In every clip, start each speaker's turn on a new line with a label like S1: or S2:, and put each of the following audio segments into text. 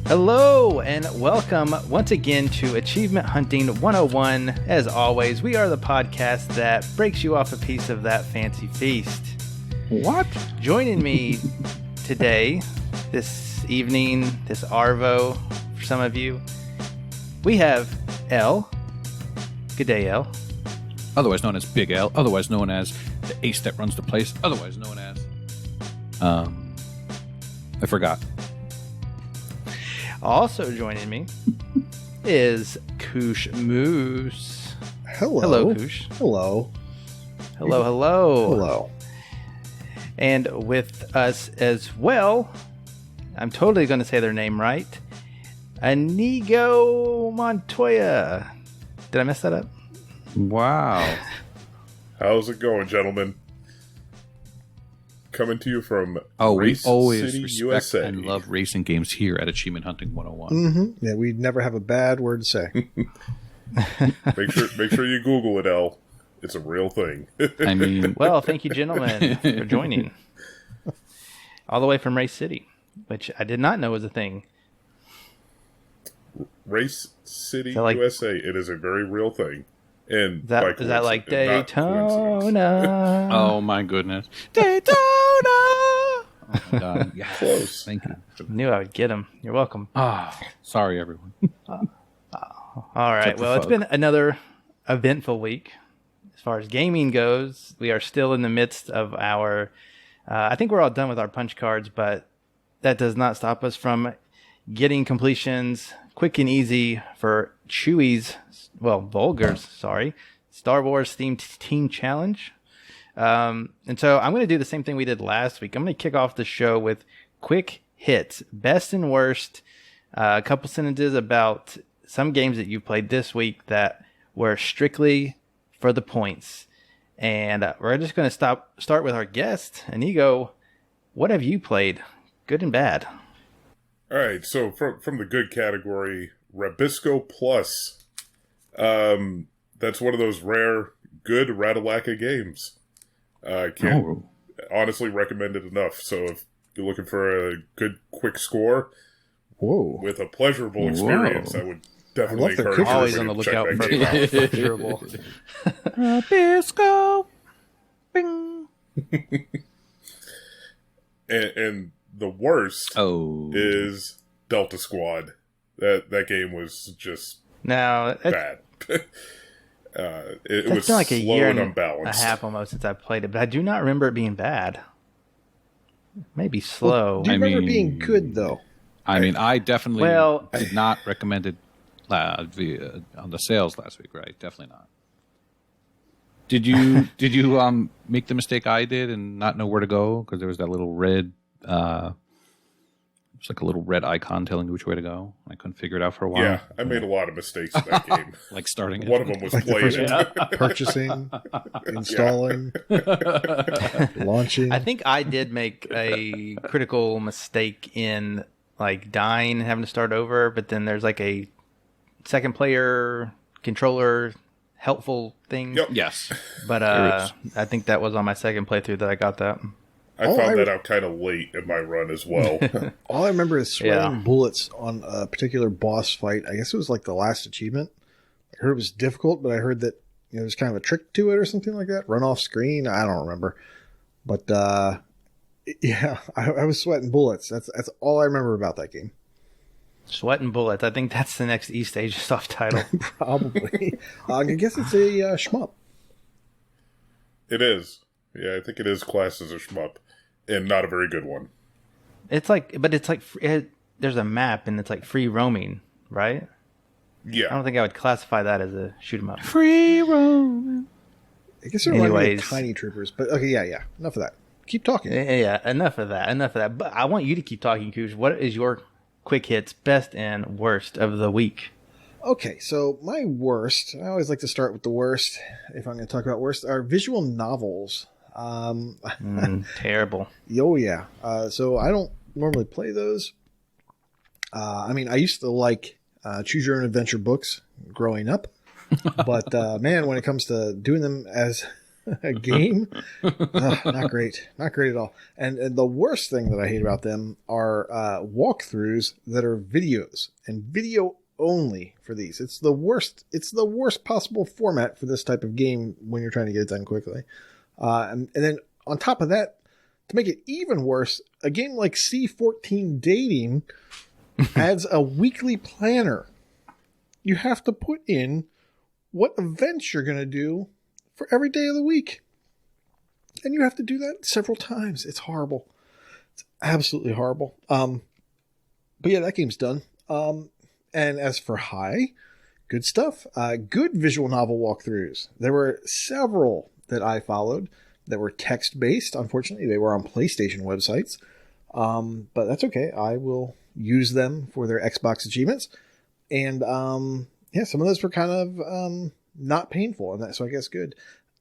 S1: Hello and welcome once again to Achievement Hunting 101. As always, we are the podcast that breaks you off a piece of that fancy feast.
S2: What?
S1: Joining me today, this evening, this Arvo, for some of you, we have El. Good day, El.
S2: Otherwise known as Big L, otherwise known as the ace that runs the place, otherwise known as... I forgot.
S1: Also joining me is KooshMoose.
S3: Hello.
S1: Hello, Koosh.
S3: Hello.
S1: Hello, hello.
S3: Hello.
S1: And with us as well, I'm totally going to say their name right, Inigo Montoya. Did I mess that up?
S2: Wow.
S4: How's it going, gentlemen? Coming to you from
S2: we always
S4: City,
S2: respect
S4: USA.
S2: and love racing games here at Achievement Hunting 101.
S3: Mm-hmm. Yeah, we never have a bad word to say.
S4: Make sure you Google it, El. It's a real thing.
S2: I mean...
S1: Well, thank you, gentlemen, for joining. All the way from Race City, which I did not know was a thing.
S4: Race City,
S1: like,
S4: USA. It is a very real thing. And
S1: is that like Daytona?
S2: Oh, my goodness. Daytona! Oh, my God. Yes.
S4: Close.
S2: Thank you.
S1: Knew I would get him. You're welcome.
S2: Sorry, everyone.
S1: All right. Well, it's been another eventful week. As far as gaming goes, we are still in the midst of our... I think we're all done with our punch cards, but that does not stop us from getting completions quick and easy for Vulgar's Star Wars themed team challenge. And so I'm going to do the same thing we did last week. I'm going to kick off the show with quick hits, best and worst, a couple sentences about some games that you played this week that were strictly for the points. And we're just going to start with our guest, Inigo. What have you played, good and bad?
S4: All right, so from the good category, Rabisco Plus. That's one of those rare, good Radalaka games. Can't honestly recommend it enough. So if you're looking for a good, quick score with a pleasurable experience, I would definitely encourage you.
S1: Always on the lookout for pleasurable.
S2: Rabisco! Bing!
S4: And the worst is Delta Squad. That game was just bad. It was
S1: been like a year and
S4: unbalanced.
S1: a half almost since I played it, but I do not remember it being bad. Maybe slow.
S3: Well, do you remember being good, though?
S2: I mean, I definitely did not recommend it on the sales last week, right? Definitely not. Did you make the mistake I did and not know where to go because there was that little red it's like a little red icon telling you which way to go. I couldn't figure it out for a while.
S4: Yeah, I made a lot of mistakes in that game.
S2: Like starting it.
S4: One of them was playing it.
S3: Purchasing, installing, launching.
S1: I think I did make a critical mistake in like dying and having to start over, but then there's like a second player controller helpful thing.
S4: Yep.
S2: Yes.
S1: But I think that was on my second playthrough that I got that.
S4: I found that out kind of late in my run as well.
S3: All I remember is sweating bullets on a particular boss fight. I guess it was like the last achievement. I heard it was difficult, but I heard that there's kind of a trick to it or something like that. Run off screen. I don't remember. But yeah, I was sweating bullets. That's all I remember about that game.
S1: Sweating bullets. I think that's the next eastasiasoft title.
S3: Probably. I guess it's a shmup.
S4: It is. Yeah, I think it is classed as a shmup. And not a very good one.
S1: There's a map and it's like free roaming, right?
S4: Yeah.
S1: I don't think I would classify that as a shoot 'em up.
S2: Free roaming.
S3: I guess it reminds me of Tiny Troopers. But okay, yeah. Enough of that. Keep talking.
S1: Yeah, enough of that. But I want you to keep talking, Koosh. What is your quick hits, best and worst of the week?
S3: Okay, so my worst, I always like to start with the worst, if I'm going to talk about worst, are visual novels.
S1: Terrible.
S3: Oh, yeah. So I don't normally play those. I mean, I used to like Choose Your Own Adventure books growing up. But, man, when it comes to doing them as a game. Not great. Not great at all. And the worst thing that I hate about them are walkthroughs that are videos and video only for these. It's the worst. It's the worst possible format for this type of game when you're trying to get it done quickly. And then on top of that, to make it even worse, a game like C14 Dating adds a weekly planner. You have to put in what events you're going to do for every day of the week. And you have to do that several times. It's horrible. It's absolutely horrible. But yeah, that game's done. And as for High, good stuff. Good visual novel walkthroughs. There were several that I followed that were text-based. Unfortunately, they were on PlayStation websites. But that's okay. I will use them for their Xbox achievements. And yeah, some of those were kind of not painful, and so I guess good.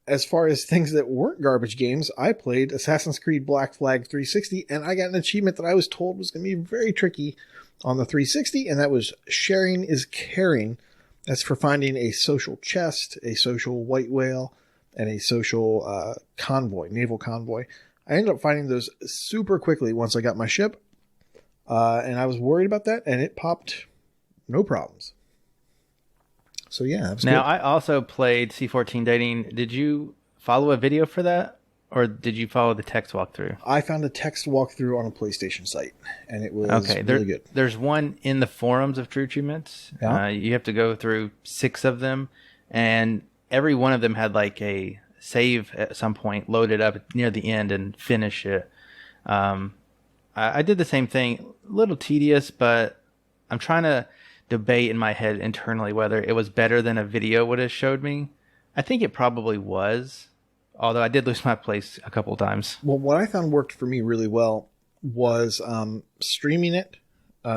S3: As far as things that weren't garbage games, I played Assassin's Creed Black Flag 360, and I got an achievement that I was told was going to be very tricky on the 360, and that was Sharing is Caring. That's for finding a social chest, a social white whale, and a social convoy, naval convoy. I ended up finding those super quickly once I got my ship, and I was worried about that, and it popped no problems. So yeah, that was
S1: now
S3: good.
S1: I also played C14 Dating. Did you follow a video for that, or did you follow the text walkthrough?
S3: I found a text walkthrough on a PlayStation site, and it was really good.
S1: There's one in the forums of True Achievements.
S3: Yeah.
S1: You have to go through 6 of them, and every one of them had like a save at some point loaded up near the end and finish it. I did the same thing. A little tedious, but I'm trying to debate in my head internally whether it was better than a video would have showed me. I think it probably was, although I did lose my place a couple of times.
S3: Well, what I found worked for me really well was streaming it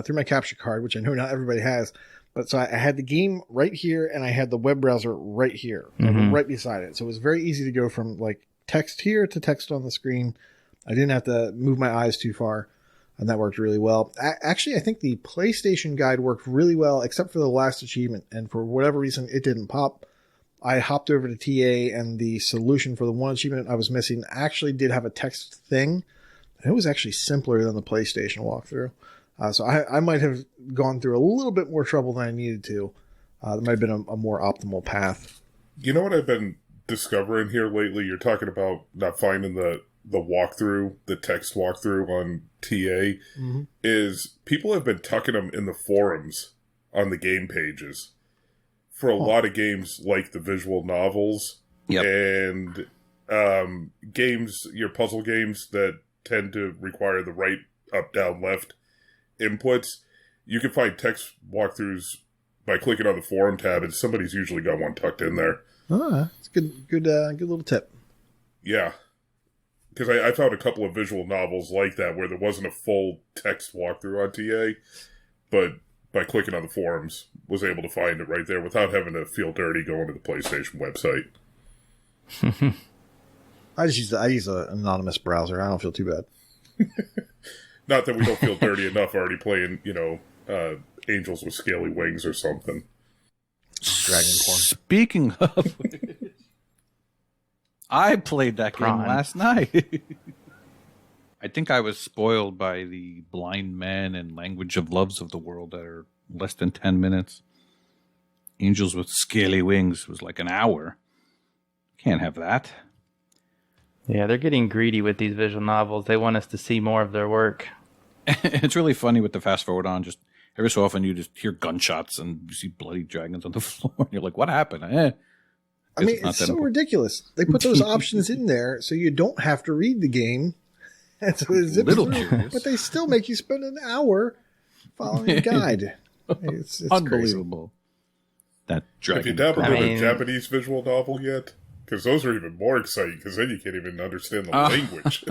S3: through my capture card, which I know not everybody has. But so I had the game right here, and I had the web browser right here, right beside it. So it was very easy to go from like text here to text on the screen. I didn't have to move my eyes too far. And that worked really well. Actually, I think the PlayStation guide worked really well, except for the last achievement. And for whatever reason, it didn't pop. I hopped over to TA, and the solution for the one achievement I was missing actually did have a text thing. And it was actually simpler than the PlayStation walkthrough. So I might have gone through a little bit more trouble than I needed to. There might have been a more optimal path.
S4: You know what I've been discovering here lately? You're talking about not finding the walkthrough, the text walkthrough on TA, is people have been tucking them in the forums on the game pages for a lot of games like the visual novels and games, your puzzle games that tend to require the right, up, down, left inputs. You can find text walkthroughs by clicking on the forum tab, and somebody's usually got one tucked in there.
S3: It's a good little tip.
S4: Yeah. Because I found a couple of visual novels like that where there wasn't a full text walkthrough on TA, but by clicking on the forums, was able to find it right there without having to feel dirty going to the PlayStation website.
S3: I use an anonymous browser. I don't feel too bad.
S4: Not that we don't feel dirty enough already playing, Angels with Scaly Wings or something.
S3: Dragon porn.
S2: Speaking of... I played that game last night. I think I was spoiled by the blind men and language of loves of the world that are less than 10 minutes. Angels with Scaly Wings was like an hour. Can't have that.
S1: Yeah, they're getting greedy with these visual novels. They want us to see more of their work.
S2: It's really funny with the fast forward on. Just every so often you just hear gunshots and you see bloody dragons on the floor. And you're like, what happened?
S3: I mean, it's so ridiculous. They put those options in there so you don't have to read the game. And so it zips through, but they still make you spend an hour following a guide. It's
S2: unbelievable.
S3: Crazy.
S2: That dragon.
S4: Have you dabbled in a Japanese visual novel yet? Because those are even more exciting, because then you can't even understand the language.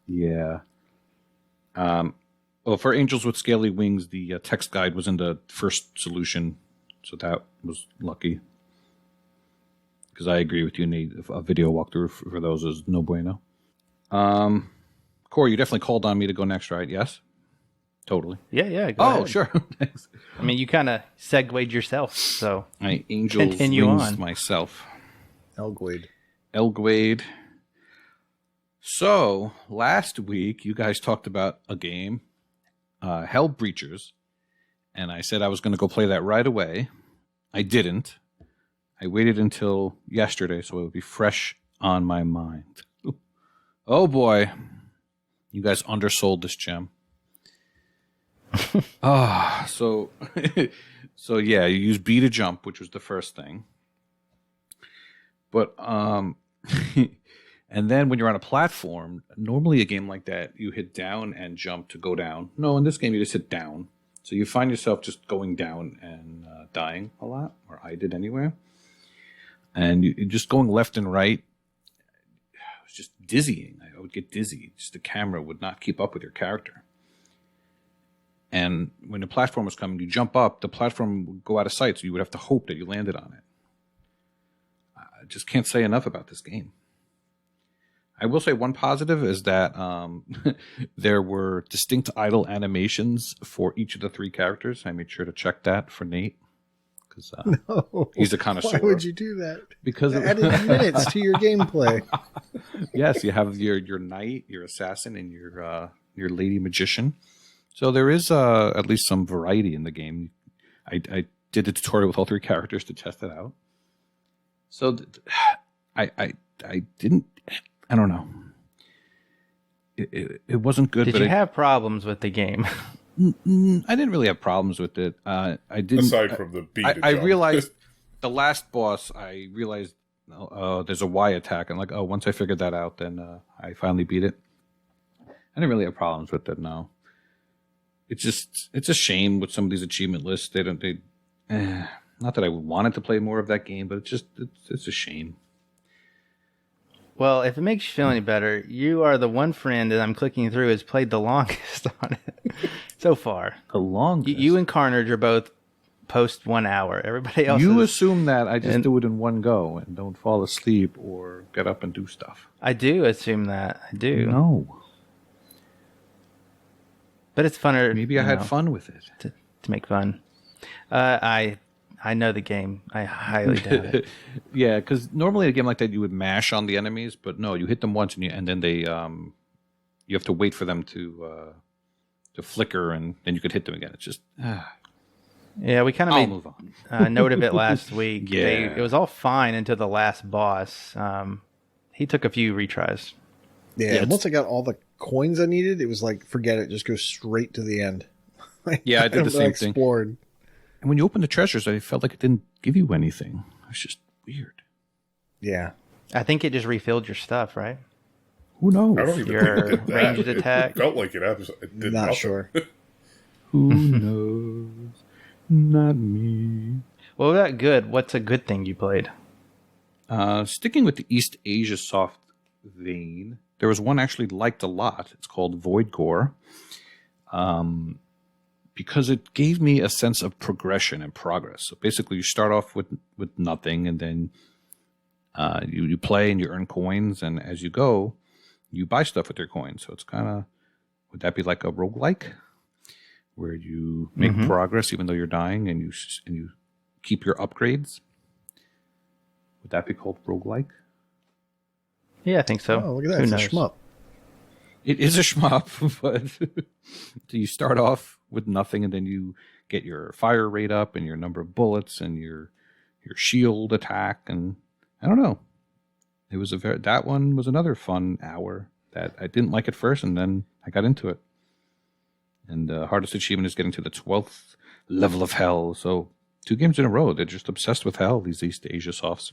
S2: Yeah. Well, for Angels with Scaly Wings, the text guide was in the first solution, so that was lucky. Because I agree with you, Nate. A video walkthrough for those is no bueno. Corey, you definitely called on me to go next, right? Yes? Totally.
S1: Yeah. Go ahead.
S2: Sure. Thanks.
S1: I mean, you kind of segued yourself, so
S2: I angels
S1: continue
S2: wings
S1: on.
S2: myself.
S3: Elguade.
S2: So, last week, you guys talked about a game, Hell Breachers, and I said I was going to go play that right away. I didn't. I waited until yesterday so it would be fresh on my mind. Oh boy. You guys undersold this gem. So yeah, you use B to jump, which was the first thing. But and then when you're on a platform, normally a game like that, you hit down and jump to go down. No, in this game you just hit down. So you find yourself just going down and dying a lot, or I did anyway. And you just going left and right. It was just dizzying. I would get dizzy. Just the camera would not keep up with your character. And when the platform was coming, you jump up, the platform would go out of sight, so you would have to hope that you landed on it. I just can't say enough about this game. I will say one positive is that there were distinct idle animations for each of the three characters. I made sure to check that for Nate. Because he's a connoisseur.
S3: Why would you do that?
S2: Because
S3: it added minutes to your gameplay.
S2: Yes, you have your knight, your assassin, and your lady magician. So there is at least some variety in the game. I did a tutorial with all three characters to test it out. So I didn't. I don't know. It wasn't good.
S1: Did you have problems with the game?
S2: I didn't really have problems with it. I didn't.
S4: Aside from the beat.
S2: I realized the last boss. I realized there's a Y attack, and like, once I figured that out, then I finally beat it. I didn't really have problems with it. No, it's a shame with some of these achievement lists. Not that I wanted to play more of that game, but it's a shame.
S1: Well, if it makes you feel any better, you are the one friend that I'm clicking through has played the longest on it so far.
S2: The longest?
S1: You and Carnage are both post 1 hour. Everybody else
S2: You assume that I just do it in one go and don't fall asleep or get up and do stuff.
S1: I do assume that. I do.
S2: No.
S1: But it's funner.
S2: Maybe I had fun with it.
S1: To make fun. I know the game. I highly doubt it.
S2: Yeah, because normally a game like that you would mash on the enemies, but no, you hit them once and then they you have to wait for them to flicker and then you could hit them again. It's just
S1: yeah, we kind of
S2: move on.
S1: A note of it last week.
S2: Yeah,
S1: it was all fine until the last boss. He took a few retries.
S3: Yeah, once I got all the coins I needed, it was like forget it, just go straight to the end.
S2: Yeah, I did the same thing.
S3: Explored.
S2: And when you open the treasures, I felt like it didn't give you anything. It's just weird.
S3: Yeah.
S1: I think it just refilled your stuff, right?
S2: Who knows?
S4: I don't even
S1: Your
S4: think it did that.
S1: ranged attack.
S4: It felt like it did
S3: Not
S4: nothing.
S3: sure.
S2: Who knows? Not me.
S1: Well, that good. What's a good thing you played?
S2: Sticking with the EastasiaSoft vein, there was one I actually liked a lot. It's called Void Gore. Because it gave me a sense of progression and progress. So basically, you start off with nothing, and then you play and you earn coins, and as you go, you buy stuff with your coins. So it's kind of, would that be like a roguelike? Where you make progress even though you're dying, and you keep your upgrades? Would that be called roguelike?
S1: Yeah, I think so.
S3: Oh, look at that. It's a shmup.
S2: It is a shmup, but so you start off with nothing, and then you get your fire rate up, and your number of bullets, and your shield attack, and I don't know. It was that one was another fun hour that I didn't like at first, and then I got into it. And the hardest achievement is getting to the 12th level of hell. So 2 games in a row, they're just obsessed with hell. These EastasiaSofts.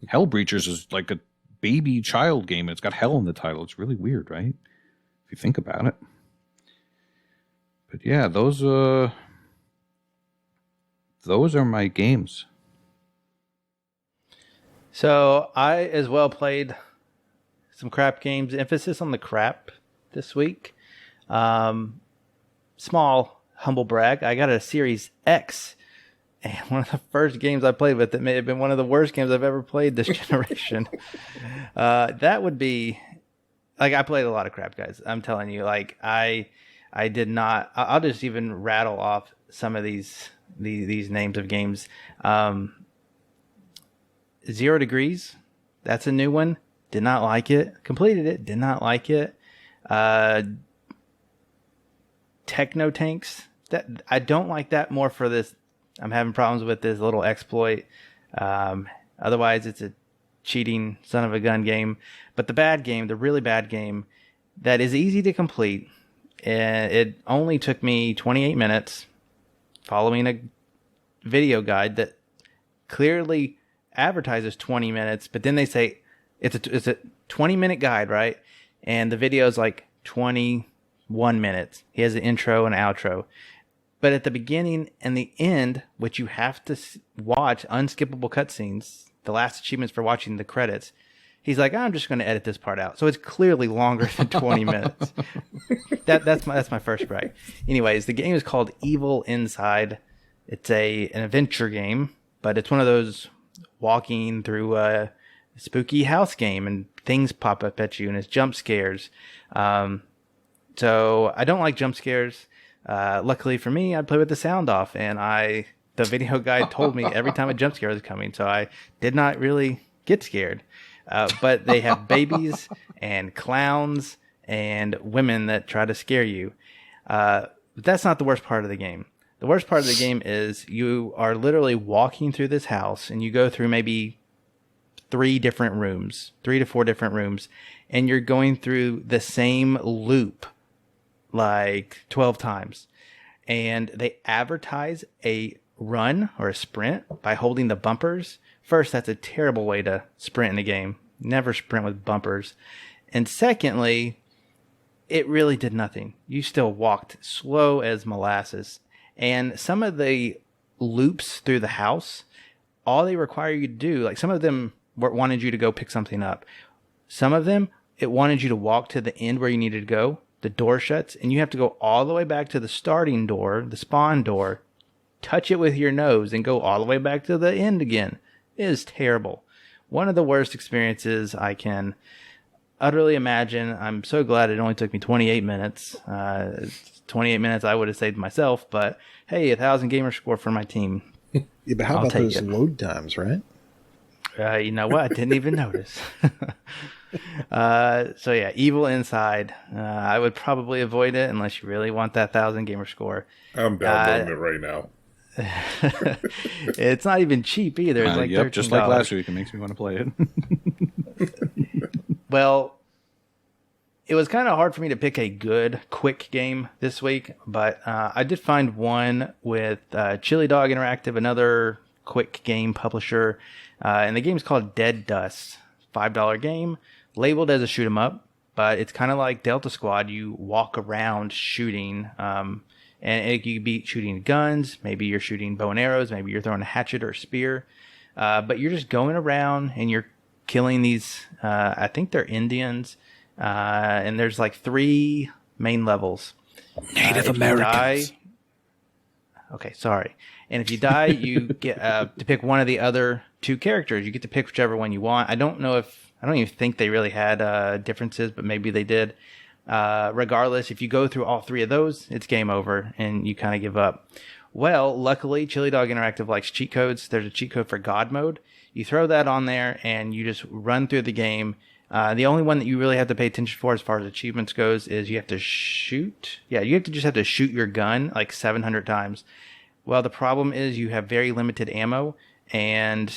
S2: Hell Breachers is like a baby child game, and it's got hell in the title. It's really weird, right? If you think about it. But yeah, those are my games.
S1: So I as well played some crap games. Emphasis on the crap this week. Small humble brag. I got a Series X, and one of the first games I played with it may have been one of the worst games I've ever played this generation. That would be like, I played a lot of crap, guys. I'm telling you, like I I did not. I'll just even rattle off some of these names of games. 0 Degrees, that's a new one. Did not like it. Completed it. Did not like it. Techno Tanks. That I don't like that more for this. I'm having problems with this little exploit. Otherwise, it's a cheating son of a gun game. But the bad game, the really bad game, that is easy to complete. It only took me 28 minutes following a video guide that clearly advertises 20 minutes, but then they say it's a 20-minute guide, right? And the video is like 21 minutes. He has an intro and outro. But at the beginning and the end, which you have to watch unskippable cutscenes, the last achievements for watching the credits, he's like, I'm just going to edit this part out. So it's clearly longer than 20 minutes. That's my first gripe. Anyways, the game is called Evil Inside. It's an adventure game, but it's one of those walking through a spooky house game and things pop up at you and it's jump scares. So I don't like jump scares. Luckily for me, I play with the sound off, and the video guide told me every time a jump scare was coming, so I did not really get scared. But they have babies and clowns and women that try to scare you. But that's not the worst part of the game. The worst part of the game is you are literally walking through this house, and you go through maybe 3 to 4 different rooms, and you're going through the same loop like 12 times. And they advertise a run or a sprint by holding the bumpers. First, that's a terrible way to sprint in a game. Never sprint with bumpers. And secondly, it really did nothing. You still walked slow as molasses. And some of the loops through the house, all they require you to do, like some of them wanted you to go pick something up. Some of them, it wanted you to walk to the end where you needed to go. The door shuts, and you have to go all the way back to the starting door, the spawn door, touch it with your nose, and go all the way back to the end again. It is terrible. One of the worst experiences I can utterly imagine. I'm so glad it only took me 28 minutes. 28 minutes I would have saved myself, but hey, 1,000 gamer score for my team.
S3: Yeah, but how about those load times, right?
S1: You know what? I didn't even notice. So yeah, Evil Inside. I would probably avoid it unless you really want that 1,000 gamer score.
S4: I'm downloading it right now.
S1: It's not even cheap either. It's like $13.
S2: Just like last week, it makes me want to play it.
S1: Well, it was kind of hard for me to pick a good, quick game this week, but I did find one with Chili Dog Interactive, another quick game publisher, and the game's called Dead Dust. $5 game, labeled as a shoot 'em up, but it's kind of like Delta Squad. You walk around shooting, and you could be shooting guns. Maybe you're shooting bow and arrows. Maybe you're throwing a hatchet or a spear. But you're just going around and you're killing these. I think they're Indians. And there's like 3 main levels.
S2: Native Americans.
S1: Okay, sorry. And if you die, you get to pick one of the other 2 characters. You get to pick whichever one you want. I don't even think they really had differences, but maybe they did. Regardless, if you go through all 3 of those, it's game over and you kind of give up. Well, luckily, Chili Dog Interactive likes cheat codes. There's a cheat code for God mode. You throw that on there and you just run through the game. The only one that you really have to pay attention for as far as achievements goes is you have to shoot. Yeah, you have to shoot your gun like 700 times. Well, the problem is you have very limited ammo, and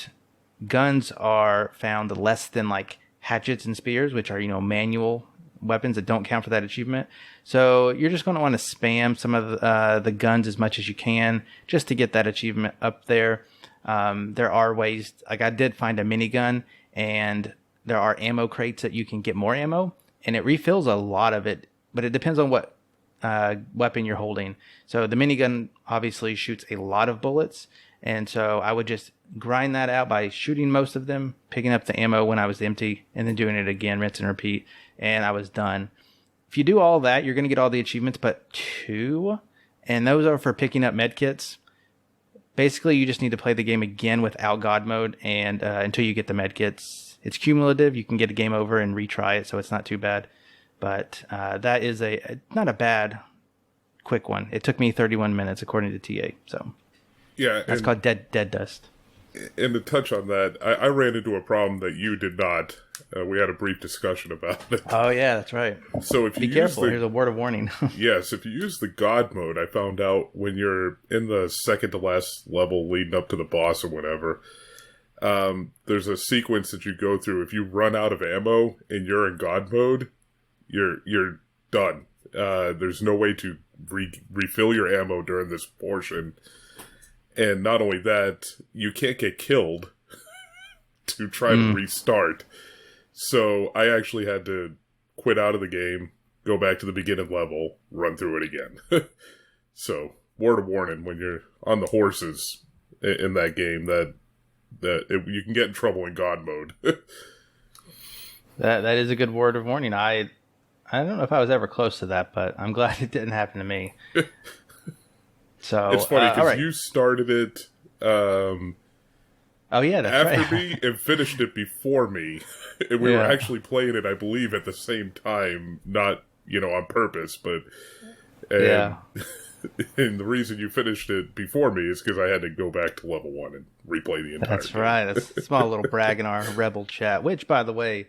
S1: guns are found less than like hatchets and spears, which are, manual weapons that don't count for that achievement. So you're just going to want to spam some of the guns as much as you can just to get that achievement up there. There are ways, like I did find a minigun, and there are ammo crates that you can get more ammo, and it refills a lot of it, but it depends on what weapon you're holding. So the minigun obviously shoots a lot of bullets, and so I would just grind that out by shooting most of them, picking up the ammo when I was empty, and then doing it again, rinse and repeat, and I was done. If you do all that, you're going to get all the achievements but 2, and those are for picking up medkits. Basically, you just need to play the game again without God mode, and until you get the medkits. It's cumulative. You can get a game over and retry it, so it's not too bad. But that is not a bad quick one. It took me 31 minutes according to TA. So
S4: yeah,
S1: that's called dead dust.
S4: And to touch on that, I ran into a problem that you did not. We had a brief discussion about it.
S1: Oh yeah, that's right.
S4: So if you
S1: be careful, here's a word of warning.
S4: Yes, if you use the God mode, I found out when you're in the second to last level leading up to the boss or whatever, there's a sequence that you go through. If you run out of ammo and you're in God mode, you're done. There's no way to refill your ammo during this portion. And not only that, you can't get killed to try to restart. So I actually had to quit out of the game, go back to the beginning level, run through it again. So, word of warning, when you're on the horses in that game, you can get in trouble in God mode.
S1: That is a good word of warning. I don't know if I was ever close to that, but I'm glad it didn't happen to me. So
S4: it's funny because
S1: right.
S4: you started it
S1: oh yeah, that's
S4: after
S1: right.
S4: me and finished it before me. And we were actually playing it, I believe, at the same time, not on purpose, but and the reason you finished it before me is because I had to go back to level 1 and replay the entire
S1: That's
S4: game.
S1: right. That's a small little brag in our Rebel chat, which, by the way,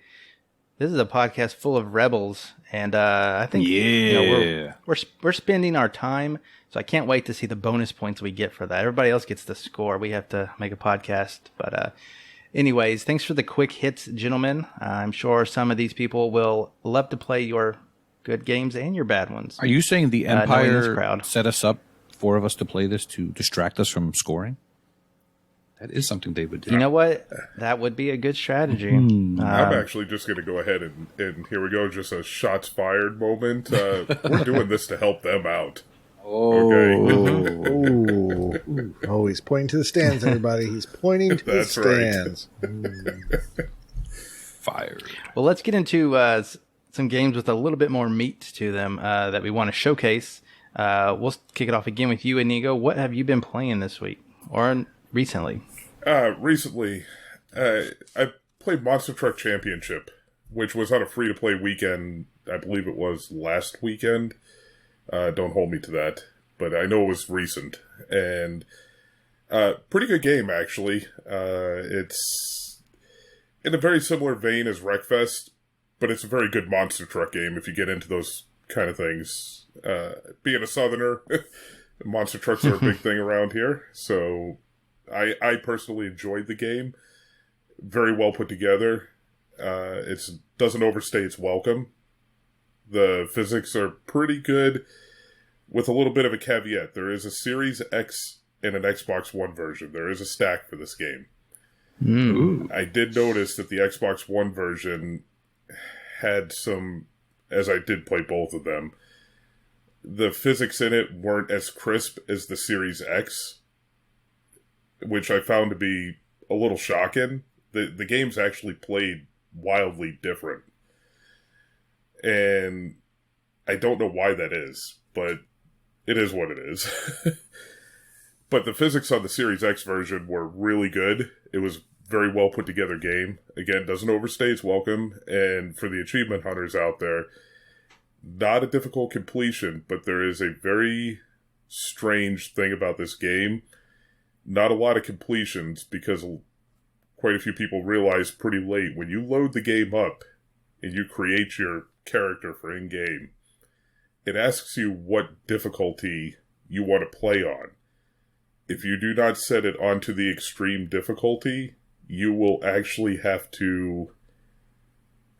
S1: this is a podcast full of rebels, and I think we're spending our time. So I can't wait to see the bonus points we get for that. Everybody else gets the score. We have to make a podcast. But anyways, thanks for the quick hits, gentlemen. I'm sure some of these people will love to play your good games and your bad ones.
S2: Are you saying the Empire set us up, 4 of us, to play this to distract us from scoring? That is something they would do.
S1: You know what? That would be a good strategy.
S4: I'm actually just going to go ahead and here we go, just a shots fired moment. We're doing this to help them out.
S3: Okay. Oh, he's pointing to the stands, everybody. He's pointing to the stands.
S4: Right.
S2: Fired.
S1: Well, let's get into some games with a little bit more meat to them that we want to showcase. We'll kick it off again with you, Inigo. What have you been playing this week or recently?
S4: Recently, I played Monster Truck Championship, which was on a free-to-play weekend. I believe it was last weekend. Don't hold me to that, but I know it was recent. And pretty good game, actually. It's in a very similar vein as Wreckfest, but it's a very good monster truck game if you get into those kind of things. Being a southerner, monster trucks are a big thing around here, so I personally enjoyed the game. Very well put together. It doesn't overstay its welcome. The physics are pretty good, with a little bit of a caveat. There is a Series X and an Xbox One version. There is a stack for this game. I did notice that the Xbox One version had some, as I did play both of them, the physics in it weren't as crisp as the Series X, which I found to be a little shocking. The game's actually played wildly different. And I don't know why that is, but it is what it is. But the physics on the Series X version were really good. It was a very well put together game. Again, doesn't overstay its welcome. And for the achievement hunters out there, not a difficult completion, but there is a very strange thing about this game. Not a lot of completions, because quite a few people realize pretty late, when you load the game up and you create your character for in-game, it asks you what difficulty you want to play on. If you do not set it onto the extreme difficulty, you will actually have to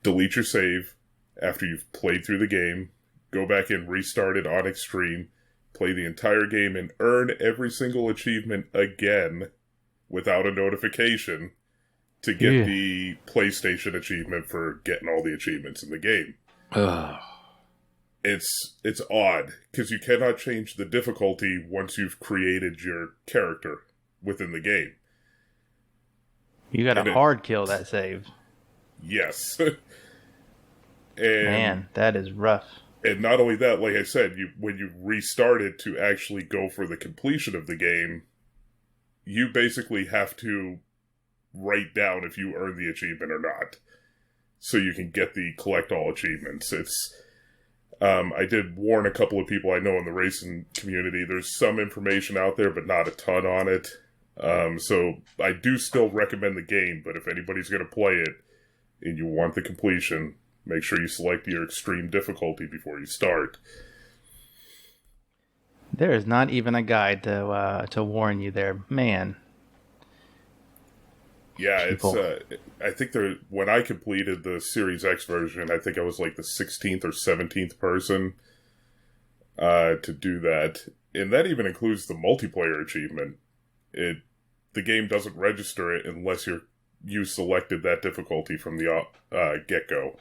S4: delete your save after you've played through the game, go back and restart it on extreme, play the entire game, and earn every single achievement again without a notification to get the PlayStation achievement for getting all the achievements in the game. It's odd, because you cannot change the difficulty once you've created your character within the game.
S1: You got to hard kill that save.
S4: Yes.
S1: Man, that is rough.
S4: And not only that, like I said, when you restart it to actually go for the completion of the game, you basically have to write down if you earn the achievement or not, so you can get the collect all achievements. It's I did warn a couple of people I know in the racing community. There's some information out there, but not a ton on it. So I do still recommend the game, but if anybody's going to play it and you want the completion, make sure you select your extreme difficulty before you start.
S1: There is not even a guide to warn you there, man.
S4: Yeah, people. I think when I completed the Series X version, I think I was like the 16th or 17th person to do that. And that even includes the multiplayer achievement. The game doesn't register it unless you selected that difficulty from the get-go.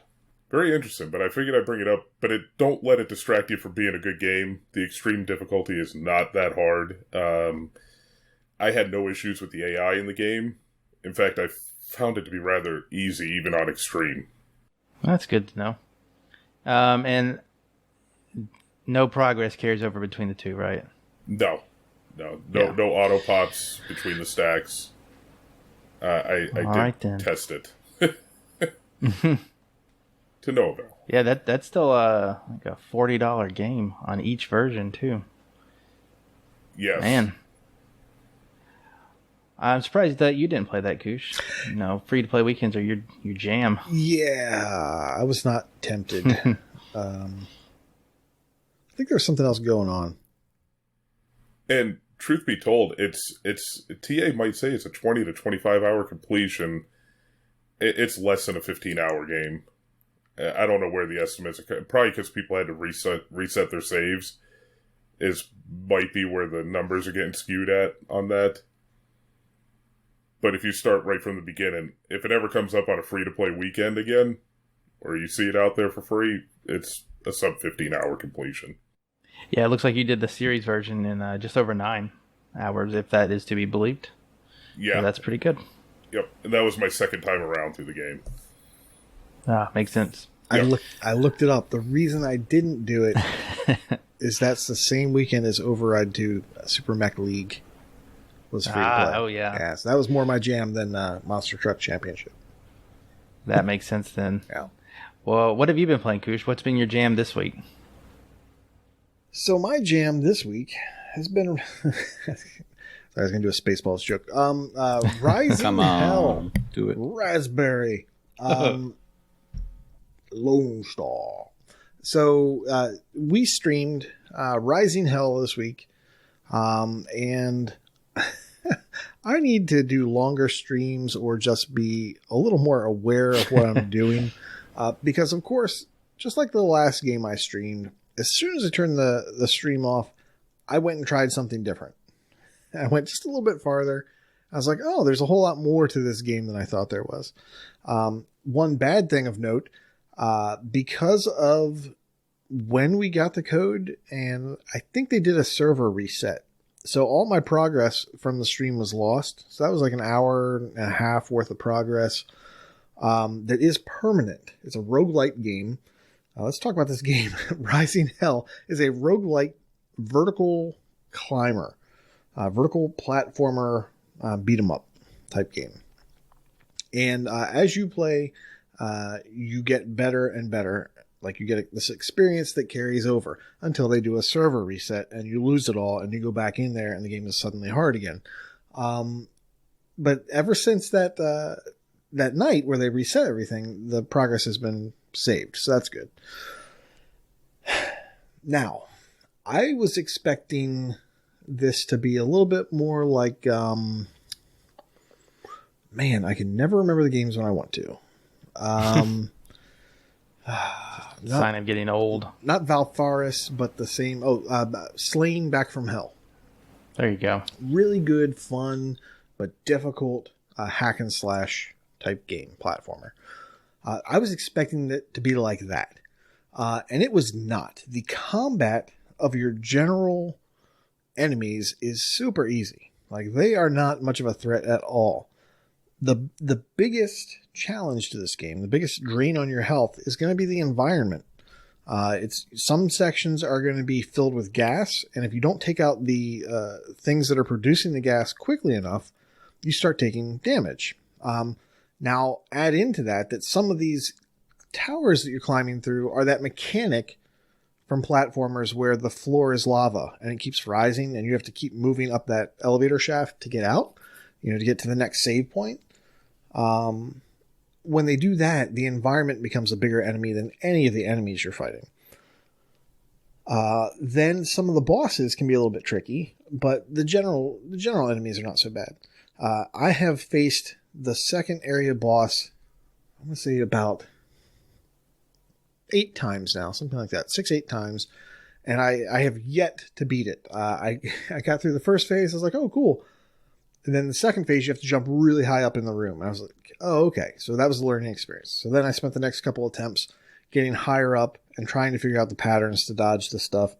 S4: Very interesting, but I figured I'd bring it up. But don't let it distract you from being a good game. The extreme difficulty is not that hard. I had no issues with the AI in the game. In fact, I found it to be rather easy, even on extreme.
S1: That's good to know. And no progress carries over between the two, right?
S4: No auto pops between the stacks. I did test it. To no avail.
S1: Yeah, that's still like a $40 game on each version too.
S4: Yes.
S1: Man. I'm surprised that you didn't play that, Koosh. Free-to-play weekends are your jam.
S3: Yeah, I was not tempted. I think there's something else going on.
S4: And truth be told, it's TA might say it's a 20 to 25 hour completion. It's less than a 15-hour game. I don't know where the estimates are. Probably because people had to reset their saves. Might be where the numbers are getting skewed at on that. But if you start right from the beginning, if it ever comes up on a free-to-play weekend again, or you see it out there for free, it's a sub-15-hour completion.
S1: Yeah, it looks like you did the series version in just over 9 hours, if that is to be believed.
S4: Yeah.
S1: So that's pretty good.
S4: Yep, and that was my second time around through the game.
S1: Makes sense.
S3: Yep. I looked it up. The reason I didn't do it is that's the same weekend as Override 2 Super Mech League was free to play.
S1: Oh, yeah.
S3: Yeah, so that was more my jam than Monster Truck Championship.
S1: That makes sense then.
S3: Yeah.
S1: Well, what have you been playing, Koosh? What's been your jam this week?
S3: So my jam this week has been... I was going to do a Spaceballs joke. Rising
S2: Come on,
S3: Hell.
S2: do it.
S3: Raspberry. Lone Star. So we streamed Rising Hell this week. And I need to do longer streams or just be a little more aware of what I'm doing. Because, of course, just like the last game I streamed, as soon as I turned the stream off, I went and tried something different. I went just a little bit farther. I was like, oh, there's a whole lot more to this game than I thought there was. One bad thing of note, because of when we got the code, and I think they did a server reset. So all my progress from the stream was lost. So that was like an hour and a half worth of progress that is permanent. It's a roguelite game. Let's talk about this game. Rising Hell is a roguelite vertical climber. Vertical platformer beat 'em up type game. And as you play, you get better and better. Like you get this experience that carries over until they do a server reset and you lose it all and you go back in there and the game is suddenly hard again. But ever since that night where they reset everything, the progress has been saved. So that's good. Now, I was expecting this to be a little bit more like, man, I can never remember the games when I want to.
S1: Sign of getting old.
S3: Not Valfaris, but the same. Slain Back from Hell.
S1: There you go.
S3: Really good, fun, but difficult hack and slash type game, platformer. I was expecting it to be like that. And it was not. The combat of your general enemies is super easy. Like, they are not much of a threat at all. The biggest challenge to this game, the biggest drain on your health, is going to be the environment. Some sections are going to be filled with gas, and if you don't take out the things that are producing the gas quickly enough, you start taking damage. Now, add into that some of these towers that you're climbing through are that mechanic from platformers where the floor is lava and it keeps rising and you have to keep moving up that elevator shaft to get out, to get to the next save point. When they do that, the environment becomes a bigger enemy than any of the enemies you're fighting. Then some of the bosses can be a little bit tricky, but the general enemies are not so bad. I have faced the second area boss, I'm going to say about 8 times now, something like that, 6-8 times, and I have yet to beat it. I got through the first phase, I was like, oh, cool. And then the second phase, you have to jump really high up in the room. And I was like, oh, okay. So that was the learning experience. So then I spent the next couple attempts getting higher up and trying to figure out the patterns to dodge the stuff.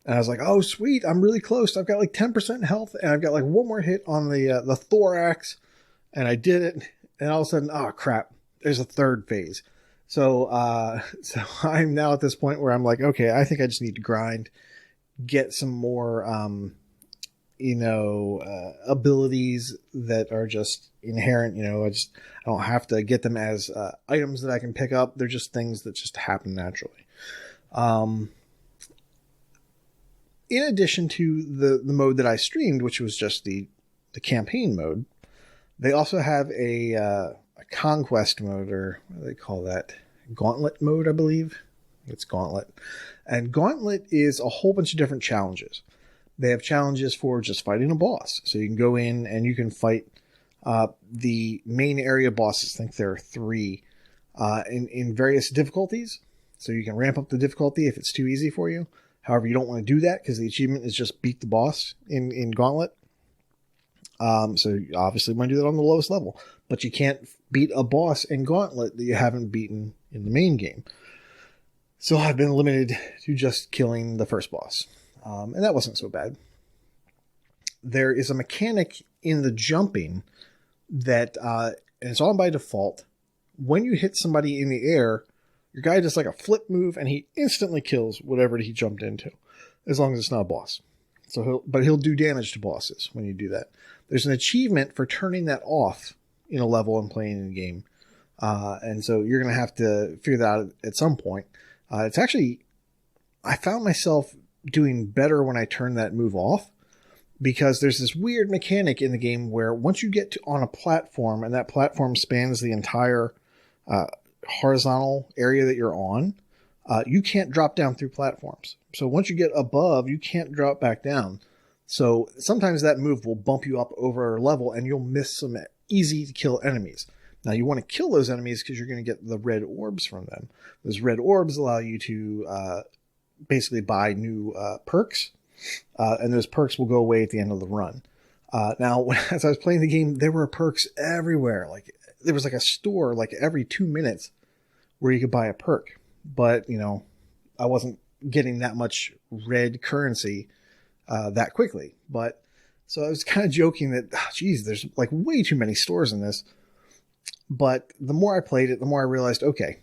S3: And I was like, oh, sweet, I'm really close. I've got like 10% health, and I've got like one more hit on the thorax, and I did it. And all of a sudden, oh, crap, there's a third phase. So I'm now at this point where I'm like, okay, I think I just need to grind, get some more, abilities that are just inherent. I don't have to get them as items that I can pick up. They're just things that just happen naturally. In addition to the mode that I streamed, which was just the campaign mode, they also have a conquest mode, or what do they call that? Gauntlet mode, I believe. It's Gauntlet. And Gauntlet is a whole bunch of different challenges. They have challenges for just fighting a boss. So you can go in and you can fight the main area bosses. I think there are 3 in various difficulties. So you can ramp up the difficulty if it's too easy for you. However, you don't want to do that because the achievement is just beat the boss in Gauntlet. So you obviously want to do that on the lowest level. But you can't beat a boss in Gauntlet that you haven't beaten in the main game. So I've been limited to just killing the first boss. And that wasn't so bad. There is a mechanic in the jumping that, and it's on by default. When you hit somebody in the air, your guy does like a flip move and he instantly kills whatever he jumped into, as long as it's not a boss. So he'll do damage to bosses when you do that. There's an achievement for turning that off in a level and playing in the game. And so you're going to have to figure that out at some point. It's actually, I found myself doing better when I turned that move off, because there's this weird mechanic in the game where once you get on a platform and that platform spans the entire horizontal area that you're on, you can't drop down through platforms. So once you get above, you can't drop back down. So sometimes that move will bump you up over a level and you'll miss some easy to kill enemies. Now you want to kill those enemies because you're going to get the red orbs from them. Those red orbs allow you to basically buy new perks, and those perks will go away at the end of the run. Now, as I was playing the game, there were perks everywhere. Like there was like a store like every 2 minutes where you could buy a perk, but I wasn't getting that much red currency that quickly. But so I was kind of joking that, geez, there's like way too many stores in this. But the more I played it, the more I realized, okay,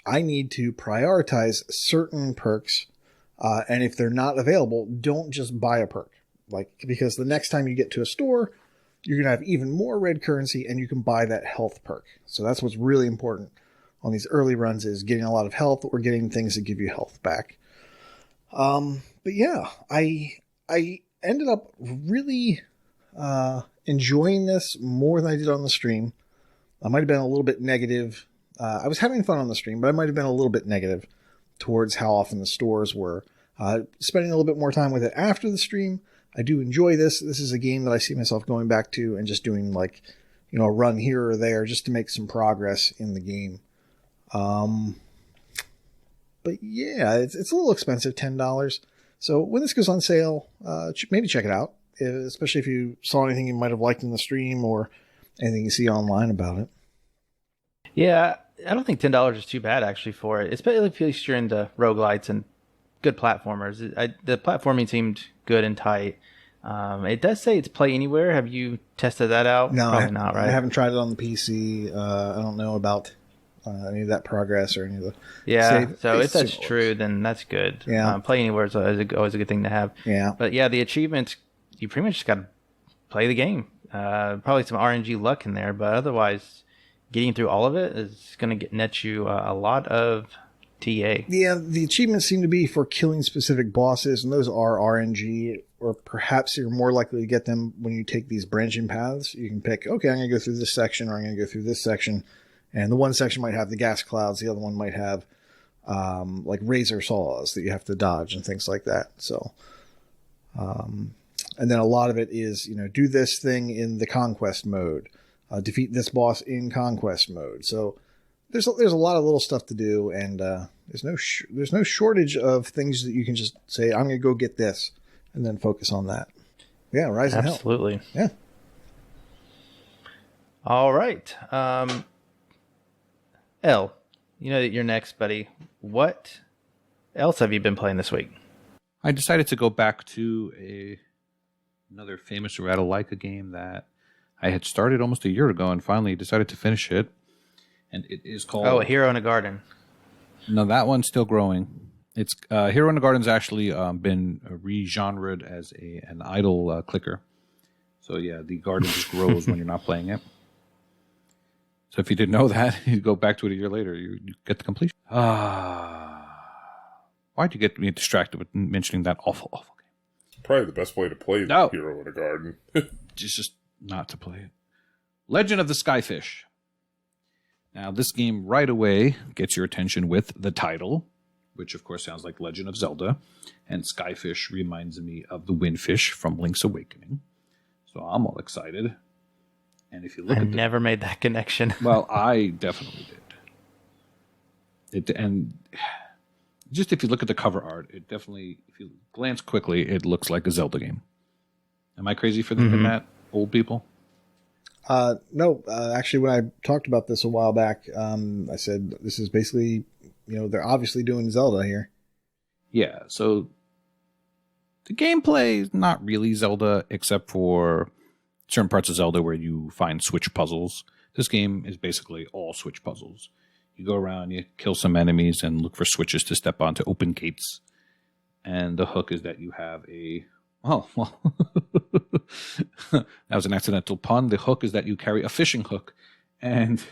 S3: I need to prioritize certain perks. And if they're not available, don't just buy a perk. Because the next time you get to a store, you're going to have even more red currency and you can buy that health perk. So that's what's really important on these early runs, is getting a lot of health or getting things that give you health back. But yeah, I ended up really enjoying this more than I did on the stream. I might have been a little bit negative. I was having fun on the stream, but I might have been a little bit negative towards how often the stores were. Spending a little bit more time with it after the stream, I do enjoy this. This is a game that I see myself going back to and just doing a run here or there just to make some progress in the game. But yeah, it's a little expensive, $10. So when this goes on sale, maybe check it out, especially if you saw anything you might have liked in the stream or anything you see online about it.
S1: Yeah, I don't think $10 is too bad actually for it, especially if you're into roguelites and good platformers. The platforming seemed good and tight. It does say it's play anywhere. Have you tested that out?
S3: No,
S1: probably not. Right?
S3: I haven't tried it on the PC. I don't know about any of that progress or any of the
S1: save. So if that's true, then that's good.
S3: Yeah,
S1: play anywhere is always a good thing to have.
S3: Yeah,
S1: but yeah, the achievements, you pretty much just got to play the game. Probably some RNG luck in there, but otherwise, getting through all of it is going to net you a lot of TA.
S3: Yeah, the achievements seem to be for killing specific bosses, and those are RNG, or perhaps you're more likely to get them when you take these branching paths. You can pick, okay, I'm going to go through this section, or I'm going to go through this section, and the one section might have the gas clouds, the other one might have like razor saws that you have to dodge and things like that. So, and then a lot of it is, do this thing in the conquest mode, defeat this boss in conquest mode. So there's a lot of little stuff to do, and there's no shortage of things that you can just say, I'm going to go get this, and then focus on that. Yeah, Rise and Hell.
S1: Absolutely.
S3: Yeah.
S1: All right. Elle, you know that you're next, buddy. What else have you been playing this week?
S2: I decided to go back to another famous Ratalaika game that I had started almost a year ago and finally decided to finish it. And it is called...
S1: Oh, A Hero in a Garden.
S2: No, that one's still growing. It's Hero in the Garden's actually been re-genred as an idle clicker. So yeah, the garden just grows when you're not playing it. So if you didn't know that, you go back to it a year later, you get the completion. Why'd you get me distracted with mentioning that awful game?
S4: Probably the best way to play the Hero in a Garden.
S2: just not to play it. Legend of the Skyfish. Now, this game right away gets your attention with the title, which of course sounds like Legend of Zelda, and Skyfish reminds me of the Windfish from Link's Awakening. So I'm all excited. And if you look
S1: I never made that connection.
S2: Well, I definitely did. And just if you look at the cover art, it definitely, if you glance quickly, it looks like a Zelda game. Am I crazy for thinking that, old people?
S3: No, actually, when I talked about this a while back, I said this is basically, they're obviously doing Zelda here.
S2: Yeah, so the gameplay is not really Zelda, except for certain parts of Zelda where you find switch puzzles. This game is basically all switch puzzles. You go around, you kill some enemies, and look for switches to step on to open gates. And the hook is that you have a... Oh, well, that was an accidental pun. The hook is that you carry a fishing hook, and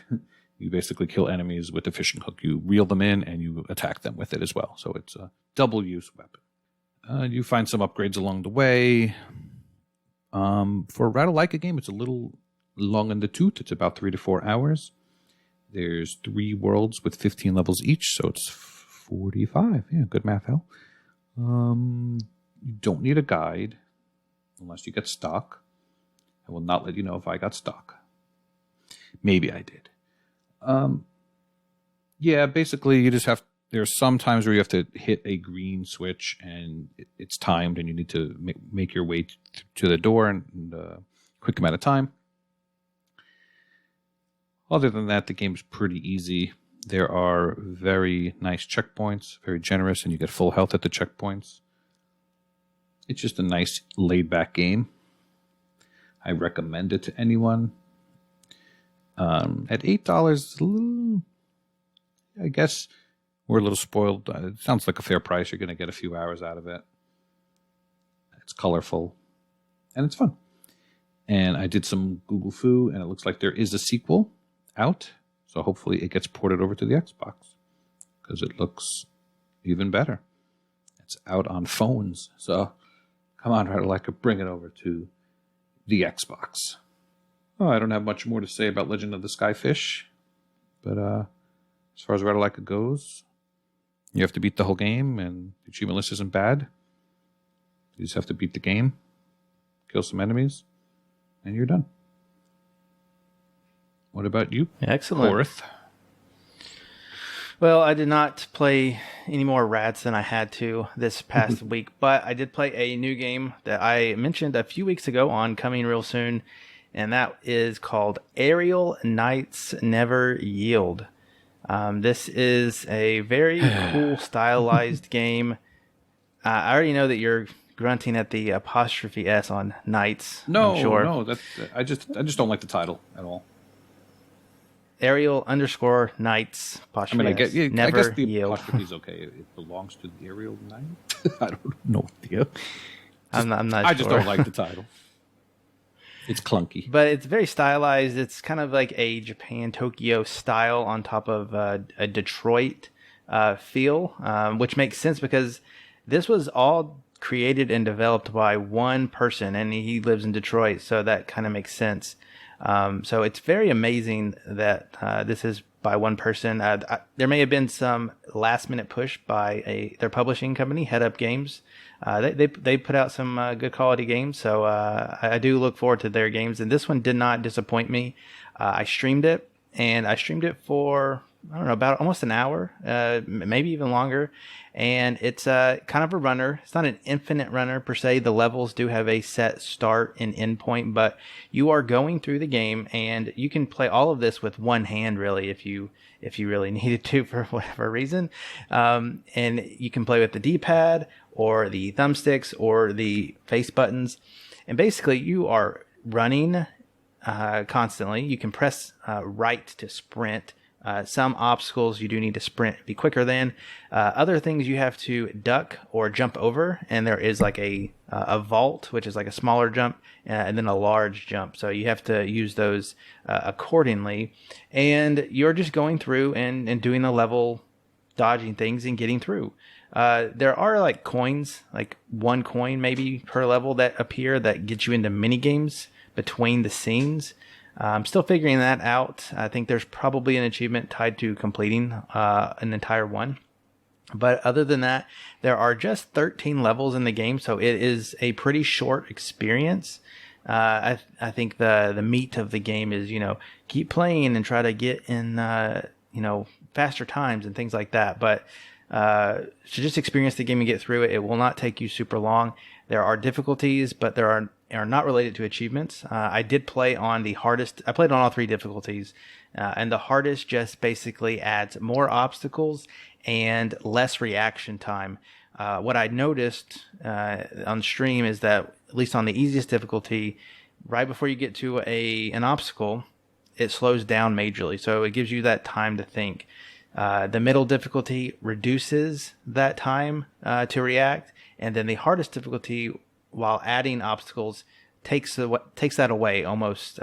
S2: you basically kill enemies with the fishing hook. You reel them in, and you attack them with it as well. So it's a double-use weapon. You find some upgrades along the way. For a Ratalaika game, it's a little long in the tooth. It's about 3 to 4 hours. There's 3 worlds with 15 levels each, so it's 45. Yeah, good math, hell. You don't need a guide unless you get stuck. I will not let you know if I got stuck. Maybe I did. Yeah, basically you just have... There's some times where you have to hit a green switch and it's timed and you need to make your way to the door in a quick amount of time. Other than that, the game's pretty easy. There are very nice checkpoints, very generous, and you get full health at the checkpoints. It's just a nice laid-back game. I recommend it to anyone. At $8, I guess we're a little spoiled. It sounds like a fair price. You're going to get a few hours out of it. It's colorful, and it's fun. And I did some Google Foo, and it looks like there is a sequel out. So hopefully it gets ported over to the Xbox, because it looks even better. It's out on phones. So come on, Ratalaika, bring it over to the Xbox. Oh, I don't have much more to say about Legend of the Skyfish. But as far as Ratalaika goes, you have to beat the whole game, and the achievement list isn't bad. You just have to beat the game, kill some enemies, and you're done. What about you?
S1: Excellent.
S2: Korth?
S1: Well, I did not play any more rats than I had to this past week, but I did play a new game that I mentioned a few weeks ago on Coming Real Soon, and that is called Aerial Knights Never Yield. This is a very cool stylized game. I already know that you're grunting at the apostrophe S on Knights.
S2: No,
S1: I'm sure.
S2: no, I just don't like the title at all.
S1: Aerial _ Knights apostrophe
S2: I
S1: S.
S2: mean, I
S1: Never
S2: guess the
S1: yield.
S2: apostrophe is okay. It belongs to the Aerial Knight. I don't know.
S1: I'm not
S2: I
S1: sure.
S2: just don't like the title. It's clunky.
S1: But it's very stylized. It's kind of like a Japan Tokyo style on top of a Detroit feel, which makes sense because this was all created and developed by one person, and he lives in Detroit, so that kind of makes sense. So it's very amazing that this is by one person. There may have been some last minute push by their publishing company, Head Up Games. They put out some good quality games, so I do look forward to their games. And this one did not disappoint me. I streamed it, and I streamed it for, I don't know, about almost an hour, maybe even longer. And it's kind of a runner. It's not an infinite runner per se. The levels do have a set start and end point, but you are going through the game, and you can play all of this with one hand, really, if you really needed to for whatever reason. And you can play with the D-pad or the thumbsticks or the face buttons. And basically, you are running constantly. You can press right to sprint. Some obstacles you do need to sprint, be quicker than. Other things you have to duck or jump over, and there is like a vault, which is like a smaller jump, and then a large jump. So you have to use those accordingly. And you're just going through and doing the level, dodging things and getting through. There are like coins, like one coin maybe per level that appear that get you into mini games between the scenes. I'm still figuring that out. I think there's probably an achievement tied to completing an entire one. But other than that, there are just 13 levels in the game, so it is a pretty short experience. I think the meat of the game is, keep playing and try to get in, faster times and things like that. But to just experience the game and get through it, it will not take you super long. There are difficulties, but there are not related to achievements. I did play on the hardest. I played on all 3 difficulties, and the hardest just basically adds more obstacles and less reaction time. What I noticed on stream is that, at least on the easiest difficulty, right before you get to an obstacle, it slows down majorly. So it gives you that time to think. The middle difficulty reduces that time to react, and then the hardest difficulty, while adding obstacles, takes that away almost.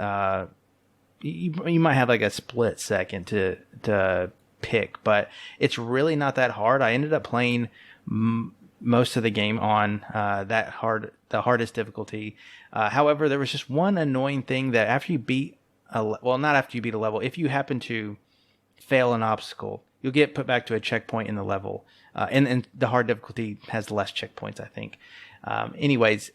S1: You might have like a split second to pick, but it's really not that hard. I ended up playing most of the game on the hardest difficulty. However, there was just one annoying thing that after you beat not after you beat a level, if you happen to fail an obstacle, you'll get put back to a checkpoint in the level. And the hard difficulty has less checkpoints, I think. Anyways,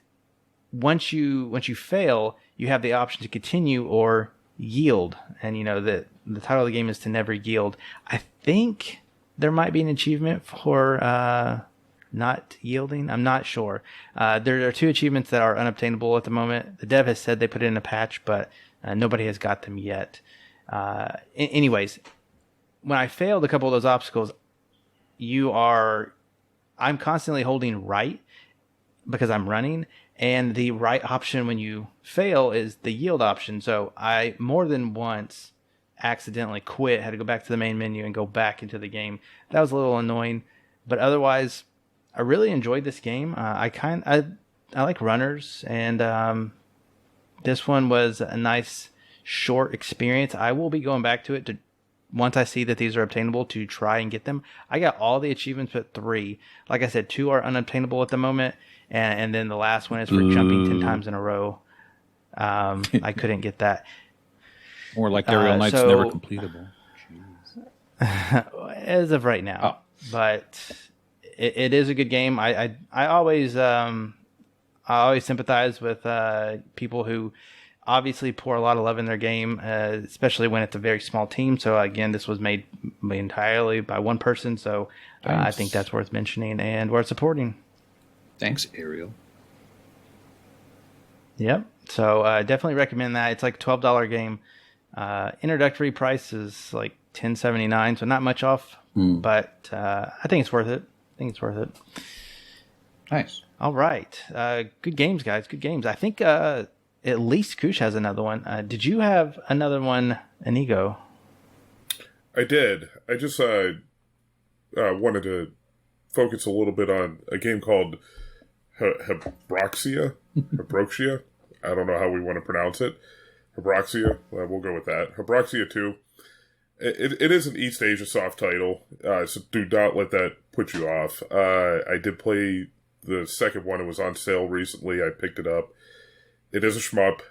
S1: once you fail, you have the option to continue or yield. And the title of the game is to never yield. I think there might be an achievement for not yielding. I'm not sure. There are 2 achievements that are unobtainable at the moment. The dev has said they put it in a patch, but nobody has got them yet. Anyways, when I failed a couple of those obstacles, I'm constantly holding right because I'm running, and the right option when you fail is the yield option. So I more than once accidentally quit, had to go back to the main menu and go back into the game. That was a little annoying, but otherwise I really enjoyed this game. I like runners, and this one was a nice short experience. I will be going back to it once I see that these are obtainable to try and get them. I got all the achievements but 3. Like I said, 2 are unobtainable at the moment, and then the last one is for jumping 10 times in a row. I couldn't get that.
S2: Or like Aerial Knight's never completable.
S1: As of right now. Oh. But it is a good game. I always sympathize with people who obviously pour a lot of love in their game, especially when it's a very small team. So again, this was made entirely by one person. So I think that's worth mentioning and worth supporting.
S2: Thanks, Ariel.
S1: Yep. So definitely recommend that. It's like a $12 game. Introductory price is like $10.79, so not much off. But I think it's worth it.
S2: Nice.
S1: All right. Good games, guys. Good games. I think at least Koosh has another one. Did you have another one, Inigo?
S4: I did. I just wanted to focus a little bit on a game called Hebroxia. Hebroxia. I don't know how we want to pronounce it. Hebroxia. We'll go with that. Hebroxia 2. It is an EastasiaSoft title, so do not let that put you off. I did play the second one. It was on sale recently. I picked it up. It is a shmup.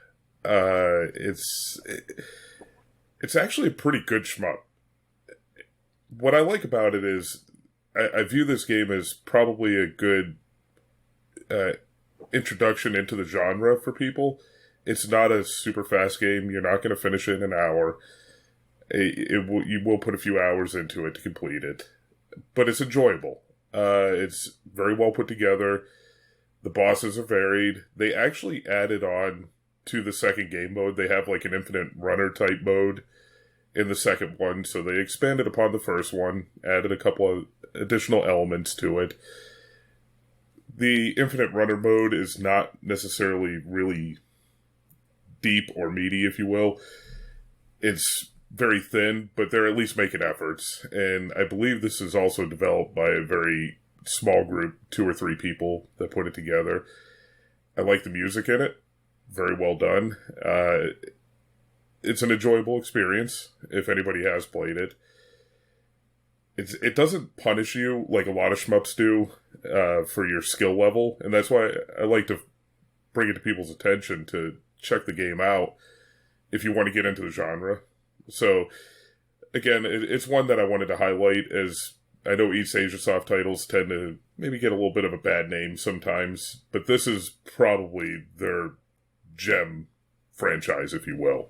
S4: It's actually a pretty good shmup. What I like about it is I view this game as probably a good introduction into the genre for people. It's not a super fast game. You're not going to finish it in an hour. You will put a few hours into it to complete it, but it's enjoyable. It's very well put together. The bosses are varied. They actually added on to the second game mode. They have like an infinite runner type mode in the second one, so they expanded upon the first one, added a couple of additional elements to it. The infinite runner mode is not necessarily really deep or meaty, if you will. It's very thin, but they're at least making efforts. And I believe this is also developed by a very small group, 2 or 3 people that put it together. I like the music in it. Very well done. It's an enjoyable experience if anybody has played it. It doesn't punish you like a lot of shmups do for your skill level, and that's why I like to bring it to people's attention to check the game out if you want to get into the genre. So, again, it's one that I wanted to highlight, as I know EastasiaSoft titles tend to maybe get a little bit of a bad name sometimes, but this is probably their gem franchise, if you will.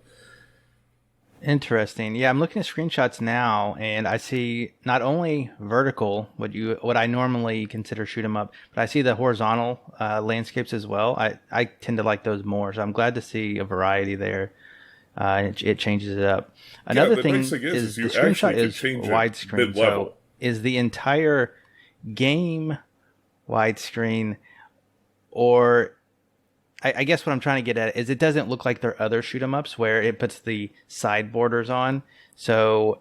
S1: Interesting. Yeah, I'm looking at screenshots now, and I see not only vertical, what I normally consider shoot 'em up, but I see the horizontal landscapes as well. I tend to like those more, so I'm glad to see a variety there. It changes it up. Another thing
S4: nice
S1: is the screenshot is widescreen. So is the entire game widescreen, or I guess what I'm trying to get at is it doesn't look like their other shoot 'em ups where it puts the side borders on. So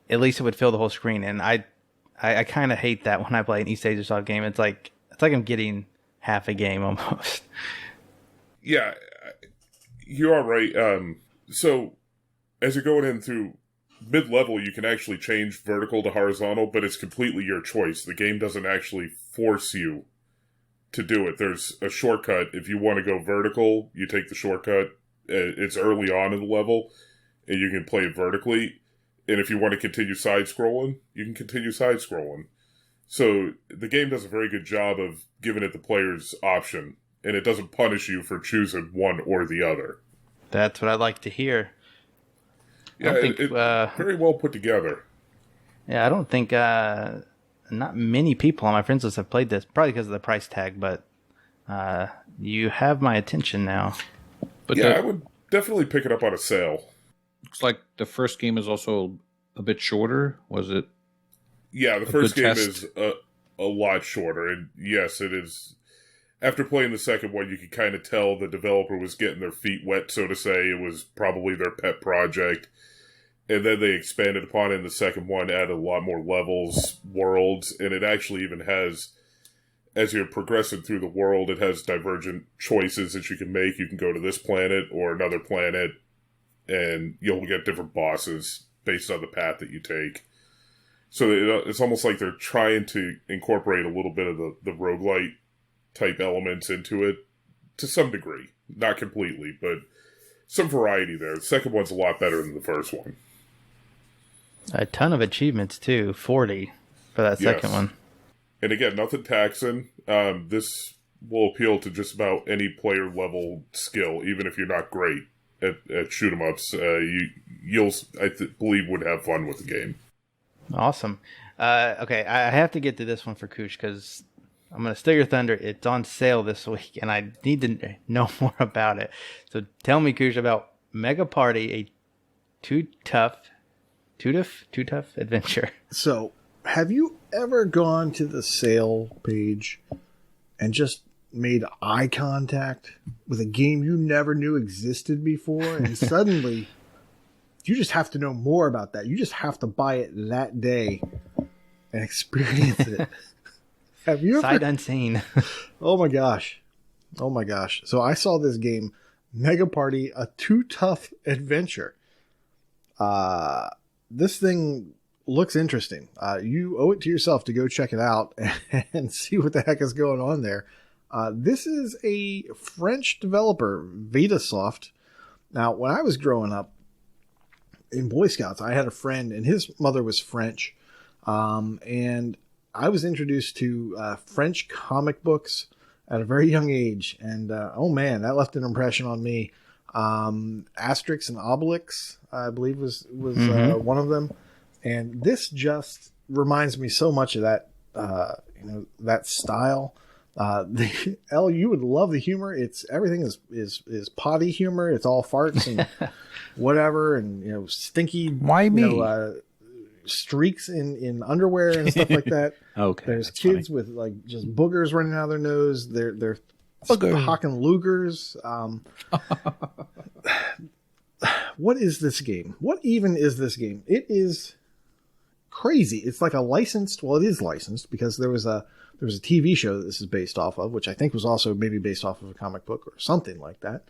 S1: at least it would fill the whole screen. And I kind of hate that when I play an EastasiaSoft game. It's like I'm getting half a game almost.
S4: Yeah, you are right. So as you're going in through mid-level, you can actually change vertical to horizontal, but it's completely your choice. The game doesn't actually force you to do it. There's a shortcut. If you want to go vertical, you take the shortcut. It's early on in the level, and you can play it vertically. And if you want to continue side-scrolling, you can continue side-scrolling. So the game does a very good job of giving it the player's option, and it doesn't punish you for choosing one or the other.
S1: That's what I like to hear.
S4: Yeah, it's very well put together.
S1: Yeah, I don't think not many people on my friends list have played this, probably because of the price tag, but you have my attention now.
S4: But yeah, I would definitely pick it up on a sale.
S2: Looks like the first game is also a bit shorter. Was it?
S4: Yeah, the first game is a lot shorter, and yes, it is. After playing the second one, you could kind of tell the developer was getting their feet wet, so to say. It was probably their pet project. And then they expanded upon it in the second one, added a lot more levels, worlds, and it actually even has, as you're progressing through the world, it has divergent choices that you can make. You can go to this planet or another planet, and you'll get different bosses based on the path that you take. So it's almost like they're trying to incorporate a little bit of the roguelite type elements into it to some degree. Not completely, but some variety there. The second one's a lot better than the first one.
S1: A ton of achievements, too. 40 for that second one.
S4: And again, nothing taxing. This will appeal to just about any player level skill, even if you're not great at shoot 'em ups. You'll believe would have fun with the game.
S1: Awesome. Okay, I have to get to this one for Koosh because I'm going to steal your thunder. It's on sale this week, and I need to know more about it. So tell me, Koosh, about Mega Party, a Too Tough adventure.
S3: So, have you ever gone to the sale page and just made eye contact with a game you never knew existed before, and suddenly you just have to know more about that? You just have to buy it that day and experience it. Have you ever?
S1: Sight unseen.
S3: Oh my gosh. So I saw this game, Mega Party, a Too Tough Adventure. This thing looks interesting. You owe it to yourself to go check it out and see what the heck is going on there. This is a French developer, Vitasoft. Now, when I was growing up in Boy Scouts, I had a friend, and his mother was French. And I was introduced to French comic books at a very young age. And, oh man, that left an impression on me. Asterix and Obelix, I believe was one of them. And this just reminds me so much of that, that style. You would love the humor. Everything is potty humor. It's all farts and whatever, and stinky.
S2: Why me?
S3: Streaks in underwear and stuff like that.
S2: Okay,
S3: there's kids
S2: funny.
S3: with like just boogers running out of their nose. They're hawking Lugers. What is this game? What even is this game? It is crazy. It's like a licensed. Well, it is licensed because there was a TV show that this is based off of, which I think was also maybe based off of a comic book or something like that.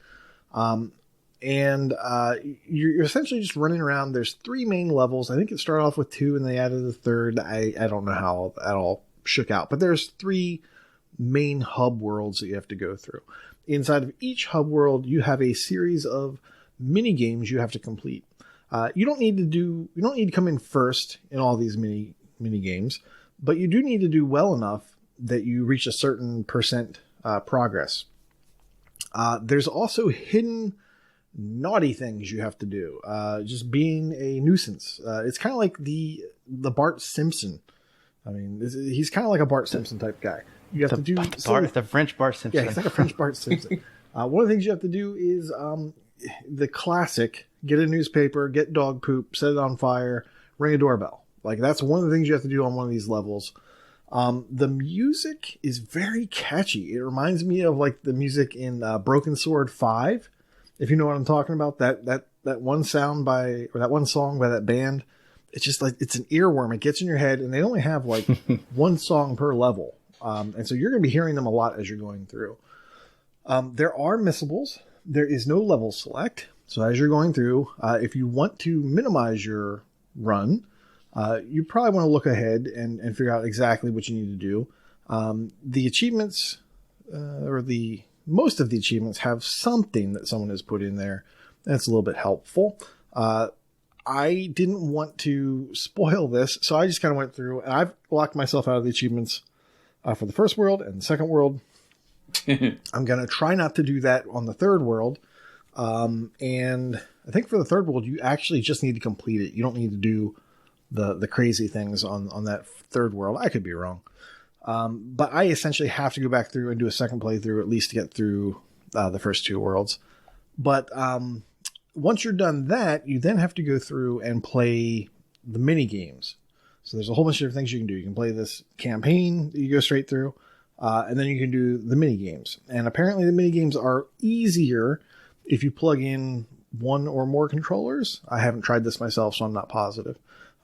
S3: You're essentially just running around. There's 3 main levels. I think it started off with 2 and they added a 3rd. I don't know how that all shook out, but there's 3 main hub worlds that you have to go through. Inside of each hub world, you have a series of mini games you have to complete. You don't need to come in first in all these mini games, but you do need to do well enough that you reach a certain percent progress. There's also hidden naughty things you have to do. Just being a nuisance. It's kind of like the Bart Simpson. I mean, he's kind of like a Bart Simpson type guy. You have to do
S1: the French Bart Simpson.
S3: Yeah, he's like a French Bart Simpson. One of the things you have to do is the classic: get a newspaper, get dog poop, set it on fire, ring a doorbell. Like that's one of the things you have to do on one of these levels. The music is very catchy. It reminds me of like the music in Broken Sword 5. If you know what I'm talking about, that one song by that band, it's just like it's an earworm. It gets in your head, and they only have like one song per level, and so you're going to be hearing them a lot as you're going through. There are missables. There is no level select, so as you're going through, if you want to minimize your run, you probably want to look ahead and figure out exactly what you need to do. The achievements, most of the achievements have something that someone has put in there that's a little bit helpful. I didn't want to spoil this, so I just kind of went through, and I've locked myself out of the achievements for the first world and the second world. I'm going to try not to do that on the third world. And I think for the third world, you actually just need to complete it. You don't need to do the crazy things on that third world. I could be wrong. But I essentially have to go back through and do a second playthrough at least to get through the first 2 worlds. But once you're done that, you then have to go through and play the mini games. So there's a whole bunch of different things you can do. You can play this campaign that you go straight through, and then you can do the mini games. And apparently the mini games are easier if you plug in 1 or more controllers. I haven't tried this myself, so I'm not positive.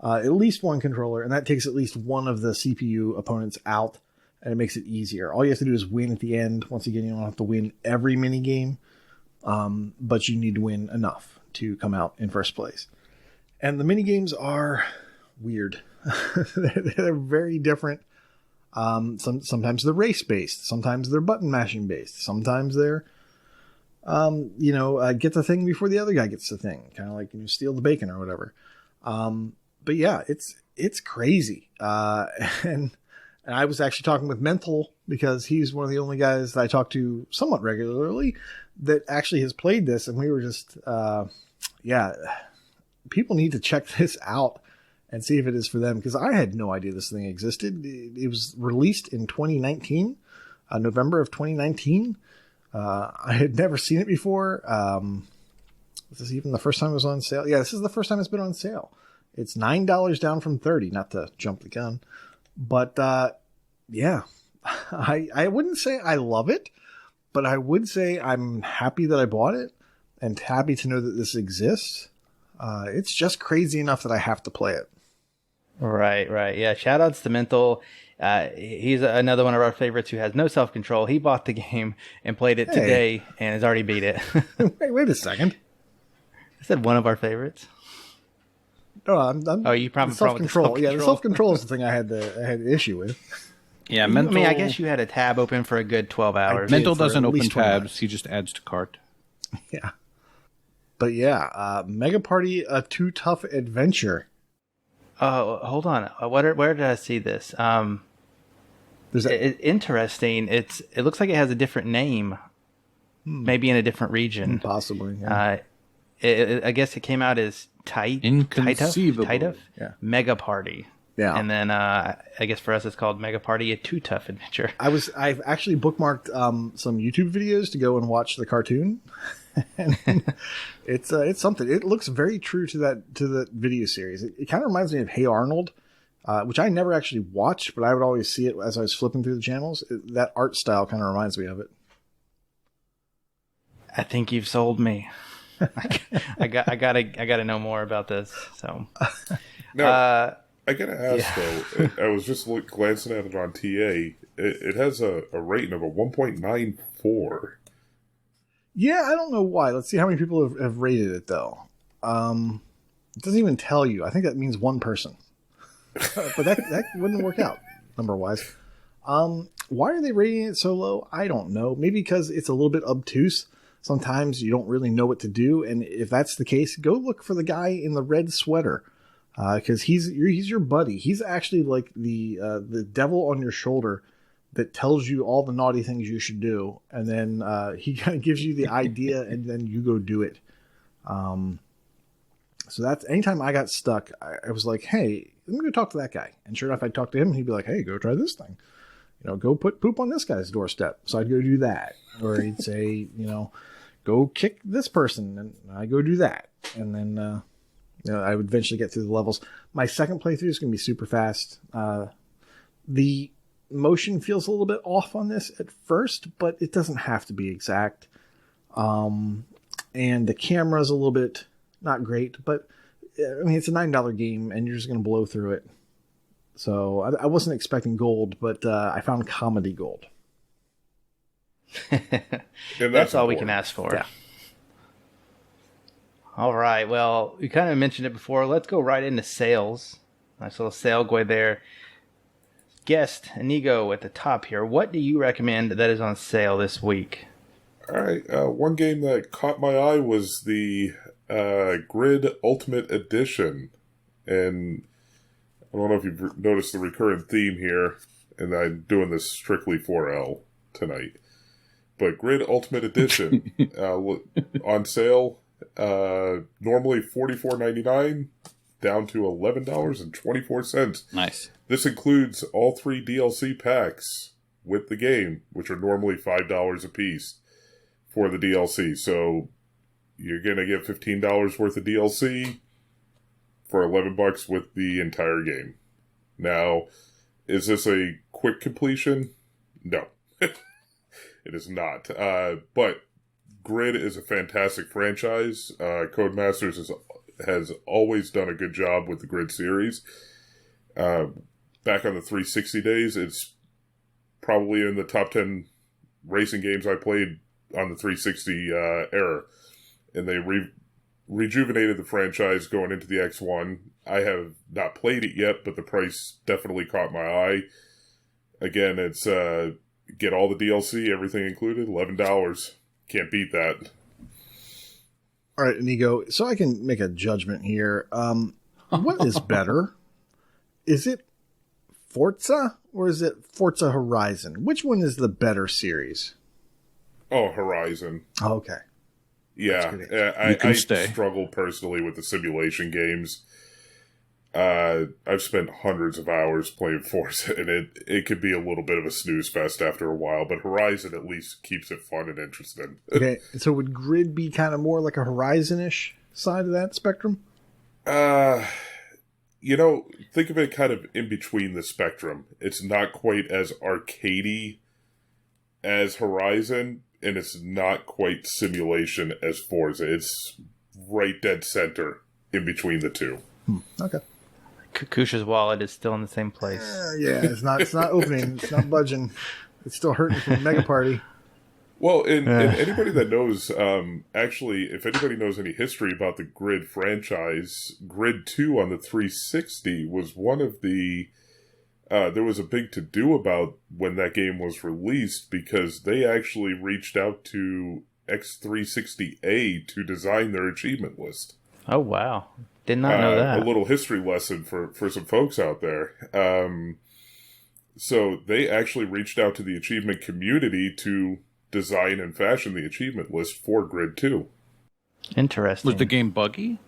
S3: At least 1 controller, and that takes at least one of the CPU opponents out, and it makes it easier. All you have to do is win at the end. Once again, you don't have to win every mini game, but you need to win enough to come out in first place. And the mini games are weird. They're very different. Sometimes they're race based. Sometimes they're button mashing based. Sometimes they're get the thing before the other guy gets the thing, kind of like steal the bacon or whatever. But yeah, it's crazy. And I was actually talking with Mental because he's one of the only guys that I talk to somewhat regularly that actually has played this. And we were just, people need to check this out and see if it is for them, because I had no idea this thing existed. It was released in 2019, November of 2019. I had never seen it before. This is even the first time it was on sale. Yeah, this is the first time it's been on sale. It's $9 down from $30, not to jump the gun. But, I wouldn't say I love it, but I would say I'm happy that I bought it and happy to know that this exists. It's just crazy enough that I have to play it.
S1: Right. Yeah, shout outs to Mental. He's another one of our favorites who has no self-control. He bought the game and played it today and has already beat it.
S3: Wait a second.
S1: I said one of our favorites.
S3: No, I'm
S1: you probably
S3: self-control. Yeah, the self-control is the thing I had the issue with.
S2: Yeah, mental.
S1: I mean, I guess you had a tab open for a good 12 hours.
S2: Mental doesn't open tabs. He just adds to cart.
S3: Yeah. But yeah, Mega Party, a Too Tough Adventure.
S1: Oh, hold on. Where did I see this? Interesting. It looks like it has a different name, maybe in a different region.
S3: Possibly. Yeah.
S1: I guess it came out as
S2: Inconceivable.
S3: Yeah.
S1: Mega Party.
S3: Yeah.
S1: And then I guess for us it's called Mega Party, a Too Tough Adventure.
S3: I've actually bookmarked some YouTube videos to go and watch the cartoon. And it's something. It looks very true to the video series. It kind of reminds me of Hey Arnold, which I never actually watched, but I would always see it as I was flipping through the channels. That art style kind of reminds me of it.
S1: I think you've sold me. I gotta know more about this. So
S4: now, I gotta ask though. I was just glancing at it on TA. It has a rating of a 1.94.
S3: Yeah, I don't know why. Let's see how many people have rated it, though. It doesn't even tell you. I think that means one person. But that wouldn't work out, number-wise. Why are they rating it so low? I don't know. Maybe because it's a little bit obtuse. Sometimes you don't really know what to do. And if that's the case, go look for the guy in the red sweater. Because he's your buddy. He's actually like the devil on your shoulder that tells you all the naughty things you should do, and then he kind of gives you the idea, and then you go do it. So that's anytime I got stuck, I was like, "Hey, let me go talk to that guy." And sure enough, I'd talk to him, and he'd be like, "Hey, go try this thing. Go put poop on this guy's doorstep." So I'd go do that, or he'd say, "Go kick this person," and I go do that, and then I would eventually get through the levels. My second playthrough is going to be super fast. The motion feels a little bit off on this at first, but it doesn't have to be exact. And the camera's a little bit not great, but I mean, it's a $9 game and you're just going to blow through it. So I wasn't expecting gold, but I found comedy gold.
S1: That's all we can ask for.
S3: Yeah.
S1: All right. Well, we kind of mentioned it before. Let's go right into sales. Nice little segue there. Guest Inigo at the top here. What do you recommend that is on sale this week?
S4: All right. One game that caught my eye was the Grid Ultimate Edition. And I don't know if you've noticed the recurrent theme here, and I'm doing this strictly for L tonight. But Grid Ultimate Edition on sale, normally $44.99, down to $11.24.
S2: Nice.
S4: This includes all 3 DLC packs with the game, which are normally $5 a piece for the DLC. So you're going to get $15 worth of DLC for $11 with the entire game. Now, is this a quick completion? No. It is not. But Grid is a fantastic franchise. Codemasters has always done a good job with the Grid series. Back on the 360 days, it's probably in the top 10 racing games I played on the 360 era. And they rejuvenated the franchise going into the X1. I have not played it yet, but the price definitely caught my eye. Again, it's get all the DLC, everything included, $11. Can't beat that.
S3: All right, Inigo, so I can make a judgment here. What is better? Is it Forza or is it Forza Horizon? Which one is the better series?
S4: Oh, Horizon.
S3: Oh, okay.
S4: Yeah, I struggle personally with the simulation games. I've spent hundreds of hours playing Forza, and it could be a little bit of a snooze fest after a while, but Horizon at least keeps it fun and interesting.
S3: Okay, so would Grid be kind of more like a Horizon-ish side of that spectrum?
S4: Think of it kind of in between the spectrum. It's not quite as arcadey as Horizon, and it's not quite simulation as Forza. It's right dead center in between the two.
S3: Okay.
S1: Koosh's wallet is still in the same place.
S3: Yeah, it's not opening. It's not budging. It's still hurting from Mega Party.
S4: Well, and anybody that knows, actually, if anybody knows any history about the Grid franchise, Grid 2 on the 360 was one of the... there was a big to-do about when that game was released because they actually reached out to X360A to design their achievement list.
S1: Oh, wow. Did not know that.
S4: A little history lesson for some folks out there. So they actually reached out to the achievement community to design and fashion the achievement list for Grid 2.
S1: Interesting.
S2: Was the game buggy?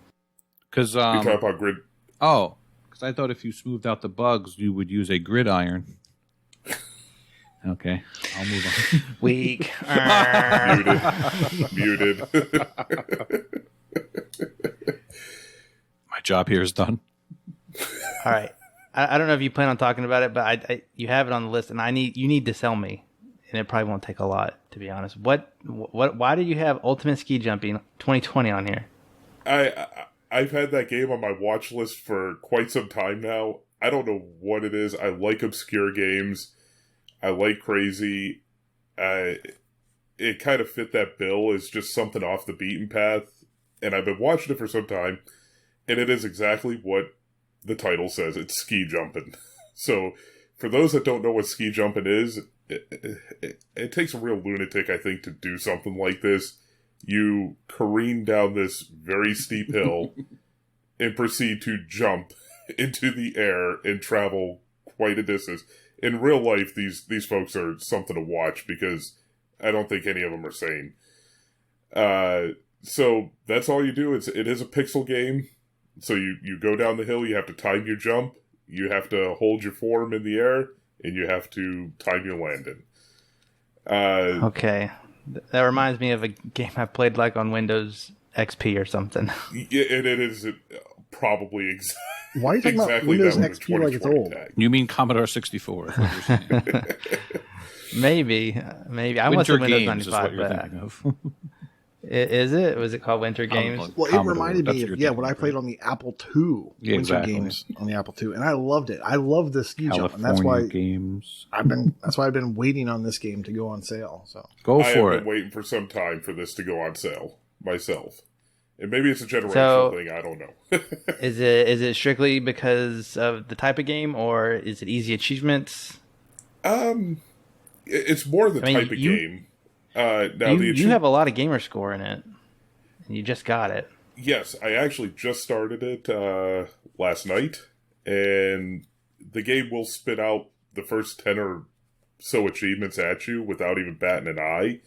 S2: Because
S4: You talk about Grid...
S2: Oh, because I thought if you smoothed out the bugs, you would use a gridiron. Okay, I'll move on.
S1: Weak.
S4: Muted.
S2: My job here is done.
S1: All right. I don't know if you plan on talking about it, but you have it on the list, and you need to sell me, and it probably won't take a lot, to be honest. Why do you have Ultimate Ski Jumping 2020 on here?
S4: I've had that game on my watch list for quite some time now. I don't know what it is. I like obscure games. I like crazy. It kind of fit that bill as just something off the beaten path, and I've been watching it for some time, and it is exactly what the title says. It's ski jumping. So, for those that don't know what ski jumping is, it takes a real lunatic, I think, to do something like this. You careen down this very steep hill and proceed to jump into the air and travel quite a distance. In real life, these folks are something to watch because I don't think any of them are sane. So that's all you do. It is a pixel game. So you go down the hill, you have to time your jump, you have to hold your form in the air, and you have to time your landing.
S1: Okay. That reminds me of a game I played like on Windows XP or something.
S4: Yeah, and it is probably
S3: Why are you talking about Windows XP like it's old?
S4: tag.
S2: You mean Commodore 64? Is what you're saying.
S1: Maybe. I want
S2: Winter
S1: to Windows
S2: Games is what
S1: 95.
S2: you're
S1: But
S2: thinking of.
S1: Is it? Was it called Winter Games?
S3: Well, it reminded me of what I played on the Apple II.
S2: Yeah,
S3: Winter
S2: exactly.
S3: Games on the Apple II, and I loved it. I love the ski jump, and
S2: California
S3: that's why
S2: games.
S3: That's why I've been waiting on this game to go on sale. So
S2: Go
S4: I have
S2: for
S4: been
S2: it.
S4: waiting for some time for this to go on sale myself. And maybe it's a generational thing, I don't know.
S1: Is it strictly because of the type of game, or is it easy achievements?
S4: It's more the type of game. Now
S1: you have a lot of gamer score in it, and you just got it.
S4: Yes, I actually just started it last night, and the game will spit out the first 10 or so achievements at you without even batting an eye.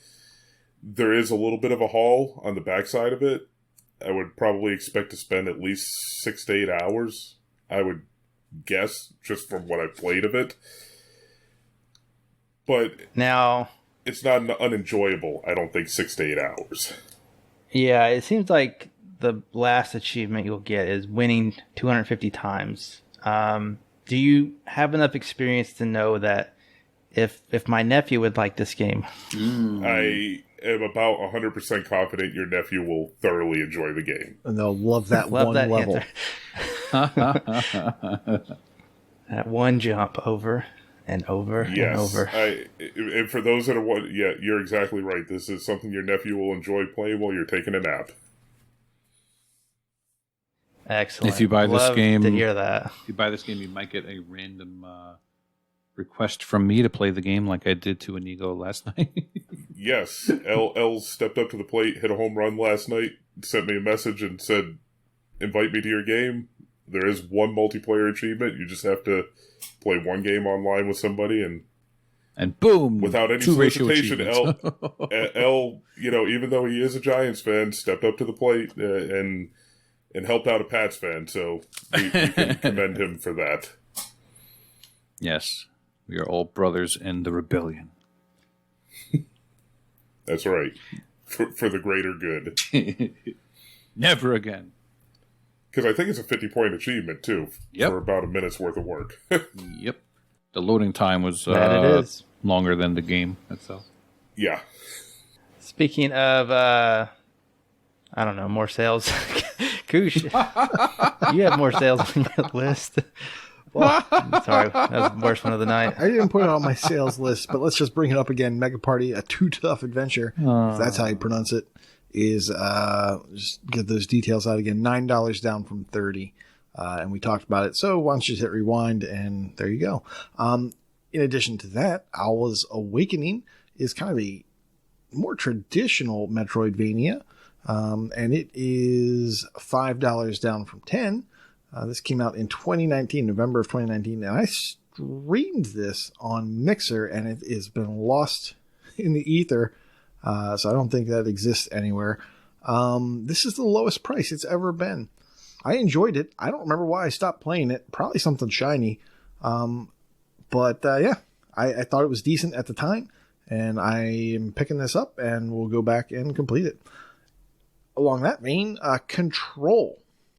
S4: There is a little bit of a haul on the backside of it. I would probably expect to spend at least 6 to 8 hours, I would guess, just from what I've played of it. But
S1: now,
S4: it's not unenjoyable, I don't think, 6 to 8 hours.
S1: Yeah, it seems like the last achievement you'll get is winning 250 times. Do you have enough experience to know that if my nephew would like this game?
S4: I am about 100% confident your nephew will thoroughly enjoy the game.
S3: and they'll love that one level.
S1: That one jump over and over and over.
S4: And for those that are you're exactly right. This is something your nephew will enjoy playing while you're taking a nap.
S1: Excellent.
S2: If you buy this game,
S1: to hear that.
S2: If you buy this game, you might get a random request from me to play the game, like I did to Inigo last night.
S4: Yes, L stepped up to the plate, hit a home run last night, sent me a message and said, "Invite me to your game." There is one multiplayer achievement. You just have to play one game online with somebody,
S2: and boom,
S4: without any solicitation, L, even though he is a Giants fan, stepped up to the plate and helped out a Pats fan. So we can commend him for that.
S2: Yes, we are all brothers in the rebellion.
S4: That's right, for the greater good.
S2: Never again.
S4: Because I think it's a 50-point achievement, too, for about a minute's worth of work.
S2: Yep. The loading time was longer than the game itself.
S4: Yeah.
S1: Speaking of, I don't know, more sales. Koosh, you have more sales on your list.
S3: Well,
S1: Sorry, that was the worst one of the night.
S3: I didn't put it on my sales list, but let's just bring it up again. Mega Party, A Too Tough Adventure, if that's how you pronounce it, is just get those details out again. $9 down from $30, and we talked about it. So why don't you just hit rewind, and there you go. In addition to that, Owl's Awakening is kind of a more traditional Metroidvania, and it is $5 down from $10. This came out in 2019, November of 2019, and I streamed this on Mixer, and it has been lost in the ether, so I don't think that exists anywhere. This is the lowest price it's ever been. I enjoyed it. I don't remember why I stopped playing it. Probably something shiny. But yeah, I thought it was decent at the time, and I am picking this up, and we'll go back and complete it. Along that vein, Control.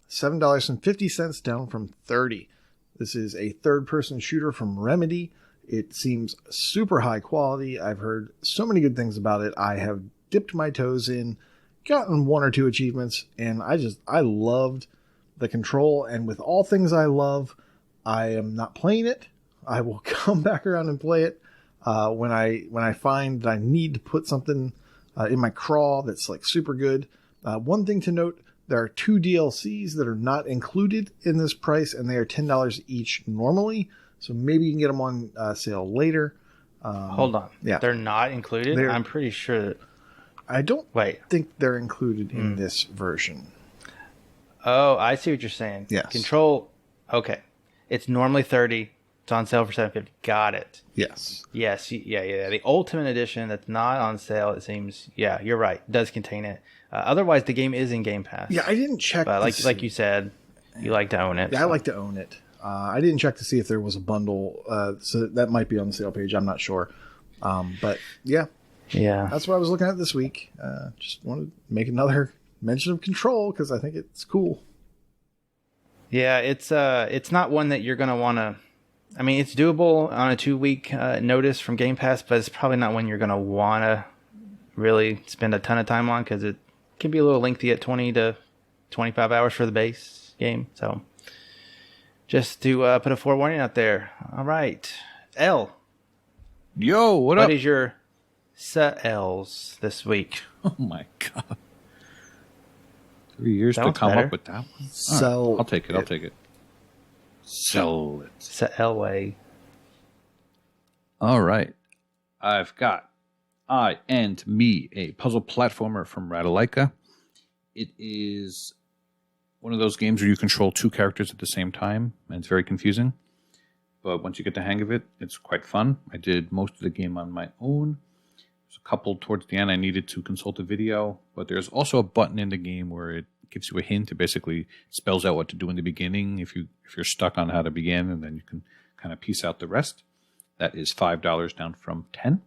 S3: $7.50 down from $30. This is a third-person shooter from Remedy. It seems super high quality. I've heard so many good things about it. I have dipped my toes in, gotten 1 or 2 achievements, and I loved the Control. And with all things I love, I am not playing it. I will come back around and play it when I find that I need to put something in my crawl that's like super good. One thing to note. There are 2 DLCs that are not included in this price, and they are $10 each normally. So maybe you can get them on sale later.
S1: Hold on.
S3: Yeah.
S1: They're not included? I'm pretty sure that...
S3: I don't think they're included in this version.
S1: Oh, I see what you're saying.
S3: Yes.
S1: Control... Okay. It's normally $30. It's on sale for $7.50. Got it.
S3: Yes.
S1: Yes. Yeah. The Ultimate Edition that's not on sale, it seems... Yeah, you're right. It does contain it. Otherwise, the game is in Game Pass.
S3: Yeah, I didn't check.
S1: But like you said, you like to own it.
S3: Yeah, so. I like to own it. I didn't check to see if there was a bundle, so that might be on the sale page. I'm not sure. But yeah, that's what I was looking at this week. Just wanted to make another mention of Control because I think it's cool.
S1: Yeah, it's not one that you're gonna want to. I mean, it's doable on a 2-week notice from Game Pass, but it's probably not one you're gonna want to really spend a ton of time on because it can be a little lengthy at 20 to 25 hours for the base game. So just to put a forewarning out there. All right. L.
S2: Yo, what up?
S1: What is your L's this week?
S2: Oh my God. 3 years to come up with that one?
S3: So
S2: right. I'll take it. Sell it.
S1: Selway.
S2: All right. I've got I and Me, a puzzle platformer from Ratalaika. It is one of those games where you control 2 characters at the same time, and it's very confusing. But once you get the hang of it, it's quite fun. I did most of the game on my own. There's a couple towards the end I needed to consult a video, but there's also a button in the game where it gives you a hint. It basically spells out what to do in the beginning if you're stuck on how to begin, and then you can kind of piece out the rest. That is $5 down from $10.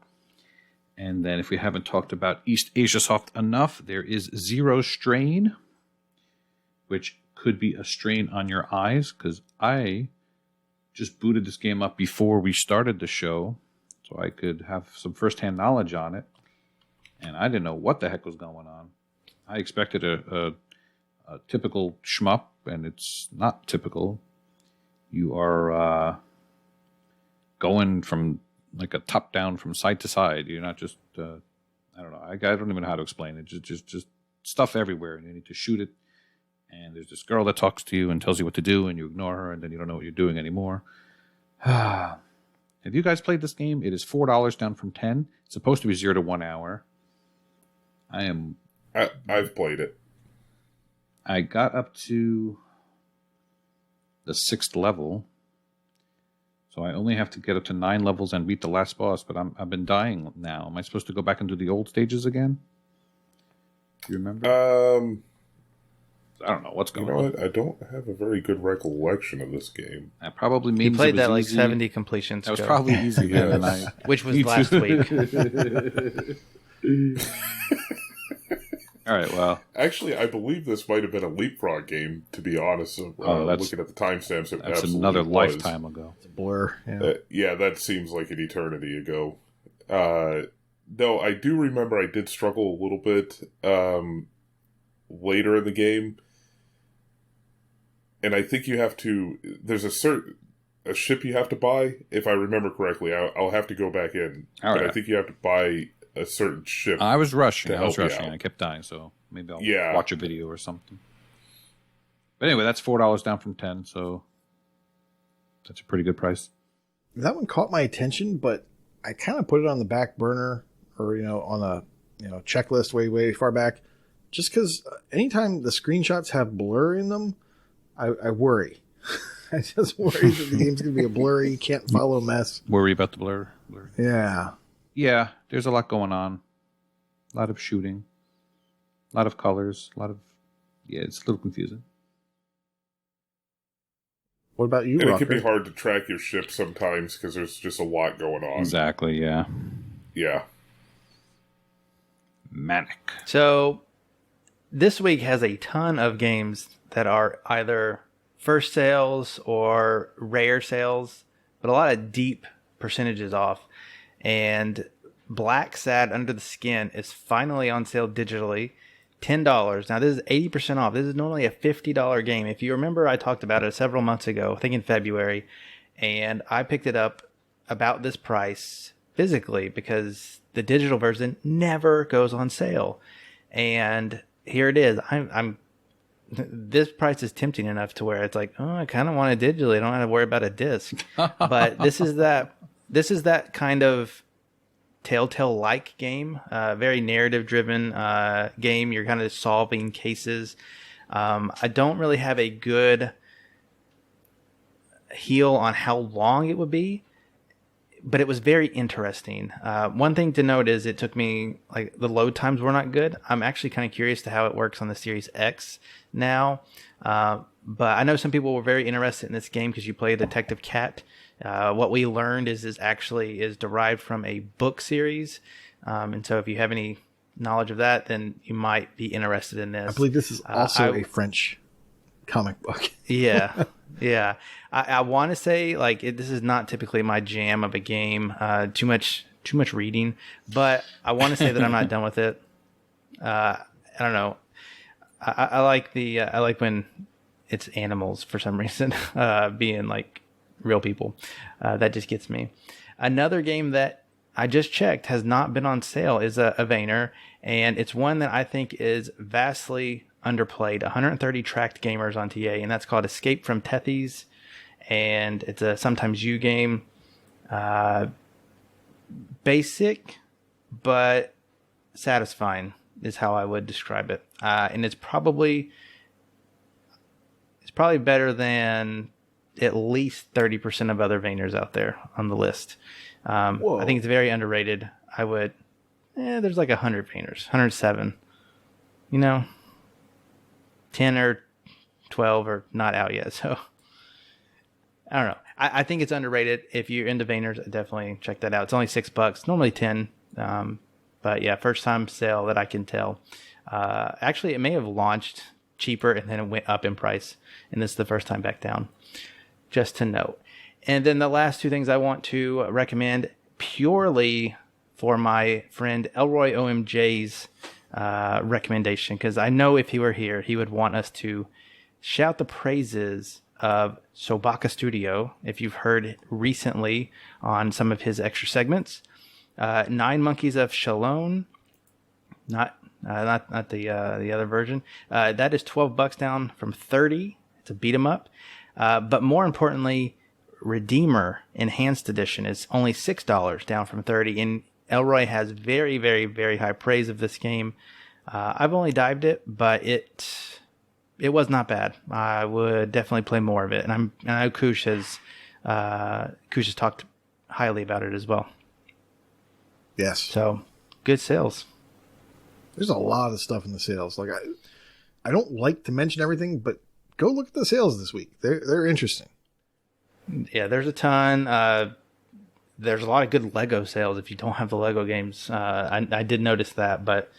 S2: And then if we haven't talked about EastasiaSoft enough, there is Zero Strain, which could be a strain on your eyes, because I just booted this game up before we started the show, so I could have some first-hand knowledge on it. And I didn't know what the heck was going on. I expected a typical shmup, and it's not typical. You are going from like a top down from side to side. You're not just I don't know. I don't even know how to explain it. Just stuff everywhere, and you need to shoot it. And there's this girl that talks to you and tells you what to do, and you ignore her, and then you don't know what you're doing anymore. Have you guys played this game? It is $4 down from $10. It's supposed to be 0 to 1 hour.
S4: I've played it.
S2: I got up to the 6th level. So I only have to get up to 9 levels and beat the last boss, but I've been dying now. Am I supposed to go back and do the old stages again? Do you remember? I don't know what's going on.
S4: What? I don't have a very good recollection of this game.
S2: I probably means
S1: you played that
S2: easy.
S1: 70 completions
S2: That was
S1: ago.
S2: probably easy then, and I
S1: which was last week.
S2: All right, well.
S4: Actually, I believe this might have been a leapfrog game, to be honest. Looking at the timestamps,
S2: that's another lifetime ago.
S3: It's a blur.
S4: Yeah. That seems like an eternity ago. No, I do remember I did struggle a little bit later in the game. And I think you have to... There's a certain... a ship you have to buy, if I remember correctly. I'll have to go back in.
S2: All
S4: but
S2: right.
S4: I think you have to buy a certain ship.
S2: I was rushing.
S4: to help you out.
S2: I kept dying, so maybe I'll
S4: Yeah.
S2: watch a video or something. But anyway, that's $4 down from 10, so that's a pretty good price.
S3: That one caught my attention, but I kind of put it on the back burner, or on a checklist way far back, just because anytime the screenshots have blur in them, I worry. I just worry that the game's going to be a blurry, can't follow mess.
S2: Worry about the blur.
S3: Yeah.
S2: Yeah, there's a lot going on. A lot of shooting. A lot of colors. It's a little confusing.
S3: What about you,
S4: And
S3: Rawker?
S4: it can be hard to track your ship sometimes because there's just a lot going on.
S2: Exactly, yeah.
S4: Yeah.
S2: Manic.
S1: So this week has a ton of games that are either first sales or rare sales, but a lot of deep percentages off. And Black Sad Under the Skin is finally on sale digitally. $10. Now, this is 80% off. This is normally a $50 game. If you remember, I talked about it several months ago, I think in February, and I picked it up about this price physically because the digital version never goes on sale. And here it is. This price is tempting enough to where it's like, oh, I kind of want it digitally. I don't have to worry about a disc. But this is that kind of Telltale-like game, very narrative-driven game. You're kind of solving cases. I don't really have a good heel on how long it would be, but it was very interesting. One thing to note is it took me, like, the load times were not good. I'm actually kind of curious to how it works on the Series X now. But I know some people were very interested in this game because you play Detective Cat. What we learned is derived from a book series. And so if you have any knowledge of that, then you might be interested in this.
S3: I believe this is also a French comic book.
S1: Yeah. Yeah. I want to say, like, this is not typically my jam of a game. Too much reading, but I want to say that I'm not done with it. I don't know. I like when it's animals for some reason, being like real people. That just gets me. Another game that I just checked has not been on sale is a Vayner, and it's one that I think is vastly underplayed. 130 tracked gamers on TA, and that's called Escape from Tethys, and it's a Sometimes You game. Basic, but satisfying is how I would describe it. And it's probably better than at least 30% of other Vayners out there on the list. I think it's very underrated. There's like 100 Vayners, 107. 10 or 12 are not out yet, so I don't know. I think it's underrated. If you're into Vayners, definitely check that out. It's only $6, normally 10. But yeah, first time sale that I can tell. Actually, it may have launched cheaper and then it went up in price, and this is the first time back down. Just to note. And then the last two things I want to recommend purely for my friend ElroyOMJ's recommendation, because I know if he were here, he would want us to shout the praises of Sobaka Studio, if you've heard recently on some of his extra segments. 9 Monkeys of Shalom, not the other version. That is $12 down from $30. It's a beat 'em up. But more importantly, Redeemer Enhanced Edition is only $6 down from $30. And Elroy has very, very, very high praise of this game. I've only dived it, but it was not bad. I would definitely play more of it. And I know Koosh has talked highly about it as well.
S3: Yes.
S1: So good sales.
S3: There's a lot of stuff in the sales. Like I don't like to mention everything, but go look at the sales this week. They're interesting.
S1: Yeah, there's a ton. There's a lot of good Lego sales if you don't have the Lego games. I did notice that, but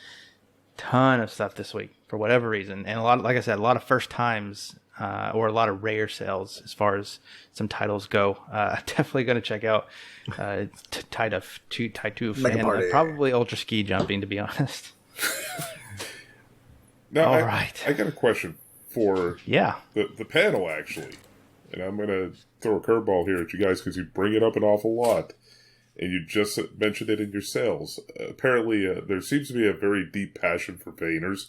S1: ton of stuff this week for whatever reason, and a lot, like I said, a lot of first times or a lot of rare sales as far as some titles go. Definitely going to check out Taitoof and probably Ultra Ski Jumping, to be honest.
S4: Now,
S1: all right,
S4: I got a question for
S1: the
S4: panel, actually. and I'm going to throw a curveball here at you guys because you bring it up an awful lot, and you just mentioned it in your sales. Apparently, there seems to be a very deep passion for Vayners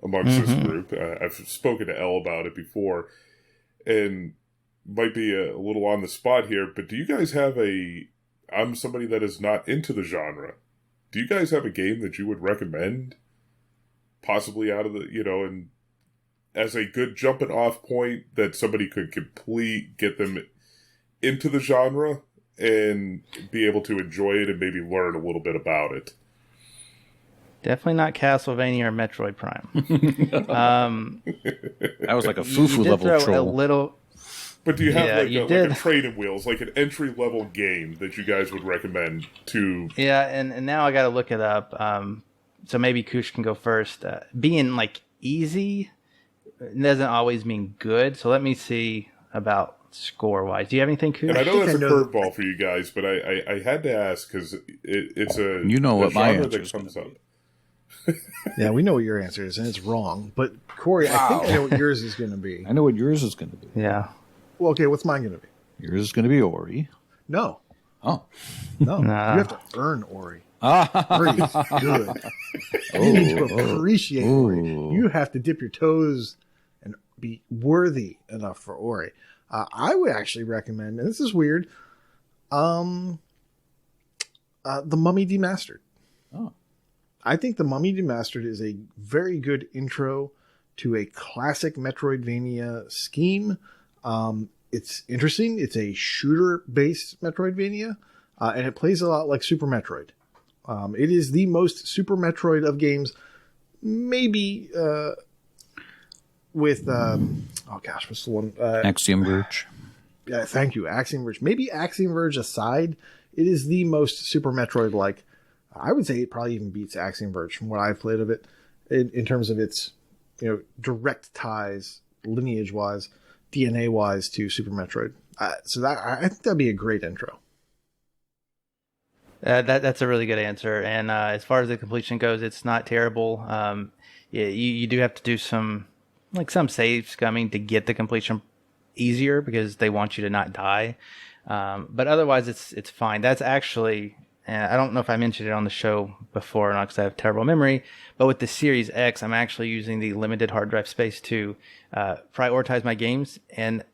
S4: amongst this group. I've spoken to Elle about it before, and might be a little on the spot here, but do you guys have I'm somebody that is not into the genre. Do you guys have a game that you would recommend? Possibly out of the, and as a good jumping off point that somebody could get them into the genre and be able to enjoy it and maybe learn a little bit about it.
S1: Definitely not Castlevania or Metroid Prime.
S2: That was like a FuFu level troll.
S4: But do you have like a training wheels, like an entry level game that you guys would recommend to?
S1: Yeah, and now I got to look it up. So maybe Koosh can go first. Being like easy doesn't always mean good. So let me see about score wise. Do you have anything, Koosh?
S4: And I know that's a curveball for you guys, but I had to ask because it's a
S2: what my answer
S4: that comes up.
S3: Yeah, we know what your answer is, and it's wrong. But Corey, I think I know what yours is going to be.
S2: I know what yours is going to be.
S1: Yeah.
S3: Well, okay, what's mine going to be?
S2: Yours is going to be Ori.
S3: No.
S2: Oh.
S3: No. You have to earn Ori. Ori is good. You need to appreciate Ori. You have to dip your toes and be worthy enough for Ori. I would actually recommend, and this is weird, The Mummy Demastered.
S2: Oh.
S3: I think The Mummy Demastered is a very good intro to a classic Metroidvania scheme. It's interesting. It's a shooter-based Metroidvania, and it plays a lot like Super Metroid. It is the most Super Metroid of games, maybe with what's the one?
S2: Axiom Verge.
S3: Yeah, thank you, Axiom Verge. Maybe Axiom Verge aside, it is the most Super Metroid-like. I would say it probably even beats Axiom Verge from what I've played of it, in terms of its direct ties, lineage-wise, DNA-wise to Super Metroid. So that I think that'd be a great intro.
S1: That's a really good answer. And as far as the completion goes, it's not terrible. You do have to do some save scumming to get the completion easier because they want you to not die. But otherwise, it's fine. That's actually, I don't know if I mentioned it on the show before or not because I have terrible memory, but with the Series X, I'm actually using the limited hard drive space to prioritize my games. And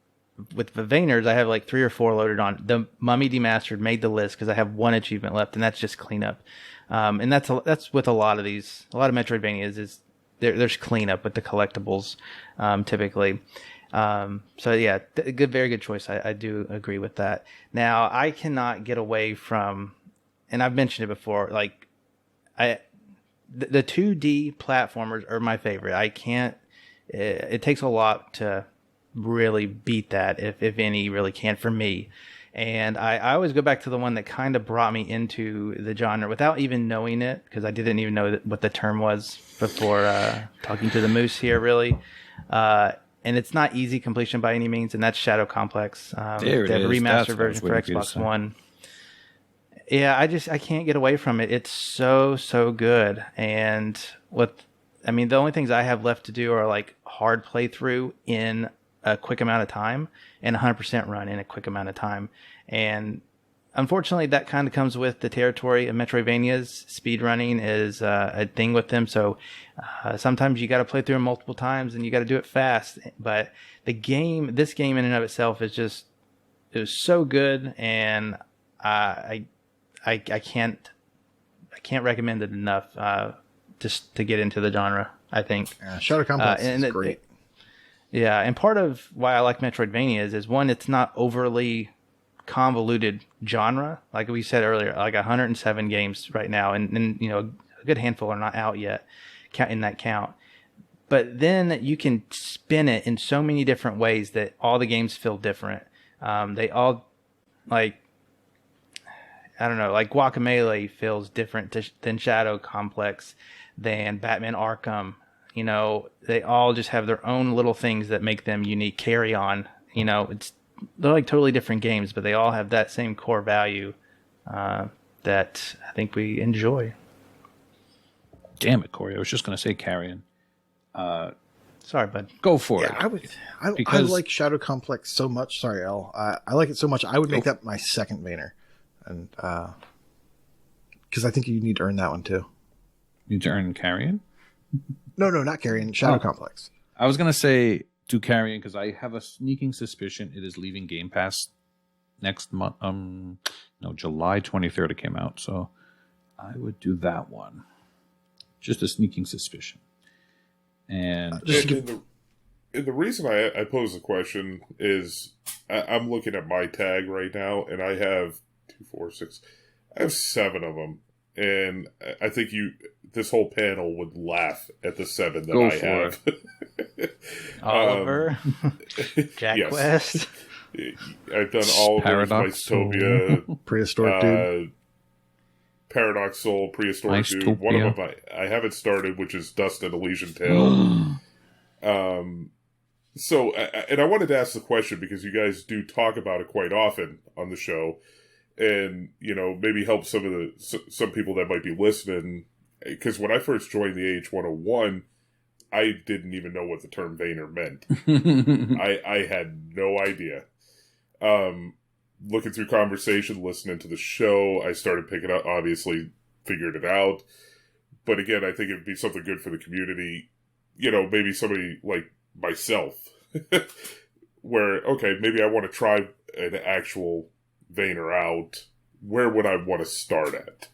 S1: with the Vayners, I have like 3 or 4 loaded on. The Mummy Demastered made the list because I have 1 achievement left, and that's just cleanup. And that's with a lot of Metroidvanias is there's cleanup with the collectibles typically. So yeah, very good choice. I do agree with that. Now I cannot get away from, and I've mentioned it before, the 2D platformers are my favorite. I can't. It takes a lot to really beat that, if any really can for me. And I always go back to the one that kind of brought me into the genre without even knowing it, because I didn't even know what the term was before talking to the Moose here, really. And it's not easy completion by any means, and that's Shadow Complex. They have a remastered version for Xbox One. Yeah, I can't get away from it. It's so good. And the only things I have left to do are like hard playthrough in a quick amount of time and 100% run in a quick amount of time. And unfortunately, that kind of comes with the territory of Metroidvanias. Speedrunning is a thing with them. So sometimes you got to play through them multiple times and you got to do it fast. But this game in and of itself it was so good, and I can't recommend it enough just to get into the genre, I think.
S3: Yeah, Shadow Complex is great.
S1: Yeah, and part of why I like Metroidvanias is one, it's not overly convoluted genre. Like we said earlier, like 107 games right now, and a good handful are not out yet in that count. But then you can spin it in so many different ways that all the games feel different. They all, like Wakapeil feels different than Shadow Complex, than Batman Arkham. They all just have their own little things that make them unique. Carry On, they're like totally different games, but they all have that same core value that I think we enjoy.
S2: Damn it, Corey! I was just going to say Carrion.
S1: Sorry, bud.
S2: Go for it.
S3: I like Shadow Complex so much. Sorry, Al. I like it so much. I would make that my second Vayner, and because I think you need to earn that one too.
S2: Need to earn Carrion?
S3: No, not Carrion. Shadow Complex.
S2: I was gonna say do Carrion because I have a sneaking suspicion it is leaving Game Pass next month. July 23rd it came out, so I would do that one. Just a sneaking suspicion. And
S4: the reason I pose the question is I'm looking at my tag right now, and I have 2, 4, 6. I have 7 of them, and I think this whole panel would laugh at the 7 that I have.
S1: Oliver, Jack West.
S4: I've done all of those, Mytopia,
S3: Prehistoric Dude.
S4: Paradox Soul, Prehistoric Dude. One of them I haven't started, which is Dust and Elysian Tale. So, and I wanted to ask the question because you guys do talk about it quite often on the show, and maybe help some people that might be listening. Because when I first joined the AH101, I didn't even know what the term Vayner meant. I had no idea. Looking through conversation, listening to the show, I started picking up, obviously figured it out. But again, I think it'd be something good for the community, maybe somebody like myself, where, okay, maybe I want to try an actual Vayner out. Where would I want to start at?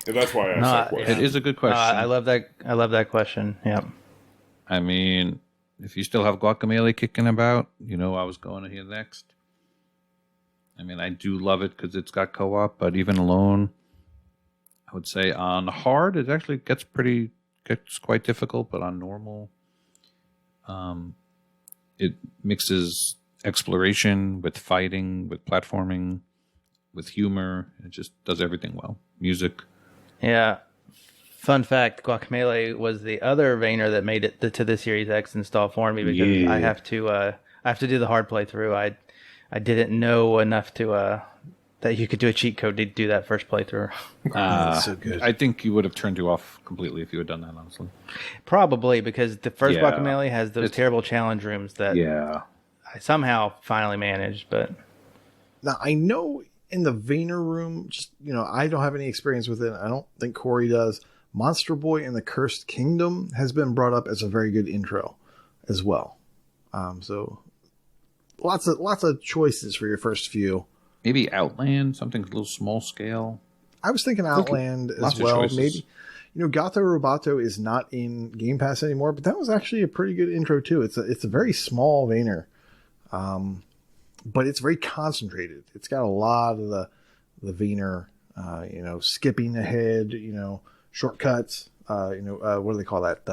S4: And that's why I asked that question.
S2: It is a good question.
S1: I love that question. Yep.
S2: I mean, if you still have Guacamelee kicking about, I was going here next. I mean, I do love it because it's got co-op, but even alone, I would say on hard, it actually gets quite difficult, but on normal, it mixes exploration with fighting, with platforming, with humor. It just does everything well. Music.
S1: Yeah. Fun fact, Guacamelee was the other Vayner that made it to the Series X install for me because I have to do the hard playthrough. I didn't know enough to that you could do a cheat code to do that first playthrough.
S3: That's so good.
S2: I think you would have turned you off completely if you had done that, honestly.
S1: Probably because the first Guacamelee has those terrible challenge rooms that I somehow finally managed. But
S3: now I know in the Vayner room, just I don't have any experience with it. I don't think Corey does. Monster Boy and the Cursed Kingdom has been brought up as a very good intro as well. So lots of choices for your first few.
S2: Maybe Outland, something a little small scale.
S3: I was thinking Outland as well. Maybe, Gato Roboto is not in Game Pass anymore, but that was actually a pretty good intro too. It's a very small Vayner, but it's very concentrated. It's got a lot of the Vayner, skipping ahead, shortcuts, what do they call that?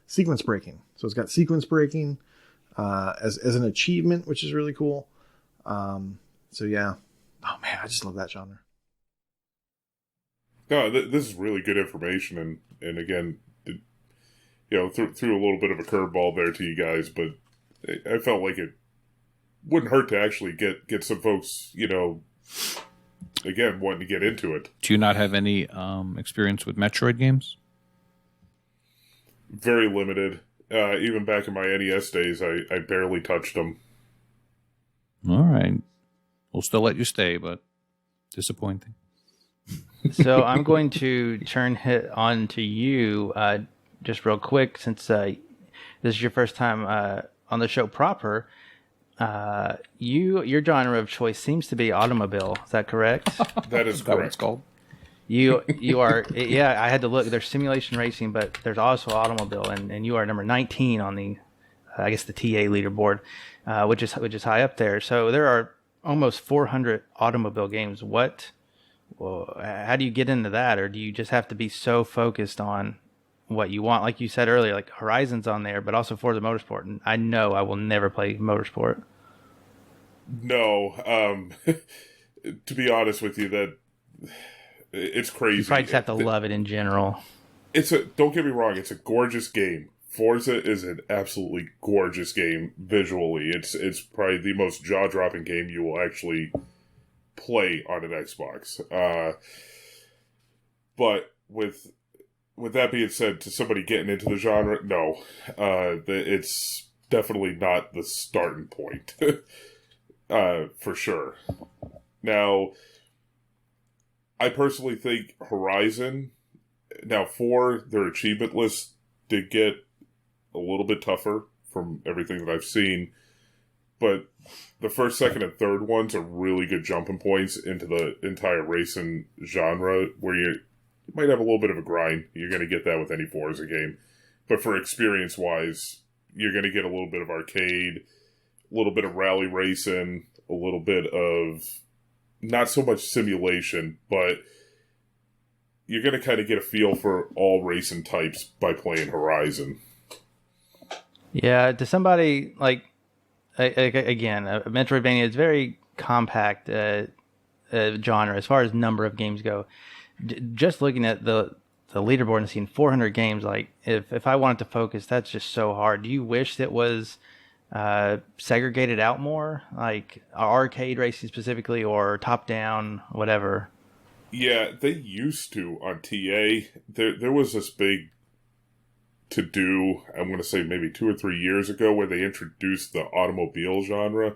S3: Sequence breaking. So it's got sequence breaking as an achievement, which is really cool. So yeah. Oh man, I just love that genre.
S4: No, this is really good information, and again, threw a little bit of a curveball there to you guys, but I felt like it wouldn't hurt to actually get some folks, again, wanting to get into it.
S2: Do you not have any experience with Metroid games?
S4: Very limited. Even back in my NES days, I barely touched them.
S2: All right. We'll still let you stay, but disappointing.
S1: So I'm going to turn it on to you just real quick since this is your first time on the show proper. Your genre of choice seems to be automobile. Is that correct?
S4: That is correct.
S2: That what it's called?
S1: You are, yeah, I had to look. There's simulation racing, but there's also automobile, and you are number 19 on the, I guess the TA leaderboard, which is high up there. So there are almost 400 automobile games. How do you get into that? Or do you just have to be so focused on what you want? Like you said earlier, like Horizon's on there, but also Forza Motorsport. And I know I will never play Motorsport.
S4: No. To be honest with you, that it's crazy.
S1: You probably just have to love it in general.
S4: Don't get me wrong, it's a gorgeous game. Forza is an absolutely gorgeous game visually. It's probably the most jaw-dropping game you will actually play on an Xbox. But with with that being said, to somebody getting into the genre, no. It's definitely not the starting point. For sure. Now, I personally think Horizon, now 4, their achievement list did get a little bit tougher from everything that I've seen, but the first, second, and third ones are really good jumping points into the entire racing genre, where you might have a little bit of a grind. You're going to get that with any Forza game. But for experience-wise, you're going to get a little bit of arcade, a little bit of rally racing, a little bit of not so much simulation, but you're going to kind of get a feel for all racing types by playing Horizon.
S1: Yeah, to somebody like, again, Metroidvania is very compact genre as far as number of games go. Just looking at the leaderboard and seeing 400 games, like if I wanted to focus, that's just so hard. Do you wish it was segregated out more, like arcade racing specifically, or top down, whatever?
S4: Yeah, they used to on TA. There was this big to do, I'm going to say maybe 2 or 3 years ago, where they introduced the automobile genre.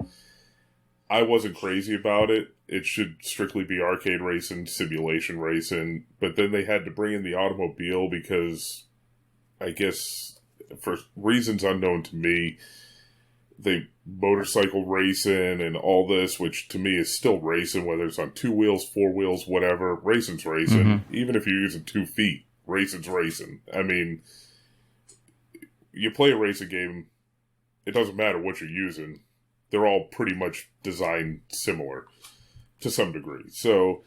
S4: I wasn't crazy about it. It should strictly be arcade racing, simulation racing, but then they had to bring in the automobile because, I guess, for reasons unknown to me, they motorcycle racing and all this, which to me is still racing, whether it's on 2 wheels, 4 wheels, whatever. Racing's racing. Mm-hmm. Even if you're using 2 feet, racing's racing. I mean, you play a racing game, it doesn't matter what you're using. They're all pretty much designed similar to some degree. So,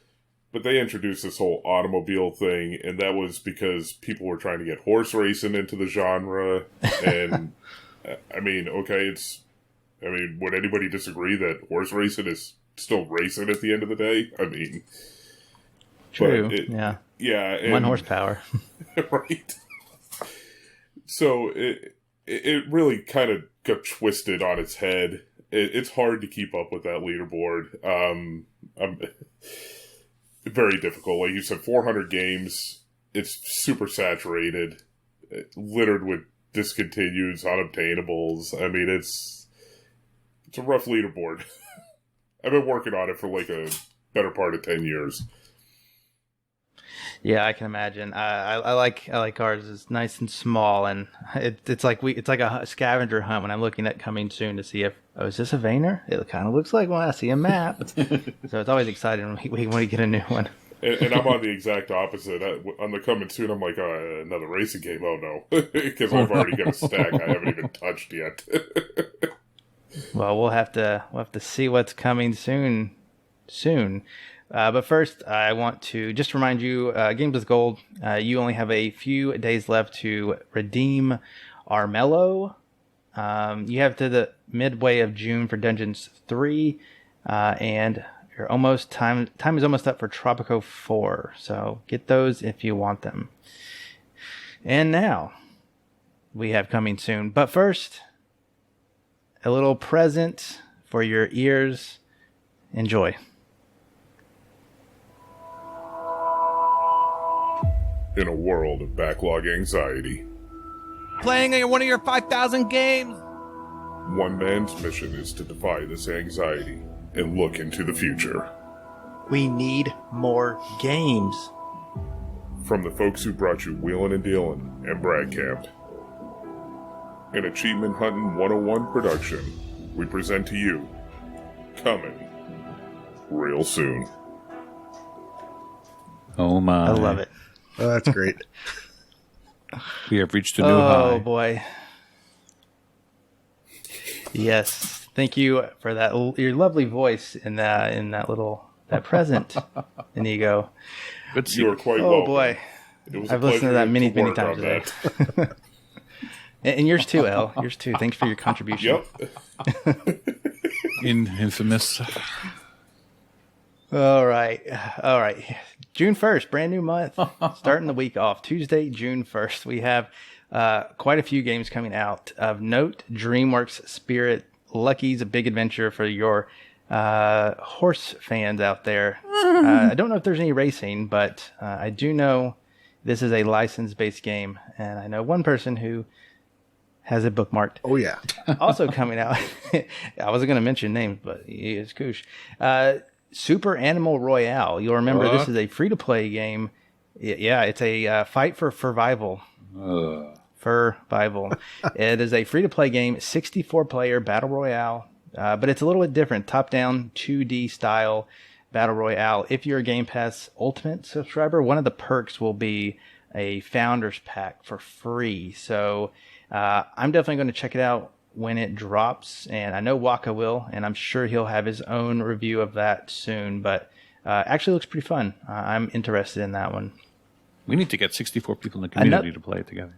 S4: but they introduced this whole automobile thing, and that was because people were trying to get horse racing into the genre. And, I mean, okay, would anybody disagree that horse racing is still racing at the end of the day? I mean,
S1: true. Yeah.
S4: And,
S1: 1 horsepower.
S4: Right. So it really kind of got twisted on its head. It's hard to keep up with that leaderboard. Very difficult. Like you said, 400 games. It's super saturated, littered with discontinueds, unobtainables. I mean, it's a rough leaderboard. I've been working on it for like a better part of 10 years.
S1: Yeah, I can imagine. I like ours. It's nice and small, and it's like a scavenger hunt when I'm looking at coming soon to see if is this a Vayner? It kind of looks like one. I see a map, so it's always exciting when we get a new one.
S4: And I'm on the exact opposite. On the coming soon, I'm like, another racing game. Oh no, because I've already got a stack I haven't even touched yet.
S1: Well, we'll have to see what's coming soon. But first, I want to just remind you, Games with Gold, you only have a few days left to redeem Armello. You have to the midway of June for Dungeons 3, and you're almost time is almost up for Tropico 4. So get those if you want them. And now, we have coming soon. But first, a little present for your ears. Enjoy.
S4: In a world of backlog anxiety,
S2: playing one of your 5,000 games,
S4: one man's mission is to defy this anxiety and look into the future.
S5: We need more games.
S4: From the folks who brought you Wheelin' and Dealin' and Brad Camp, an Achievement Hunting 101 production, we present to you, coming real soon.
S2: Oh my.
S1: I love it.
S3: Oh, that's great.
S2: We have reached a new high.
S1: Oh boy. Yes. Thank you for that. Your lovely voice in that present, Inigo.
S4: But you are quite welcome.
S1: Oh boy.
S4: I've
S1: listened to that many times today. And yours too, El. Yours too. Thanks for your contribution.
S4: Yep.
S2: Infamous.
S1: All right. June 1st, brand new month. Starting the week off. Tuesday, June 1st. We have quite a few games coming out. Of note, DreamWorks Spirit Lucky's a big adventure for your horse fans out there. I don't know if there's any racing, but I do know this is a license-based game, and I know one person who has it bookmarked.
S3: Oh, yeah.
S1: Also coming out, I wasn't going to mention names, but it's Koosh. Super Animal Royale. You'll remember this is a free-to-play game. Yeah, it's a fight for survival. Survival. It is a free-to-play game, 64-player battle royale, but it's a little bit different. Top-down, 2D style battle royale. If you're a Game Pass Ultimate subscriber, one of the perks will be a Founders Pack for free. So I'm definitely going to check it out when it drops, and I know Waka will, and I'm sure he'll have his own review of that soon, but actually looks pretty fun. I'm interested in that one.
S2: We need to get 64 people in the community to play it together.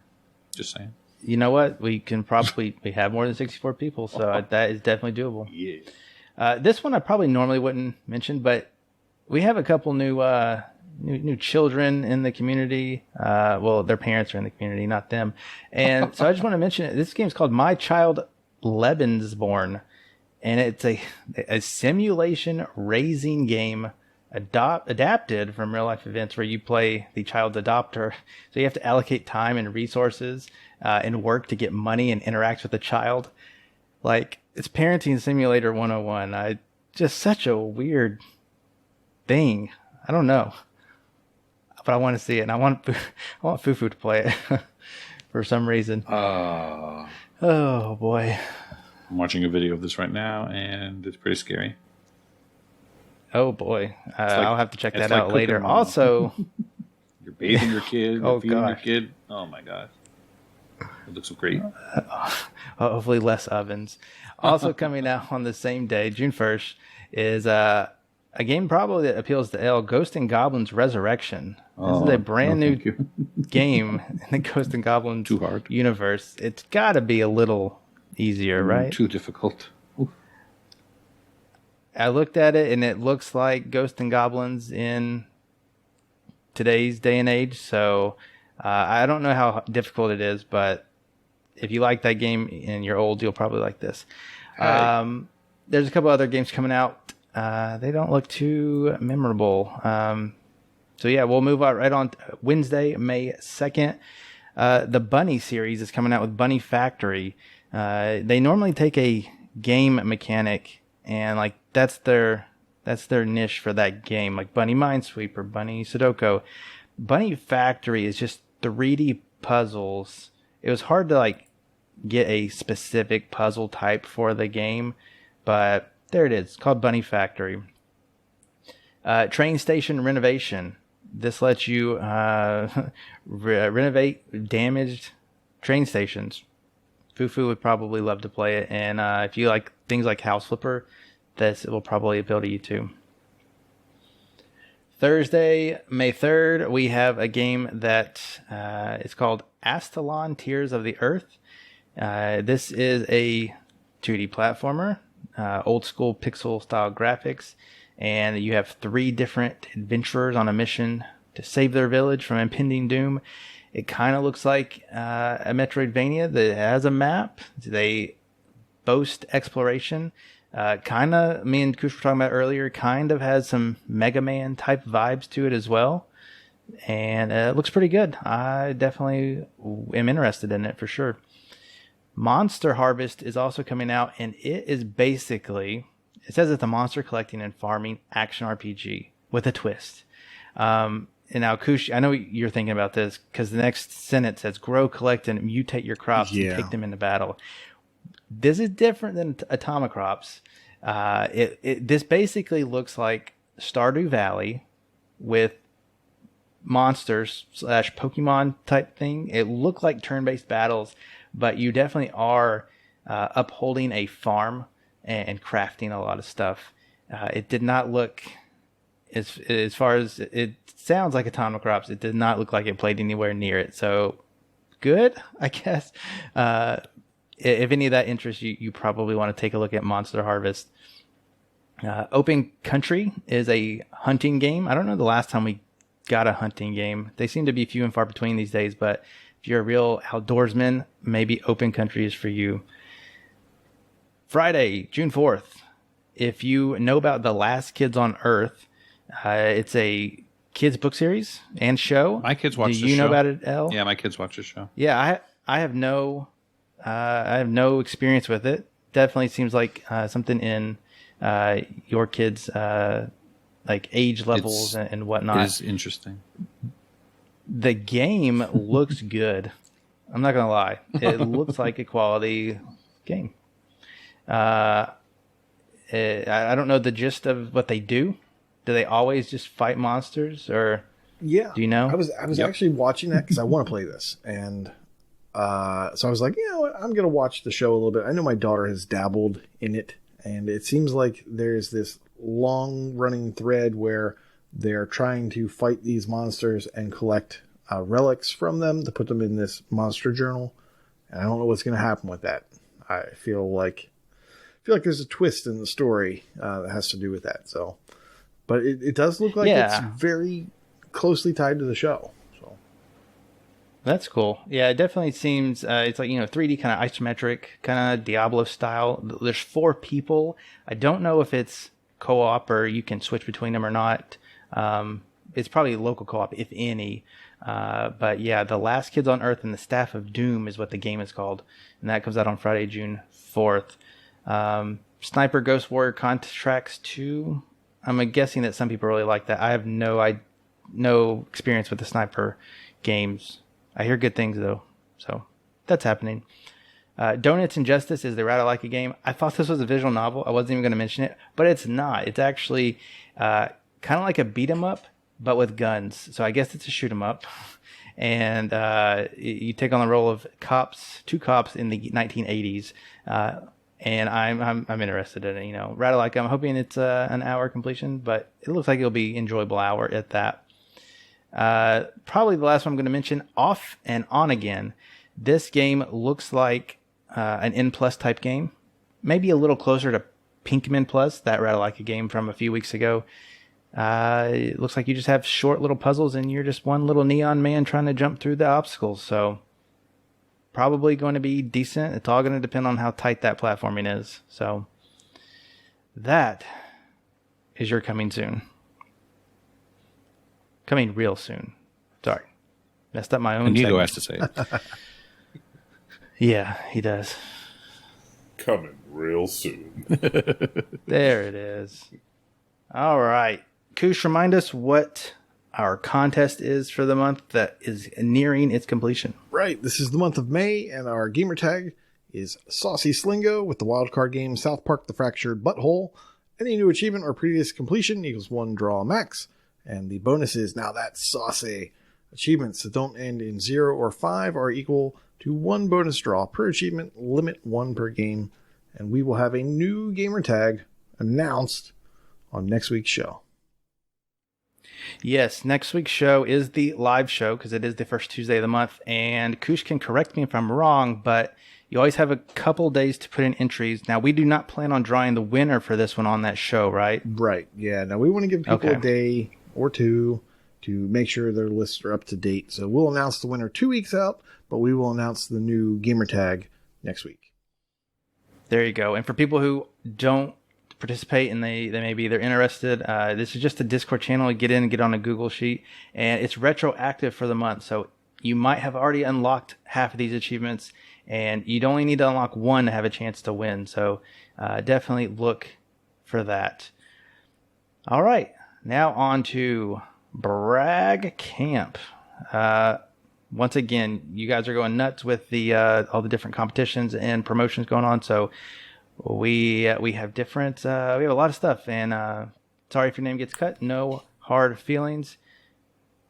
S2: Just saying.
S1: You know what? We can probably we have more than 64 people, so that is definitely doable.
S2: Yeah.
S1: This one I probably normally wouldn't mention, but we have a couple new children in the community. Well, their parents are in the community, not them. And so I just want to mention it. This game's called My Child Lebensborn, and it's a simulation raising game adapted from real life events where you play the child's adopter. So you have to allocate time and resources and work to get money and interact with the child. Like, it's Parenting Simulator 101. Just such a weird thing. I don't know. But I want to see it, and I want Fufu to play it for some reason. Oh boy!
S2: I'm watching a video of this right now, and it's pretty scary.
S1: Oh boy! I'll have to check that out later. Also,
S2: you're bathing your kid, feeding your
S1: gosh.
S2: kid. Oh my god! It looks great.
S1: Hopefully, less ovens. Also coming out on the same day, June 1st, is a game probably that appeals to L, Ghost and Goblins Resurrection. This is a brand new game in the Ghost and Goblins universe. It's got to be a little easier, right?
S2: Too difficult. Oof.
S1: I looked at it, and it looks like Ghost and Goblins in today's day and age. So I don't know how difficult it is, but if you like that game and you're old, you'll probably like this. There's a couple other games coming out. They don't look too memorable. So yeah, we'll move right on. Wednesday, May 2nd. The Bunny series is coming out with Bunny Factory. They normally take a game mechanic and like that's their niche for that game, like Bunny Minesweeper, Bunny Sudoku. Bunny Factory is just 3D puzzles. It was hard to like get a specific puzzle type for the game, but there it is. It's called Bunny Factory. Train station renovation. This lets you renovate damaged train stations. Fufu would probably love to play it, and if you like things like House Flipper, this will probably appeal to you too. Thursday, May 3rd, we have a game that is called Astalon Tears of the Earth. This is a 2D platformer, old school pixel style graphics, and you have 3 different adventurers on a mission to save their village from impending doom. It kind of looks like a Metroidvania that has a map. They boast exploration. Kind of, me and Koosh were talking about earlier, kind of has some Mega Man type vibes to it as well. And it looks pretty good. I definitely am interested in it for sure. Monster Harvest is also coming out, and it is basically, it says it's a monster collecting and farming action RPG with a twist. And now, Koosh, I know you're thinking about this because the next sentence says grow, collect, and mutate your crops and take them into battle. This is different than Atomic Crops. This basically looks like Stardew Valley with monsters / Pokemon type thing. It looked like turn-based battles, but you definitely are upholding a farm and crafting a lot of stuff. It did not look, as far as it sounds like Atomic Crops, it did not look like it played anywhere near it. So good, I guess. If any of that interests you, you probably want to take a look at Monster Harvest. Open Country is a hunting game. I don't know the last time we got a hunting game. They seem to be few and far between these days, but if you're a real outdoorsman, maybe Open Country is for you. Friday, June 4th. If you know about The Last Kids on Earth, it's a kids book series and show.
S2: My kids watch the show.
S1: Do you know about it, El?
S2: Yeah, my kids watch the show.
S1: Yeah, I have no experience with it. Definitely seems like something in your kids' like age levels and whatnot.
S2: It is interesting.
S1: The game looks good. I'm not gonna lie. It looks like a quality game. I don't know the gist of what they do. Do they always just fight monsters, or
S3: yeah?
S1: Do you know?
S3: I was actually watching that because I want to play this, and so I was like, you know what, I'm gonna watch the show a little bit. I know my daughter has dabbled in it, and it seems like there's this long running thread where they're trying to fight these monsters and collect relics from them to put them in this monster journal. And I don't know what's going to happen with that. I feel like there's a twist in the story that has to do with that. So, but it does look like it's very closely tied to the show. So
S1: that's cool. Yeah, it definitely seems it's like, 3D kind of isometric, kind of Diablo style. There's 4 people. I don't know if it's co-op or you can switch between them or not. It's probably local co-op, if any. But yeah, The Last Kids on Earth and the Staff of Doom is what the game is called. And that comes out on Friday, June 4th. Sniper Ghost Warrior Contracts 2. I'm guessing that some people really like that. I have no experience with the sniper games. I hear good things though. So that's happening. Donuts and Justice is the Ratalaika game. I thought this was a visual novel. I wasn't even going to mention it, but it's not. It's actually kind of like a beat 'em up, but with guns. So I guess it's a shoot 'em up. And you take on the role of two cops in the 1980s. And I'm interested in it. Ratalaika, I'm hoping it's an hour completion, but it looks like it'll be enjoyable hour at that. Probably the last one I'm going to mention, Off and On Again. This game looks like an N+ type game, maybe a little closer to Pinkman Plus, that Ratalaika game from a few weeks ago. It looks like you just have short little puzzles and you're just one little neon man trying to jump through the obstacles. So probably going to be decent. It's all going to depend on how tight that platforming is. So that is your coming soon. Coming real soon. Sorry. Messed up my own
S2: Inigo has to say it.
S1: Yeah, he does.
S4: Coming real soon.
S1: There it is. All right. Koosh, remind us what our contest is for the month that is nearing its completion.
S3: Right. This is the month of May, and our gamer tag is Saucy Slingo with the wildcard game South Park: The Fractured Butthole. Any new achievement or previous completion equals 1 draw max. And the bonus is, now that's saucy. Achievements that don't end in 0 or 5 are equal to 1 bonus draw per achievement, limit 1 per game. And we will have a new gamer tag announced on next week's show.
S1: Yes, next week's show is the live show because it is the first Tuesday of the month. And Koosh can correct me if I'm wrong, but you always have a couple days to put in entries. Now, we do not plan on drawing the winner for this one on that show, right?
S3: Right. Yeah. Now, we want to give people a day or two to make sure their lists are up to date. So we'll announce the winner 2 weeks out, but we will announce the new gamer tag next week.
S1: There you go. And for people who don't participate and they're interested, this is just a Discord channel. You get in and get on a Google sheet, and it's retroactive for the month. So you might have already unlocked half of these achievements, and you'd only need to unlock 1 to have a chance to win. So definitely look for that. All right. Now on to Brag Camp. Once again, you guys are going nuts with the all the different competitions and promotions going on. So we have different we have a lot of stuff. And sorry if your name gets cut. No hard feelings.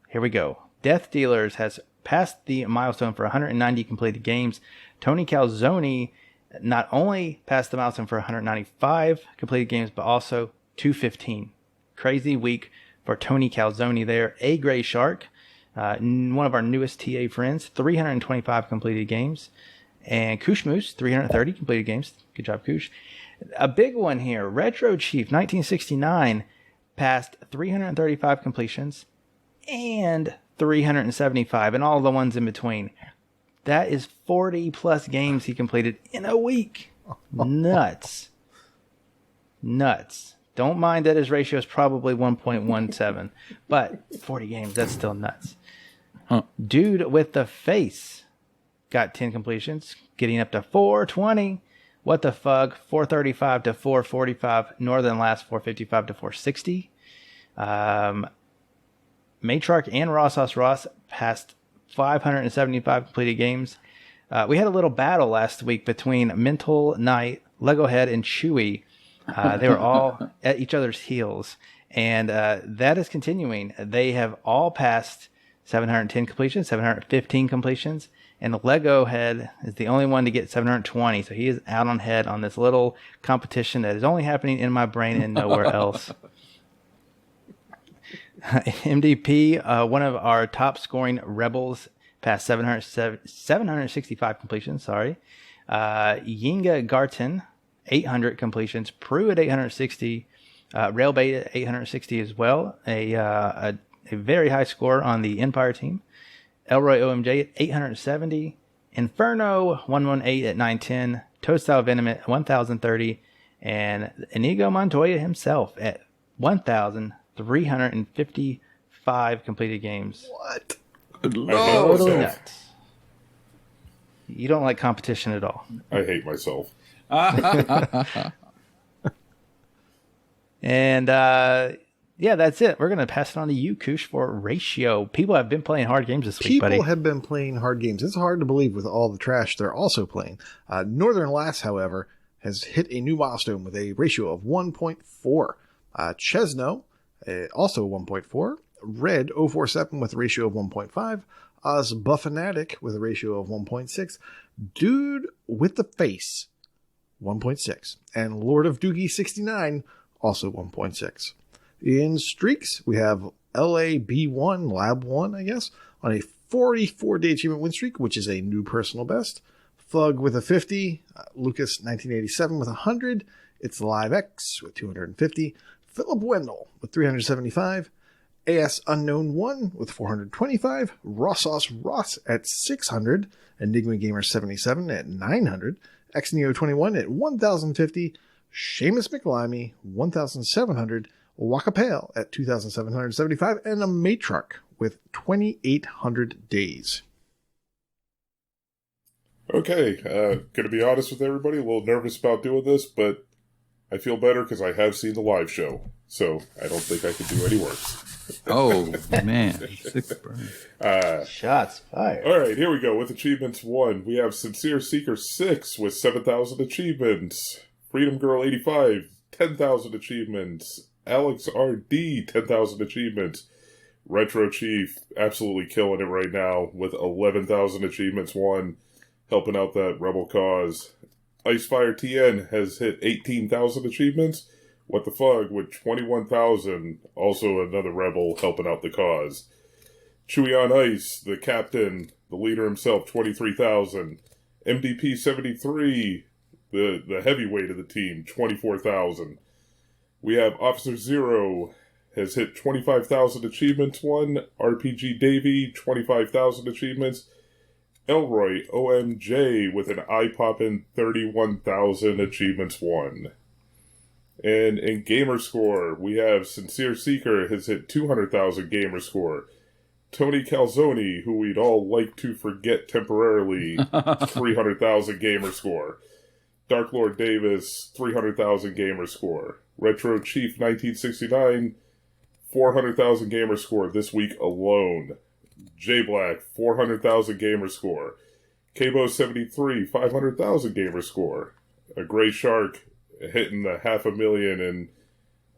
S1: Here we go. Death Dealers has passed the milestone for 190 completed games. Tony Calzoni not only passed the milestone for 195 completed games, but also 215. Crazy week for Tony Calzoni there. A Gray Shark, one of our newest TA friends, 325 completed games. And KooshMoose, 330 completed games. Good job, Koosh. A big one here. Retro Chief, 1969, passed 335 completions and 375, and all the ones in between. That is 40 plus games he completed in a week. Nuts. Don't mind that his ratio is probably 1.17, but 40 games, that's still nuts.
S2: Huh.
S1: Dude with the face got 10 completions, getting up to 420. What the fuck? 435 to 445. Northern Last 455 to 460. Matrarch and Ross passed 575 completed games. We had a little battle last week between Mental Knight, Lego Head, and Chewie. They were all at each other's heels, and that is continuing. They have all passed 710 completions, 715 completions, and the Lego Head is the only one to get 720. So he is out on head on this little competition that is only happening in my brain and nowhere else. MDP, one of our top scoring rebels, passed 765 completions. Sorry. Yinga Garten, 800 completions. Prue at 860. Railbait at 860 as well. A very high score on the Empire team. ElroyOMJ at 870. Inferno 118 at 910. Toadstyle Venom at 1030. And Inigo Montoya himself at 1,355 completed games.
S3: What?
S2: Good
S1: Totally nuts. You don't like competition at all.
S4: I hate myself.
S1: And yeah, that's it. We're going to pass it on to you, Koosh, for ratio. People have been playing hard games this week, buddy.
S3: People have been playing hard games. It's hard to believe with all the trash they're also playing. Northern Lass, however, has hit a new milestone with a ratio of 1.4. Chesno, also 1.4. Red 047 with a ratio of 1.5. Oz Buffanatic with a ratio of 1.6. Dude with the Face, 1.6. And Lord of Doogie 69, also 1.6. In streaks, we have LAB1, Lab 1, I guess, on a 44-day achievement win streak, which is a new personal best. Thug with a 50. Lucas 1987 with 100. It's Live X with 250. Philip Wendell with 375. AS Unknown 1 with 425. Ross at 600. Enigma Gamer 77 at 900. XNeo 21 at 1050. Seamus McLimey 1700. Wakapeil at 2,775, and a Matrarch with 2,800 days.
S4: Okay, gonna be honest with everybody, a little nervous about doing this, but I feel better because I have seen the live show, so I don't think I could do any worse.
S2: Oh, man. 6 burn.
S1: Shots fired.
S4: All right, here we go with Achievements 1. We have Sincere Seeker 6 with 7,000 achievements. Freedom Girl 85, 10,000 achievements. Alex RD, 10,000 achievements. Retro Chief, absolutely killing it right now with 11,000 achievements won, helping out that rebel cause. Icefire TN has hit 18,000 achievements. What the fuck, with 21,000, also another rebel helping out the cause. ChewieOnIce, the captain, the leader himself, 23,000. MDP 73, the heavyweight of the team, 24,000. We have Officer Zero has hit 25,000 achievements won. RPG Davey, 25,000 achievements. ElroyOMJ with an eye-popping 31,000 achievements won. And in Gamerscore, we have Sincere Seeker has hit 200,000 Gamerscore. Tony Calzoni, who we'd all like to forget temporarily, 300,000 Gamerscore. Dark Lord Davis, 300,000 Gamerscore. Retro Chief 1969, 400,000 Gamerscore this week alone. J Black, 400,000 Gamerscore. Cabo 73, 500,000 Gamerscore. A Gray Shark hitting the 500,000, and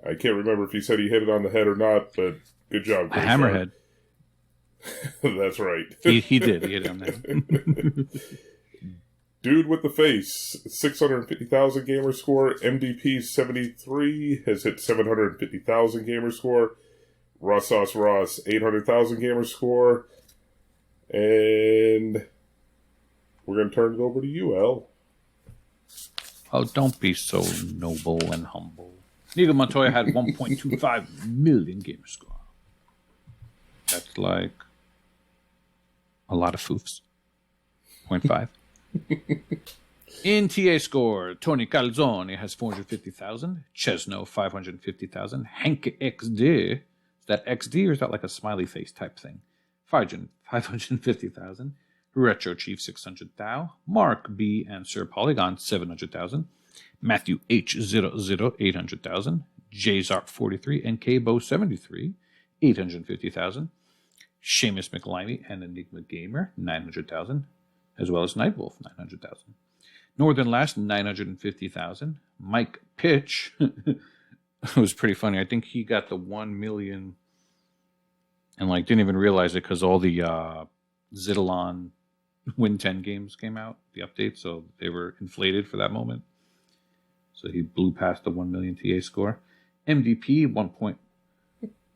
S4: I can't remember if he said he hit it on the head or not, but good job, Gray
S2: Hammerhead.
S4: That's right.
S2: He did. He hit it on that.
S4: Dude with the Face, 650,000 gamer score. MDP 73 has hit 750,000 gamer score. Ross, 800,000 gamer score. And we're going to turn it over to you, El.
S2: Oh, don't be so noble and humble. Inigo Montoya had 1.25 million gamer score. That's like a lot of foofs. 0.5. In TA score, Tony Calzone has 450,000. Chesno, 550,000. Hank XD. Is that XD or is that like a smiley face type thing? 550,000. Retro Chief, 600,000. Mark B and Sir Polygon, 700,000. Matthew H00, 800,000. Jzarp, 43. And Kbo, 73, 850,000. Seamus McLimey and Enigma Gamer, 900,000. As well as Nightwolf, 900,000. Northern Last, 950,000. Mike Pitch. It was pretty funny. I think he got the 1 million and like didn't even realize it because all the Zidalon Win 10 games came out, the update, so they were inflated for that moment. So he blew past the 1 million TA score. MDP,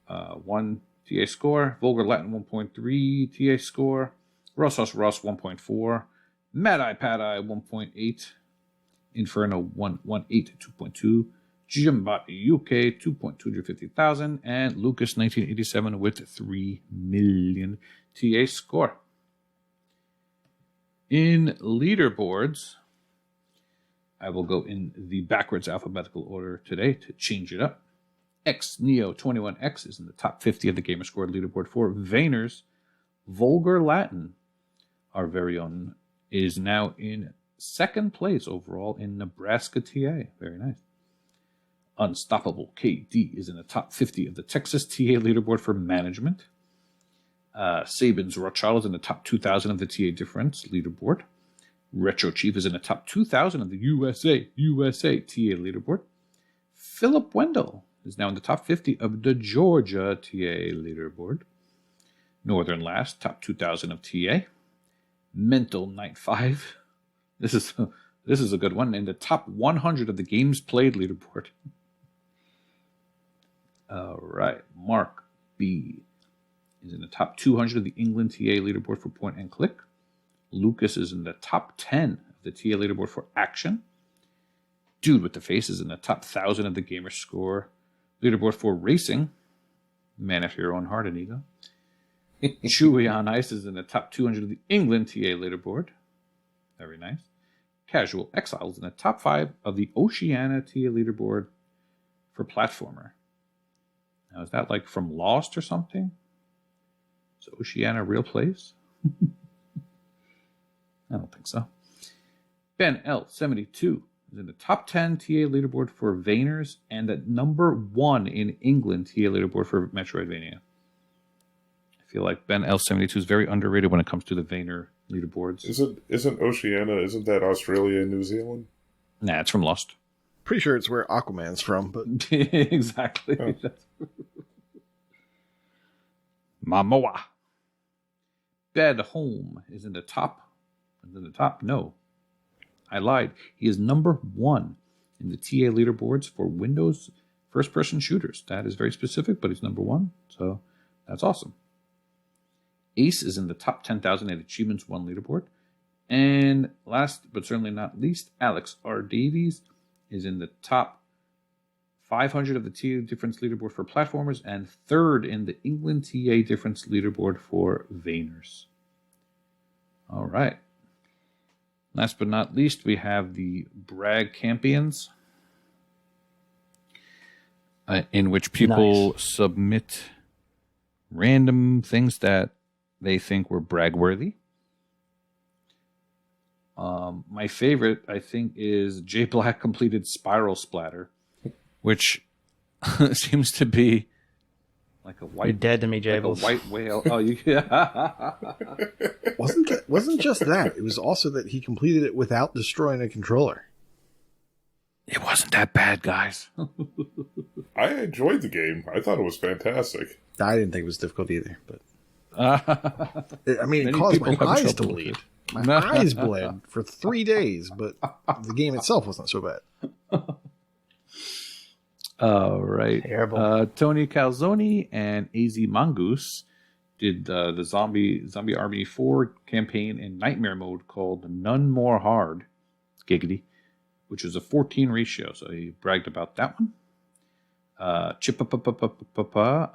S2: 1.1 TA score. VulgarLatin, 1.3 TA score. Ross, 1.4. Mad Eye Pad Eye 1.8, Inferno 1.18 2.2, Jimbot UK 250,000, and Lucas 1987 with 3 million TA score. In leaderboards, I will go in the backwards alphabetical order today to change it up. X Neo 21X is in the top 50 of the Gamerscore leaderboard for Vayners. VulgarLatin, our very own, is now in second place overall in Nebraska TA. Very nice. Unstoppable KD is in the top 50 of the Texas TA leaderboard for management. Sabin's Rothschild is in the top 2,000 of the TA difference leaderboard. Retro Chief is in the top 2,000 of the USA TA leaderboard. Philip Wendell is now in the top 50 of the Georgia TA leaderboard. Northern Last, top 2,000 of TA. Mental Night 5. This is a good one. In the top 100 of the games played leaderboard. All right. Mark B is in the top 200 of the England TA leaderboard for point and click. Lucas is in the top 10 of the TA leaderboard for action. Dude with the Face is in the top 1,000 of the Gamerscore leaderboard for racing. Man after your own heart, Inigo. ChewieOnIce is in the top 200 of the England TA leaderboard. Very nice. Casual Exiles in the top 5 of the Oceania TA leaderboard for platformer. Now, is that like from Lost or something? Is Oceania a real place? I don't think so. Ben L72 is in the top 10 TA leaderboard for Vayners and at number 1 in England TA leaderboard for Metroidvania. I feel like Ben L72 is very underrated when it comes to the Vayner leaderboards.
S4: Isn't Oceania, isn't that Australia and New Zealand?
S2: Nah, it's from Lost.
S3: Pretty sure it's where Aquaman's from, but
S2: exactly. Oh. Mamoa. Bed Home is in the top. No, I lied. He is number 1 in the TA leaderboards for Windows first-person shooters. That is very specific, but he's number 1, so that's awesome. Ace is in the top 10,000 at Achievements 1 leaderboard. And last but certainly not least, Alex R. Davies is in the top 500 of the TA difference leaderboard for platformers and 3rd in the England TA difference leaderboard for Vayners. All right. Last but not least, we have the Bragg Campions, in which people submit random things that they think were brag-worthy. My favorite, I think, is J Black completed Spiral Splatter, which seems to be like a white.
S1: You're dead to me, Jables.
S2: Like a white whale. Oh, yeah.
S3: wasn't just that. It was also that he completed it without destroying a controller.
S2: It wasn't that bad, guys.
S4: I enjoyed the game. I thought it was fantastic.
S3: I didn't think it was difficult either, but I mean, it caused my eyes to bleed. My eyes bled for 3 days, but the game itself wasn't so bad.
S2: All right.
S1: Terrible.
S2: Tony Calzone and AZ Mongoose did the Zombie Army 4 campaign in Nightmare mode called None More Hard, giggity, which was a 14 ratio. So he bragged about that one.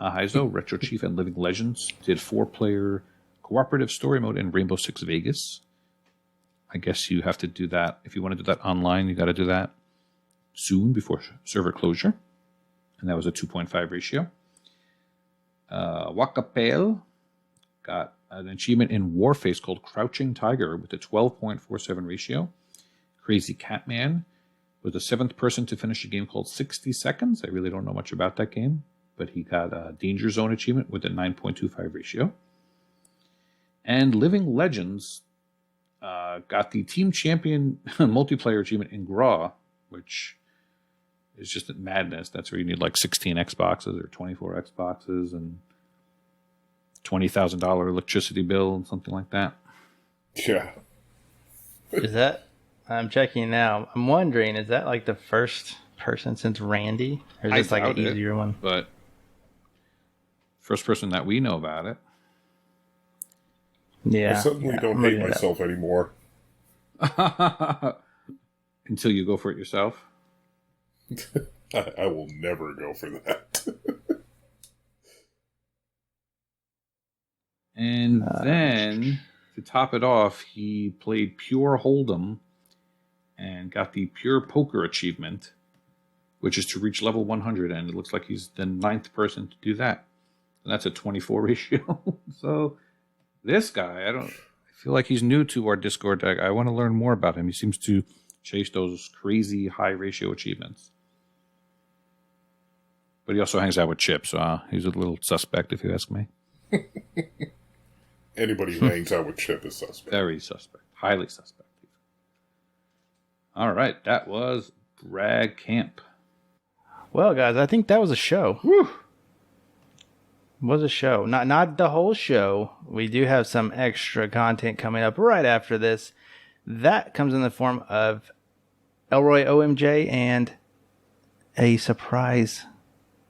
S2: Ahizo, Retro Chief, and Living Legends did 4-player cooperative story mode in Rainbow Six Vegas. I guess you have to do that. If you want to do that online, you got to do that soon before server closure. And that was a 2.5 ratio. Wakapeil got an achievement in Warface called Crouching Tiger with a 12.47 ratio. Crazy Catman was the 7th person to finish a game called 60 Seconds. I really don't know much about that game, but he got a Danger Zone achievement with a 9.25 ratio. And Living Legends got the Team Champion multiplayer achievement in Graw, which is just madness. That's where you need like 16 Xboxes or 24 Xboxes and $20,000 electricity bill and something like that.
S4: Yeah.
S1: Is that? I'm checking now. I'm wondering, is that like the first person since Randy? Or is this like an easier one?
S2: But first person that we know about it.
S1: Yeah.
S4: I suddenly don't hate myself anymore.
S2: Until you go for it yourself.
S4: I will never go for that.
S2: And then, to top it off, he played Pure Hold'em and got the Pure Poker achievement, which is to reach level 100, and it looks like he's the 9th person to do that. And that's a 24 ratio. So, this guy, I feel like he's new to our Discord deck. I want to learn more about him. He seems to chase those crazy high ratio achievements. But he also hangs out with Chip, so he's a little suspect if you ask me.
S4: Anybody who hangs out with Chip is suspect.
S2: Very suspect. Highly suspect. All right, that was Brag Camp.
S1: Well, guys, I think that was a show.
S2: Whew.
S1: Was a show. Not the whole show. We do have some extra content coming up right after this. That comes in the form of ElroyOMJ and a surprise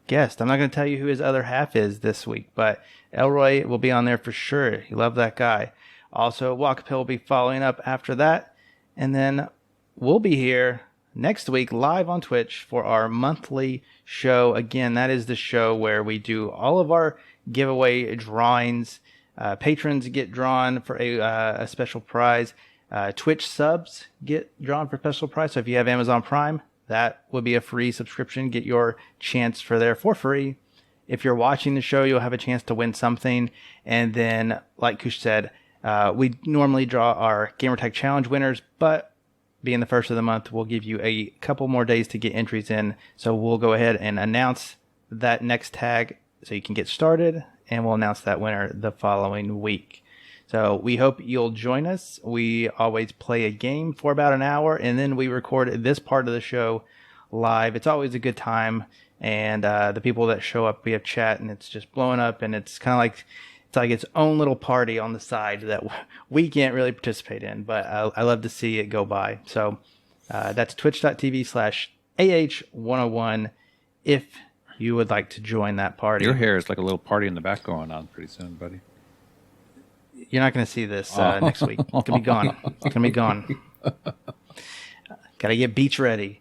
S1: guest. I'm not going to tell you who his other half is this week, but Elroy will be on there for sure. You love that guy. Also, Wakapeil will be following up after that. And then we'll be here next week live on Twitch for our monthly show. Again, that is the show where we do all of our giveaway drawings. Patrons get drawn for a special prize. Twitch subs get drawn for a special prize. So if you have Amazon Prime, that would be a free subscription. Get your chance for there for free. If you're watching the show, you'll have a chance to win something. And then, like Koosh said, we normally draw our Gamertag Challenge winners, but being the first of the month, we'll give you a couple more days to get entries in. So we'll go ahead and announce that next tag so you can get started, and we'll announce that winner the following week. So we hope you'll join us. We always play a game for about an hour, and then we record this part of the show live. It's always a good time, and the people that show up, we have chat, and it's just blowing up, and it's kind of like its own little party on the side that we can't really participate in, but I love to see it go by. So that's twitch.tv/AH101 if you would like to join that party.
S2: Your hair is like a little party in the back going on pretty soon, buddy.
S1: You're not going to see this next week. It's going to be gone. It's going to be gone. Got to get beach ready.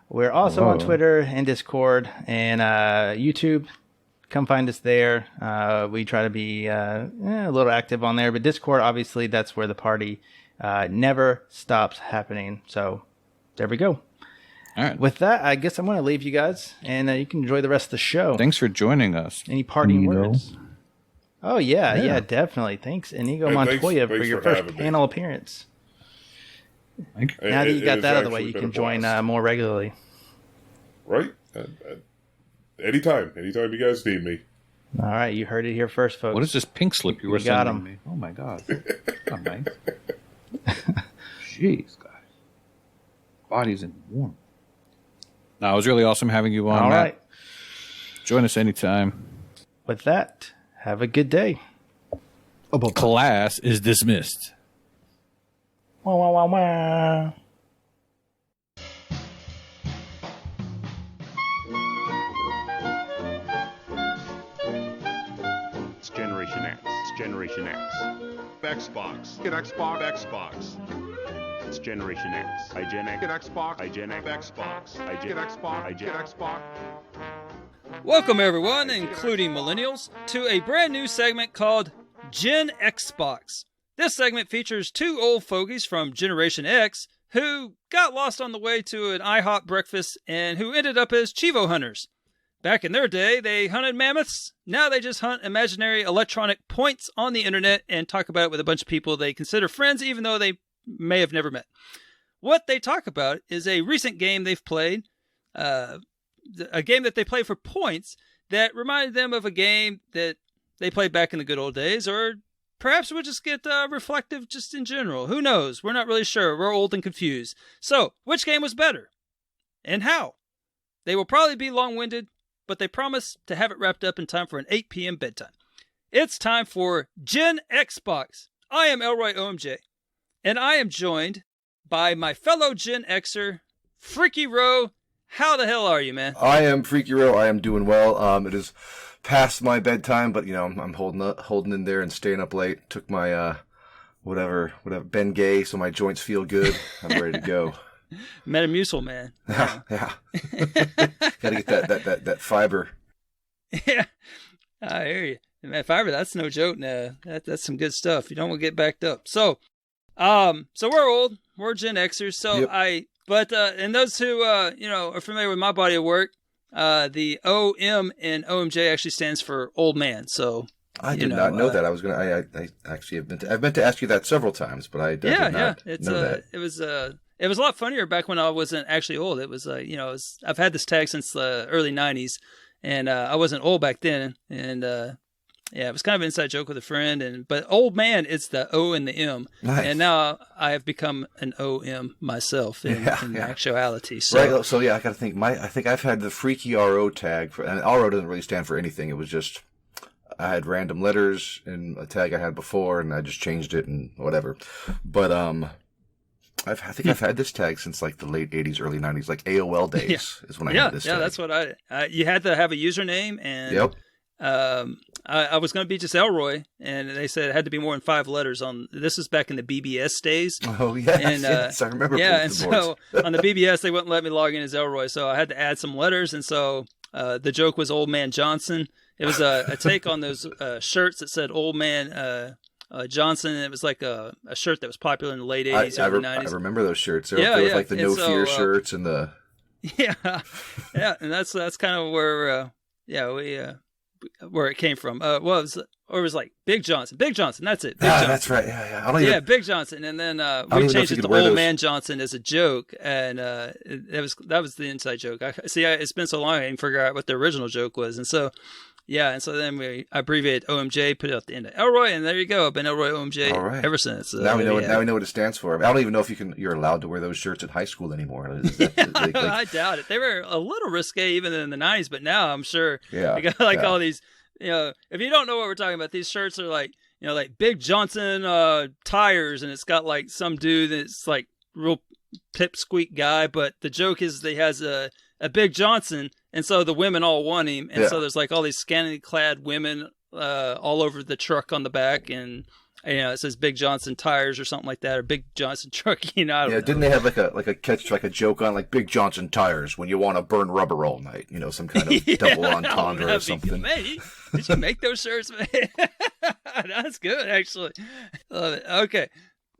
S1: We're also on Twitter and Discord and YouTube. Come find us there. We try to be a little active on there, but Discord, obviously, that's where the party never stops happening. So there we go.
S2: All right.
S1: With that, I guess I'm going to leave you guys, and you can enjoy the rest of the show.
S2: Thanks for joining us.
S1: Any parting words? Oh, yeah, definitely. Thanks, Inigo Montoya, for your first panel appearance.
S2: Thank you.
S1: Now that you got that out of the way, you can join more regularly.
S4: Right? Anytime you guys need me.
S1: All right, you heard it here first, folks.
S2: What is this pink slip you were
S1: got
S2: sending me? Oh, my God. Oh, nice. Jeez, guys. Body's in warm. No, it was really awesome having you on,
S1: All
S2: Matt.
S1: right.
S2: Join us anytime.
S1: With that, have a good day.
S2: Class is dismissed.
S1: Wah, wah, wah, wah.
S6: It's Generation X. It's Generation X. Xbox. Get Xbox. It's Generation X. I Gen X. Get Xbox. I Gen X. Xbox. I Gen Xbox. I Gen Xbox.
S7: Welcome everyone, including millennials, to a brand new segment called Gen Xbox. This segment features two old fogies from Generation X who got lost on the way to an IHOP breakfast and who ended up as Chivo hunters. Back in their day, they hunted mammoths. Now they just hunt imaginary electronic points on the internet and talk about it with a bunch of people they consider friends, even though they may have never met. What they talk about is a recent game they've played, a game that they play for points that reminded them of a game that they played back in the good old days, or perhaps we'll just get reflective just in general. Who knows? We're not really sure. We're old and confused. So, which game was better? And how? They will probably be long-winded, but they promise to have it wrapped up in time for an 8 p.m. bedtime. It's time for GenXbox. I am ElroyOMJ, and I am joined by my fellow Gen Xer, Freaky Row. How the hell are you, man?
S8: I am Freaky Row. I am doing well. It is past my bedtime, but I'm holding in there and staying up late. Took my whatever Ben Gay, so my joints feel good. I'm ready to go.
S7: Metamucil, man.
S8: Yeah. Gotta get that fiber.
S7: Yeah, I hear you. Man, fiber, that's no joke. Now that's some good stuff. You don't want to get backed up. So we're old. We're Gen Xers. So yep. And those who are familiar with my body of work, the OM in OMJ actually stands for old man. So
S8: I did not know that. I actually I've meant to ask you that several times, but I did not know that.
S7: It was a lot funnier back when I wasn't actually old. It was I've had this tag since the early 90s, and I wasn't old back then. And it was kind of an inside joke with a friend. But old man, it's the O and the M.
S8: Nice.
S7: And now I have become an OM myself in actuality. So,
S8: right. So I got to think. I think I've had the Freaky RO tag, and RO doesn't really stand for anything. It was just I had random letters in a tag I had before, and I just changed it and whatever. But I think I've had this tag since like the late 80s, early 90s, like AOL days is when I had this tag.
S7: Yeah, that's what you had to have a username, and
S8: yep.
S7: I was going to be just Elroy, and they said it had to be more than 5 letters on. This was back in the BBS days.
S8: Oh yes, and, yes, I remember.
S7: Yeah, and so on the BBS they wouldn't let me log in as Elroy, so I had to add some letters, and so the joke was Old Man Johnson. It was a take on those shirts that said Old Man Johnson. It was like a shirt that was popular in the late 80s, early 90s.
S8: I remember those shirts. There was like the No Fear shirts and the
S7: and that's kind of where where it came from. It was like Big Johnson. Big Johnson. That's it. Big Johnson.
S8: That's right. Yeah.
S7: Big Johnson. And then we changed it to Old Man Johnson as a joke, and that was the inside joke. It's been so long I didn't figure out what the original joke was, and so. Yeah, and so then we abbreviated OMJ, put it at the end of Elroy, and there you go. I've been ElroyOMJ ever since.
S8: Now we know. Now we know what it stands for. I don't even know if you're allowed to wear those shirts at high school anymore.
S7: I doubt it. They were a little risque even in the 90s, but now I'm sure. Yeah. You got all these. If you don't know what we're talking about, these shirts are like like Big Johnson tires, and it's got like some dude that's like real pipsqueak guy, but the joke is that he has a Big Johnson. And so the women all want him. And so there's like all these scantily clad women all over the truck on the back. And, it says Big Johnson tires or something like that, or Big Johnson truck. I don't know.
S8: Didn't they have like a joke on like Big Johnson tires when you want to burn rubber all night? Some kind of double entendre or something.
S7: Did you make those shirts, man? That's good, actually. Love it. Okay.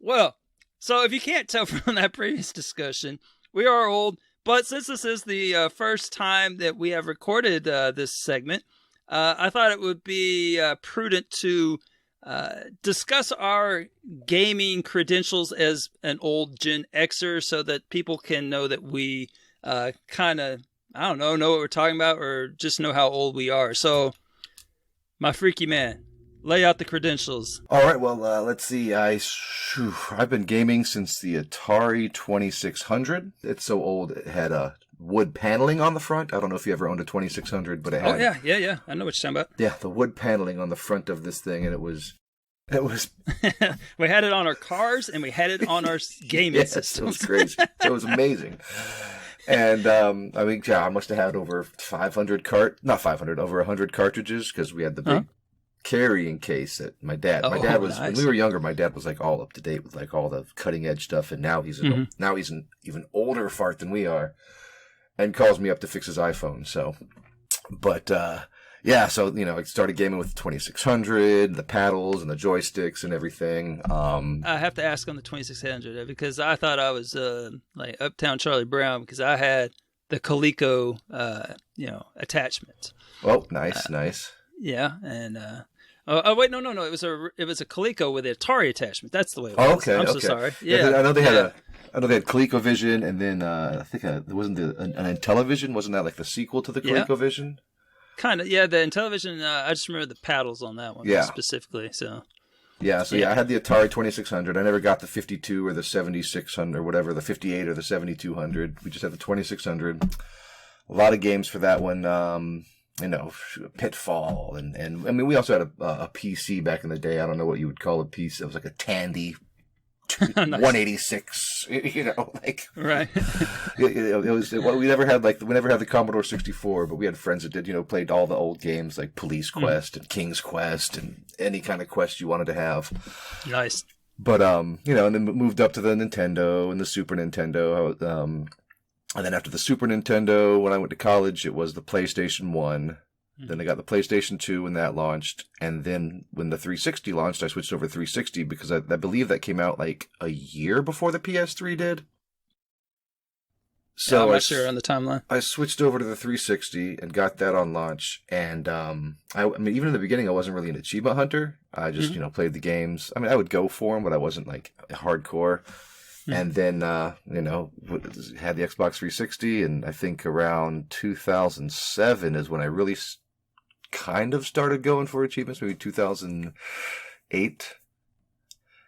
S7: Well, so if you can't tell from that previous discussion, we are old. But since this is the first time that we have recorded this segment, I thought it would be prudent to discuss our gaming credentials as an old Gen Xer so that people can know that we kind of, know what we're talking about or just know how old we are. So, my freaky man, lay out the credentials.
S8: All right, well, let's see. I've been gaming since the Atari 2600. It's so old it had wood paneling on the front. I don't know if you ever owned a 2600, but it had...
S7: Oh, yeah. I know what you're talking about.
S8: Yeah, the wood paneling on the front of this thing, and it was...
S7: We had it on our over and we had it on our gaming systems.
S8: It was crazy. It was amazing. And I must have had over 100 cartridges, because we had the big... carrying case that my dad was nice. When we were younger, my dad was like all up to date with like all the cutting edge stuff, and now he's an even older fart than we are, and calls me up to fix his iPhone. So, but yeah, so, I started gaming with the 2600, the paddles and the joysticks and everything.
S7: I have to ask on the 2600 because I thought I was like Uptown Charlie Brown because I had the Coleco, attachment.
S8: Oh, nice.
S7: Yeah, and wait, no, it was a Coleco with an Atari attachment. That's the way it was.
S8: Oh, okay,
S7: I'm so sorry. Yeah,
S8: I know they had ColecoVision, and then I think there wasn't an Intellivision. Wasn't that like the sequel to the ColecoVision?
S7: Kind of, yeah. The Intellivision. I just remember the paddles on that one specifically. So.
S8: Yeah, I had the Atari 2600. I never got the 52 or the 7600 or whatever, the 58 or the 7200. We just had the 2600. A lot of games for that one. Pitfall and I mean, we also had a PC back in the day. I don't know what you would call a PC. It was like a Tandy 186.
S7: Right.
S8: It was. We never had the Commodore 64, but we had friends that did. Played all the old games like Police Quest and King's Quest and any kind of quest you wanted to have.
S7: Nice.
S8: But and then moved up to the Nintendo and the Super Nintendo. And then after the Super Nintendo, when I went to college, it was the PlayStation 1. Then I got the PlayStation 2 when that launched. And then when the 360 launched, I switched over to 360 because I believe that came out like a year before the PS3 did. So
S7: I'm not sure on the timeline.
S8: I switched over to the 360 and got that on launch. And I mean, even in the beginning, I wasn't really an achievement hunter. I just, played the games. I mean, I would go for them, but I wasn't like hardcore. And then, had the Xbox 360, and I think around 2007 is when I really kind of started going for achievements, maybe 2008.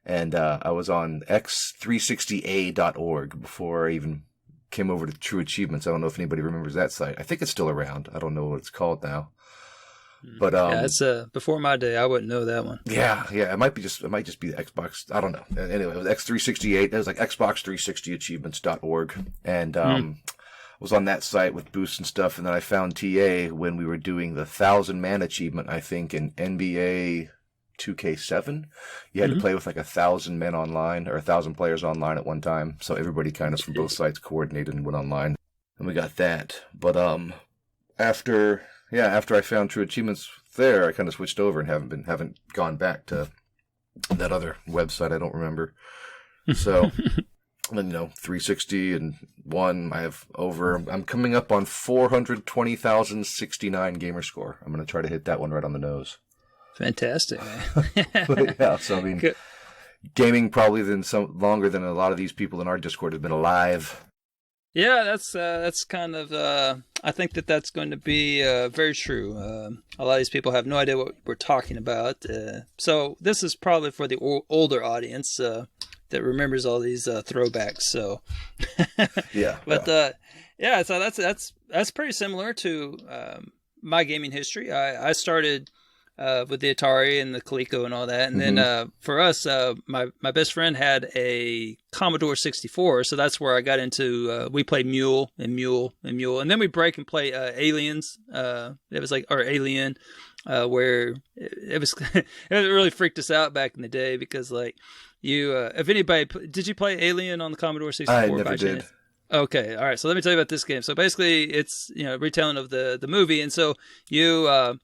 S8: And I was on x360a.org before I even came over to True Achievements. I don't know if anybody remembers that site. I think it's still around. I don't know what it's called now. But
S7: it's before my day. I wouldn't know that one.
S8: Yeah. It might just be the Xbox. I don't know. Anyway, it was X368. It was like Xbox360achievements.org, and I was on that site with boosts and stuff. And then I found TA when we were doing the 1,000-man achievement. I think in NBA 2K7, you had to play with like 1,000 men online or 1,000 players online at one time. So everybody kind of from both sides coordinated and went online, and we got that. But after I found True Achievements there, I kind of switched over and haven't gone back to that other website. I don't remember. So, 360 and 1, I'm coming up on 420,069 gamer score. I'm going to try to hit that one right on the nose.
S7: Fantastic, man.
S8: So I mean, gaming probably longer than a lot of these people in our Discord have been alive.
S7: Yeah, that's kind of. I think that's going to be very true. A lot of these people have no idea what we're talking about. So this is probably for the older audience that remembers all these throwbacks. So
S8: yeah,
S7: but so that's pretty similar to my gaming history. I started with the Atari and the Coleco and all that. And then for us, my best friend had a Commodore 64, so that's where I got into. We played Mule, and then we break and play Aliens. It was like or Alien, where it was it really freaked us out back in the day because like you, if anybody did you play Alien on the Commodore 64?
S8: I never did.
S7: Okay, all right. So let me tell you about this game. So basically, it's retelling of the movie, and so you.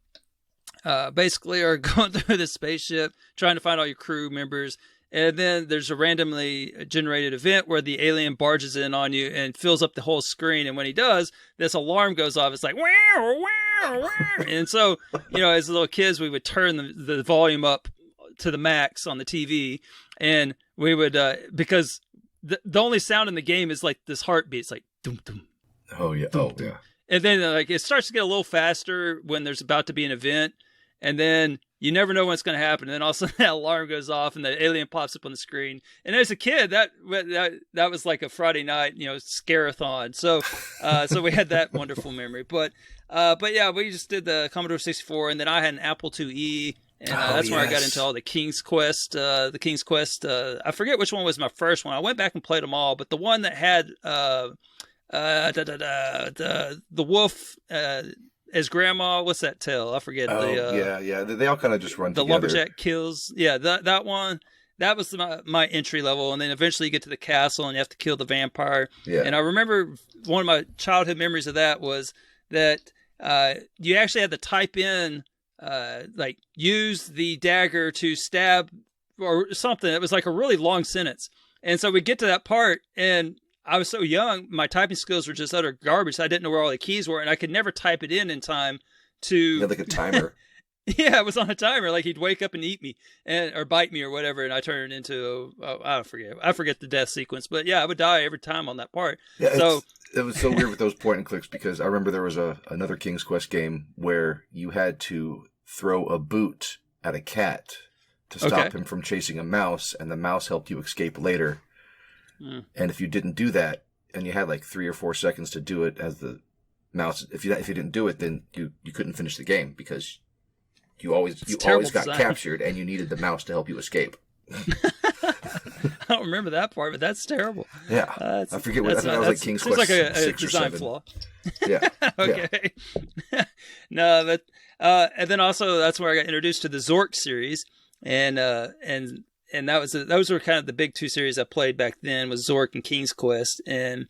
S7: Basically are going through the spaceship trying to find all your crew members, and then there's a randomly generated event where the alien barges in on you and fills up the whole screen, and when he does, this alarm goes off. It's like wow, wow, wow. And so as little kids we would turn the volume up to the max on the TV, and we would because the only sound in the game is like this heartbeat. It's like dum dum.
S8: Oh yeah.
S7: Dum, dum. Yeah. And then like it starts to get a little faster when there's about to be an event. And then you never know when it's going to happen. And then all of a sudden that alarm goes off and the alien pops up on the screen. And as a kid, that was like a Friday night, scare-a-thon. So we had that wonderful memory. But yeah, we just did the Commodore 64, and then I had an Apple IIe, and that's where I got into all the King's Quest. I forget which one was my first one. I went back and played them all, but the one that had the wolf. As grandma, what's that tale? I forget.
S8: Yeah. They all kind of just run
S7: the
S8: together.
S7: Lumberjack kills. Yeah, that one. That was my entry level, and then eventually you get to the castle and you have to kill the vampire.
S8: Yeah.
S7: And I remember one of my childhood memories of that was that you actually had to type in, like, use the dagger to stab or something. It was like a really long sentence. And so we get to that part, and I was so young, my typing skills were just utter garbage. So I didn't know where all the keys were, and I could never type it in time to...
S8: You had like a timer.
S7: Yeah, it was on a timer. Like, he'd wake up and eat me or bite me or whatever, and I turned it into, I forget the death sequence. But yeah, I would die every time on that part.
S8: Yeah,
S7: so
S8: it was so weird with those point and clicks, because I remember there was another King's Quest game where you had to throw a boot at a cat to stop him from chasing a mouse, and the mouse helped you escape later. And if you didn't do that, and you had like 3 or 4 seconds to do it as the mouse, if you didn't do it, then you couldn't finish the game, because you always got captured, and you needed the mouse to help you escape.
S7: I don't remember that part, but that's terrible.
S8: Yeah, I forget what. I think that was like King's Quest.
S7: Seems like a
S8: 6 or
S7: design
S8: 7.
S7: flaw.
S8: Yeah.
S7: Okay. Yeah. No, but and then also that's where I got introduced to the Zork series, and those were kind of the big 2 series I played back then, was Zork and King's Quest, and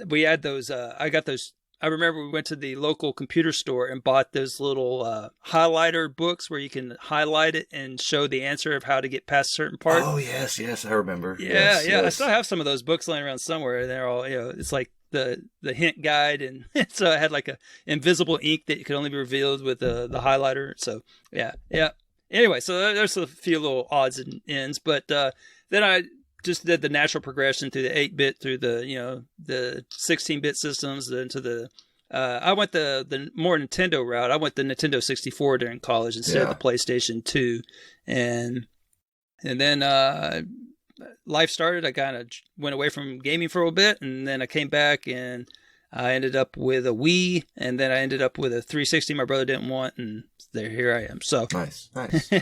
S7: we had those. I got those. I remember we went to the local computer store and bought those little highlighter books where you can highlight it and show the answer of how to get past a certain part.
S8: Oh, yes, I remember.
S7: Yeah,
S8: yes.
S7: I still have some of those books laying around somewhere. They're all, it's like the hint guide, and so I had like a invisible ink that could only be revealed with the highlighter. So yeah. Anyway, so there's a few little odds and ends, but then I just did the natural progression through the 8-bit, through the 16-bit systems, then to the I went the more Nintendo route. I went the Nintendo 64 during college instead of the PlayStation 2, and then life started. I kind of went away from gaming for a bit, and then I came back, and I ended up with a Wii, and then I ended up with a 360 my brother didn't want, and here I am. So
S8: nice.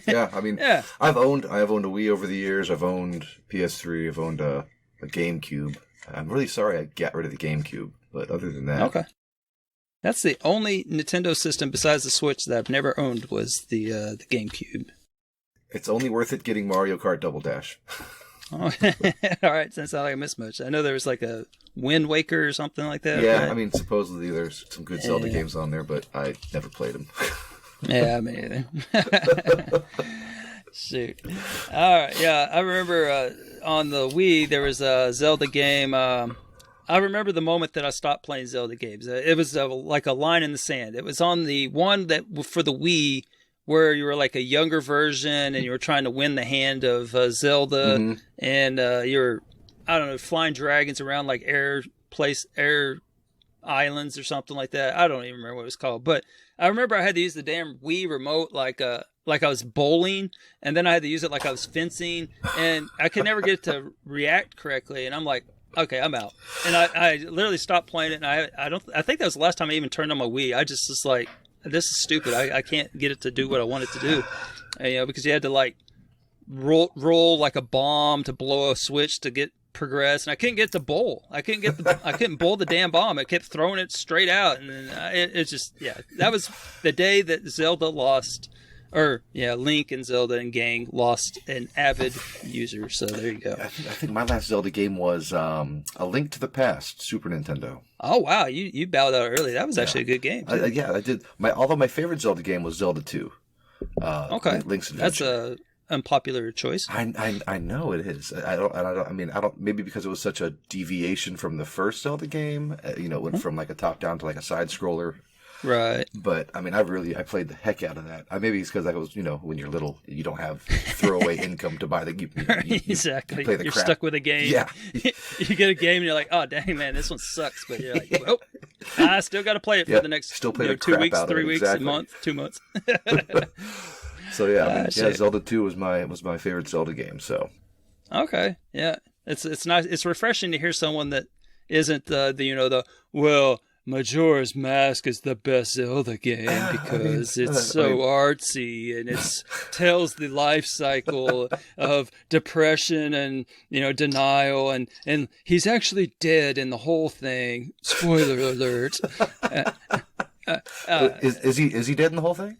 S8: Yeah, I mean, I have owned a Wii over the years. I've owned PS3. I've owned a GameCube. I'm really sorry I got rid of the GameCube, but other than that,
S7: okay. That's the only Nintendo system besides the Switch that I've never owned, was the GameCube.
S8: It's only worth it getting Mario Kart Double Dash.
S7: Oh, all right. Since I missed much, I know there was like a Wind Waker or something like that.
S8: Yeah,
S7: right?
S8: I mean, supposedly there's some good Zelda games on there, but I never played them.
S7: Yeah, me either. Shoot. All right. Yeah, I remember on the Wii there was a Zelda game. I remember the moment that I stopped playing Zelda games. It was like a line in the sand. It was on the one that for the Wii, where you were like a younger version and you were trying to win the hand of Zelda, and you're, I don't know, flying dragons around like air islands or something like that. I don't even remember what it was called, but I remember I had to use the damn Wii remote like I was bowling, and then I had to use it like I was fencing, and I could never get it to react correctly, and I'm like, okay, I'm out. And I literally stopped playing it, and I think that was the last time I even turned on my Wii. I just was like, this is stupid. I can't get it to do what I want it to do. And, because you had to like roll like a bomb to blow a switch to get progress, and I couldn't get to bowl. I couldn't bowl the damn bomb. I kept throwing it straight out, and then it's just that was the day that Zelda lost, or Link and Zelda and gang lost an avid user. So there you go.
S8: I think my last Zelda game was A Link to the Past, Super Nintendo.
S7: Oh wow, you bowed out early. That was actually a good game.
S8: I did. Although my favorite Zelda game was Zelda 2.
S7: Okay,
S8: Link's Adventure.
S7: That's a unpopular choice.
S8: I know it is. I don't. Maybe because it was such a deviation from the first Zelda game. It went from like a top down to like a side scroller.
S7: Right.
S8: But I mean, I played the heck out of that. Maybe it's because I was, when you're little, you don't have throwaway income to buy the game.
S7: Exactly.
S8: You're
S7: crap. Stuck with a game.
S8: Yeah.
S7: You get a game and you're like, oh dang man, this one sucks. But you're like, well, I still got to play it for the next 2 weeks, 3 weeks, a month, 2 months.
S8: So Zelda 2 was my favorite Zelda game. So.
S7: Okay. Yeah. It's nice. It's refreshing to hear someone that isn't Majora's Mask is the best Zelda game because it's so artsy and it tells the life cycle of depression and denial and he's actually dead in the whole thing. Spoiler alert.
S8: Is he dead in the whole thing?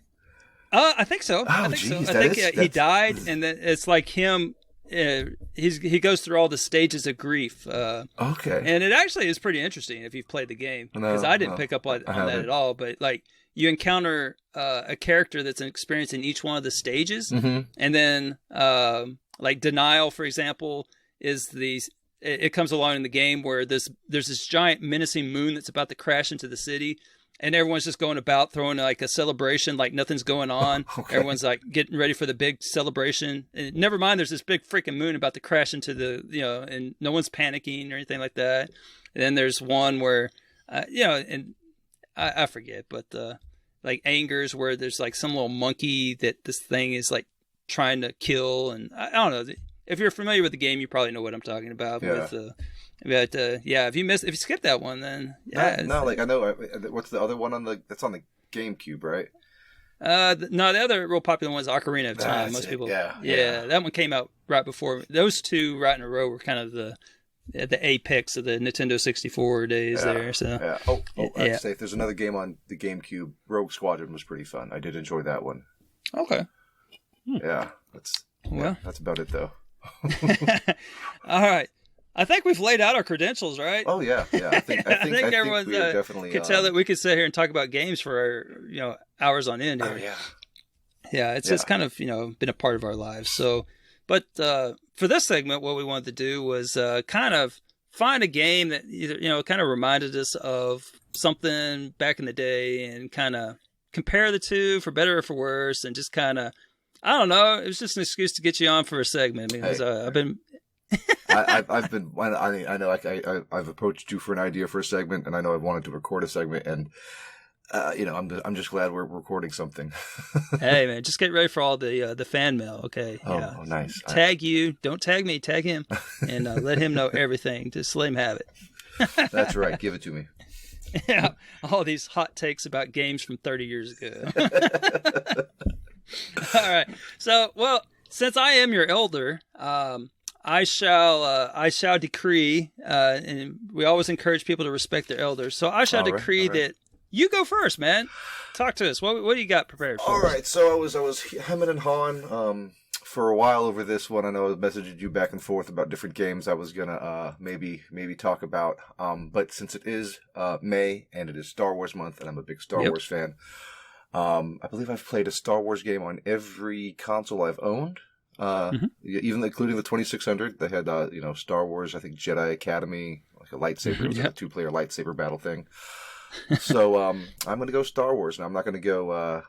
S7: I think so. I think so. I think he died, and then it's like him he goes through all the stages of grief.
S8: Okay.
S7: And it actually is pretty interesting if you've played the game, because I didn't pick up on that at all. But like, you encounter a character that's experiencing each one of the stages, and then like denial, for example, is it comes along in the game where there's this giant menacing moon that's about to crash into the city. And everyone's just going about throwing like a celebration, like nothing's going on. Okay. Everyone's like getting ready for the big celebration. And never mind, there's this big freaking moon about to crash into and no one's panicking or anything like that. And then there's one where, and I forget, but like Angers, where there's like some little monkey that this thing is like trying to kill. And I don't know. If you're familiar with the game, you probably know what I'm talking about. Yeah. If you skip that one, then
S8: I know. What's the other one that's on the GameCube, right?
S7: No, the other real popular one is Ocarina of Time. Most people, that one came out right before. Those two right in a row were kind of the apex of the Nintendo 64 days there. So
S8: I'd say if there's another game on the GameCube, Rogue Squadron was pretty fun. I did enjoy that one.
S7: Okay.
S8: Yeah, that's about it though.
S7: All right. I think we've laid out our credentials, right?
S8: Oh yeah. I think
S7: everyone
S8: definitely
S7: could tell that we could sit here and talk about games for hours on end. Here.
S8: Oh yeah.
S7: Yeah, it's kind of been a part of our lives. So, but for this segment, what we wanted to do was kind of find a game that either kind of reminded us of something back in the day, and kind of compare the two for better or for worse, and just kind of, I don't know, it was just an excuse to get you on for a segment, because I've been.
S8: I've been. I know. I've approached you for an idea for a segment, and I know I've wanted to record a segment, and I'm just glad we're recording something.
S7: Hey man, just get ready for all the fan mail, okay?
S8: Oh, nice.
S7: Tag you, don't tag me, tag him, and let him know everything. Just let him have it.
S8: That's right. Give it to me.
S7: Yeah, all these hot takes about games from 30 years ago. All right. So, well, since I am your elder, I shall decree, and we always encourage people to respect their elders. So I shall decree that you go first, man. Talk to us. What do you got prepared for us?
S8: All right. So I was hemming and hawing for a while over this one. I know I messaged you back and forth about different games I was gonna maybe talk about. But since it is May and it is Star Wars month, and I'm a big Star Wars fan, I believe I've played a Star Wars game on every console I've owned. Even including the 2600, they had Star Wars, I think Jedi Academy, like a lightsaber, it was like a 2-player lightsaber battle thing. So I'm going to go Star Wars, and I'm not going to go a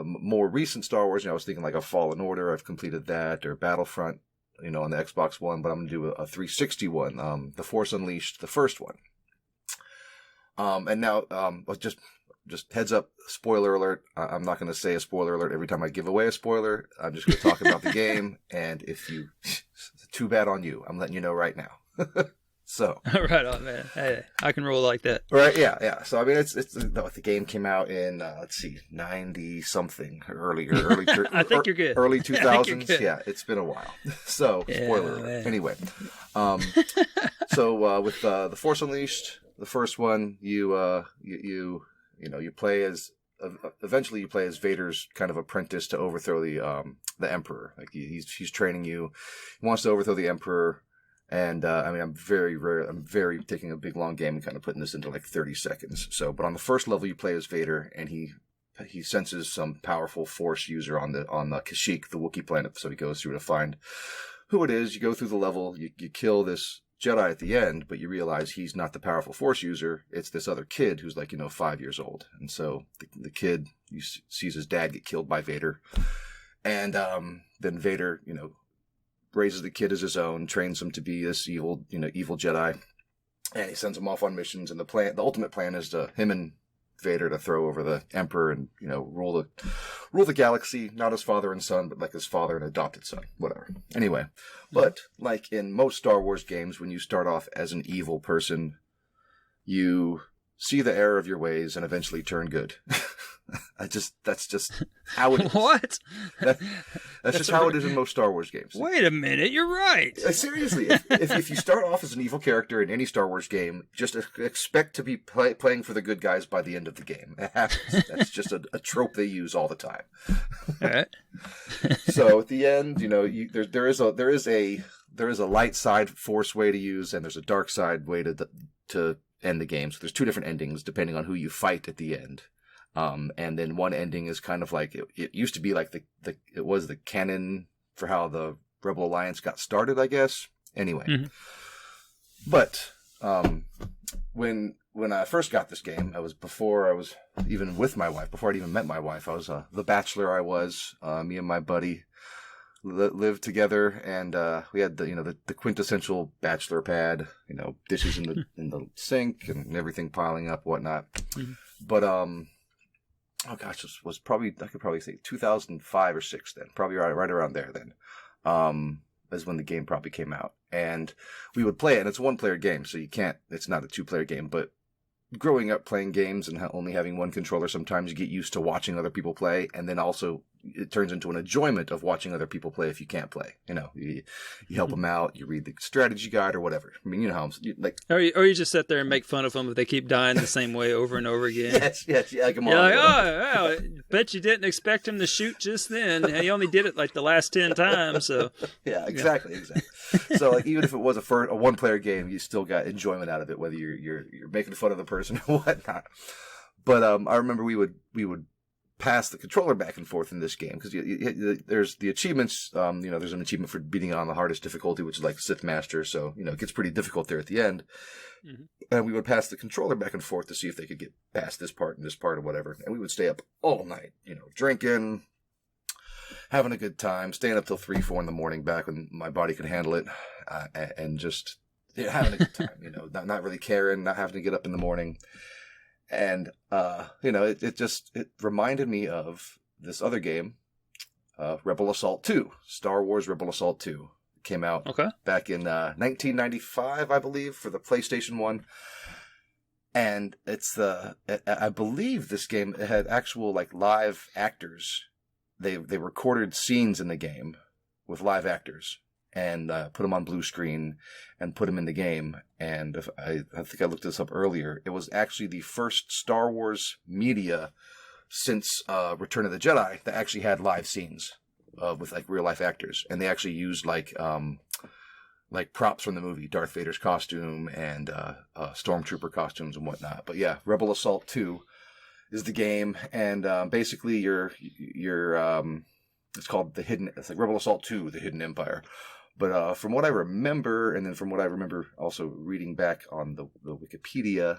S8: more recent Star Wars. I was thinking like a Fallen Order, I've completed that, or Battlefront, on the Xbox One, but I'm going to do a 360 one, The Force Unleashed, the first one. And now just heads up, spoiler alert. I'm not going to say a spoiler alert every time I give away a spoiler. I'm just going to talk about the game, and if you, too bad on you. I'm letting you know right now. So
S7: right on, man. Hey, I can roll like that.
S8: Right? Yeah. So I mean, the game came out in 90 something, early.
S7: I think you're good.
S8: Early 2000s. Yeah, it's been a while. So spoiler alert. Man. Anyway, so with The Force Unleashed, the first one, you play as eventually you play as Vader's kind of apprentice to overthrow the Emperor. Like he's training you. He wants to overthrow the Emperor, and I'm very taking a big long game and kind of putting this into like 30 seconds. So, but on the first level you play as Vader, and he senses some powerful Force user on the Kashyyyk, the Wookiee planet. So he goes through to find who it is. You go through the level, you kill this Jedi at the end, but you realize he's not the powerful Force user. It's this other kid who's 5 years old. And so the kid sees his dad get killed by Vader. And then Vader, raises the kid as his own, trains him to be this evil Jedi. And he sends him off on missions. And the ultimate plan is him and Vader to throw over the Emperor and, rule the galaxy, not as father and son, but like his father and adopted son, whatever. Anyway, but like in most Star Wars games, when you start off as an evil person, you see the error of your ways and eventually turn good. That's just how it is.
S7: What?
S8: That's just how it is in most Star Wars games.
S7: Wait a minute, you're right.
S8: Seriously, if you start off as an evil character in any Star Wars game, just expect to be playing for the good guys by the end of the game. It happens. That's just a trope they use all the time.
S7: All right.
S8: So at the end, there is a light side force way to use, and there's a dark side way to end the game. So there's two different endings depending on who you fight at the end. And then one ending is kind of like it used to be like it was the canon for how the Rebel Alliance got started, I guess. Anyway, but when I first got this game, before I was even with my wife, before I'd even met my wife. I was the bachelor. Me and my buddy lived together, and we had the quintessential bachelor pad, dishes in the sink and everything piling up, whatnot. But oh gosh, this was I could probably say 2005 or 6 then, probably right around there then. Is when the game probably came out, and we would play it, and it's a 1-player game, so it's not a 2-player game. But growing up playing games and only having one controller, sometimes you get used to watching other people play, and then also it turns into an enjoyment of watching other people play if you can't play. You help them out, you read the strategy guide or whatever. I mean, how like,
S7: or you just sit there and make fun of them if they keep dying the same way over and over again.
S8: Yes, yeah, come on.
S7: You're like, oh, bet you didn't expect him to shoot just then. He only did it like the last 10 times. So
S8: yeah, exactly. So like, even if it was a 1-player game, you still got enjoyment out of it, whether you're making fun of the person or whatnot. But I remember we would pass the controller back and forth in this game because there's the achievements. There's an achievement for beating on the hardest difficulty, which is like Sith Master. So it gets pretty difficult there at the end. And we would pass the controller back and forth to see if they could get past this part and this part or whatever. And we would stay up all night, drinking, having a good time, staying up till 3, 4 in the morning, back when my body could handle it, and just having a good time. Not really caring, not having to get up in the morning. And, it reminded me of this other game, Rebel Assault 2, Star Wars Rebel Assault 2. It came out back in 1995, I believe, for the PlayStation 1. And I believe this game had actual, like, live actors. They recorded scenes in the game with live actors and put them on blue screen and put them in the game. And I think I looked this up earlier. It was actually the first Star Wars media since Return of the Jedi that actually had live scenes with like real life actors, and they actually used like props from the movie, Darth Vader's costume and Stormtrooper costumes and whatnot. But yeah, Rebel Assault 2 is the game, and basically it's called it's like Rebel Assault 2: The Hidden Empire. But from what I remember, and then from what I remember also reading back on the Wikipedia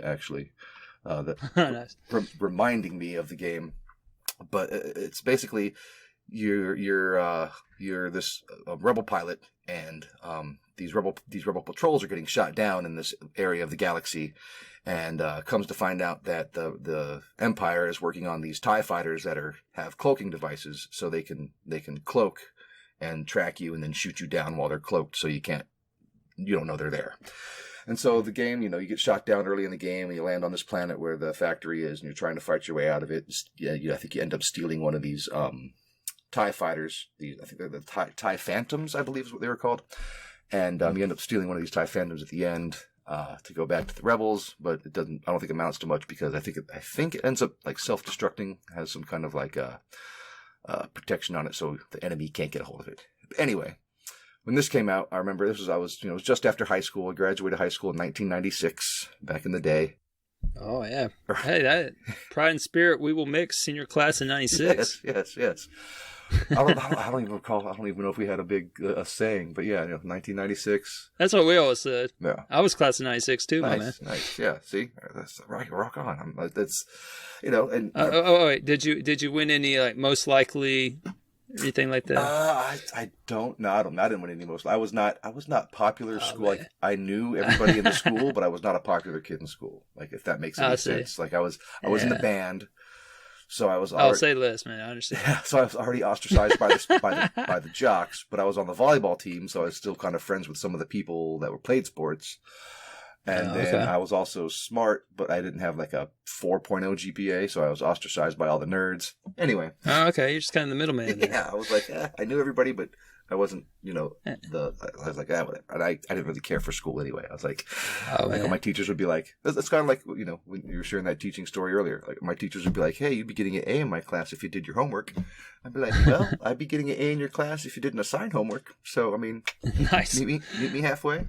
S8: actually,
S7: nice.
S8: Reminding me of the game. But it's basically you're this rebel pilot, and these rebel patrols are getting shot down in this area of the galaxy, and comes to find out that the Empire is working on these TIE fighters that have cloaking devices, so they can cloak and track you and then shoot you down while they're cloaked, so you don't know they're there. And so the game, you get shot down early in the game, and you land on this planet where the factory is, and you're trying to fight your way out of it. I think you end up stealing one of these TIE fighters. I think they're the TIE Phantoms, I believe is what they were called. And you end up stealing one of these TIE Phantoms at the end to go back to the rebels, but I don't think it amounts to much, because I think it ends up like self-destructing, has some kind of like protection on it, so the enemy can't get a hold of it. But anyway, when this came out, I remember it was just after high school. I graduated high school in 1996, back in the day.
S7: Oh yeah, hey, that pride and spirit we will mix senior class in '96.
S8: Yes. I don't even recall. I don't even know if we had a big saying, but yeah, 1996.
S7: That's what we always said.
S8: Yeah,
S7: I was class of '96 too, my man.
S8: Nice. Yeah, see, that's rock on. That's and
S7: wait, did you win any like most likely? Anything like that?
S8: I don't know. I didn't win any most. I was not popular in school. Like, I knew everybody in the school, but I was not a popular kid in school. Like, if that makes any sense. Like I was in the band, so I was.
S7: I'll say less, man. I understand.
S8: Yeah, so I was already ostracized by the jocks, but I was on the volleyball team, so I was still kind of friends with some of the people that played sports. And then I was also smart, but I didn't have like a 4.0 GPA, so I was ostracized by all the nerds. Anyway.
S7: Oh, okay. You're just kind of the middleman.
S8: Yeah, I was like, I knew everybody, but I wasn't, I was like, whatever. And I didn't really care for school anyway. I was like, my teachers would be like, it's kind of like, when you were sharing that teaching story earlier, like my teachers would be like, hey, you'd be getting an A in my class if you did your homework. I'd be like, well, I'd be getting an A in your class if you didn't assign homework. So, I mean,
S7: nice.
S8: Meet me halfway.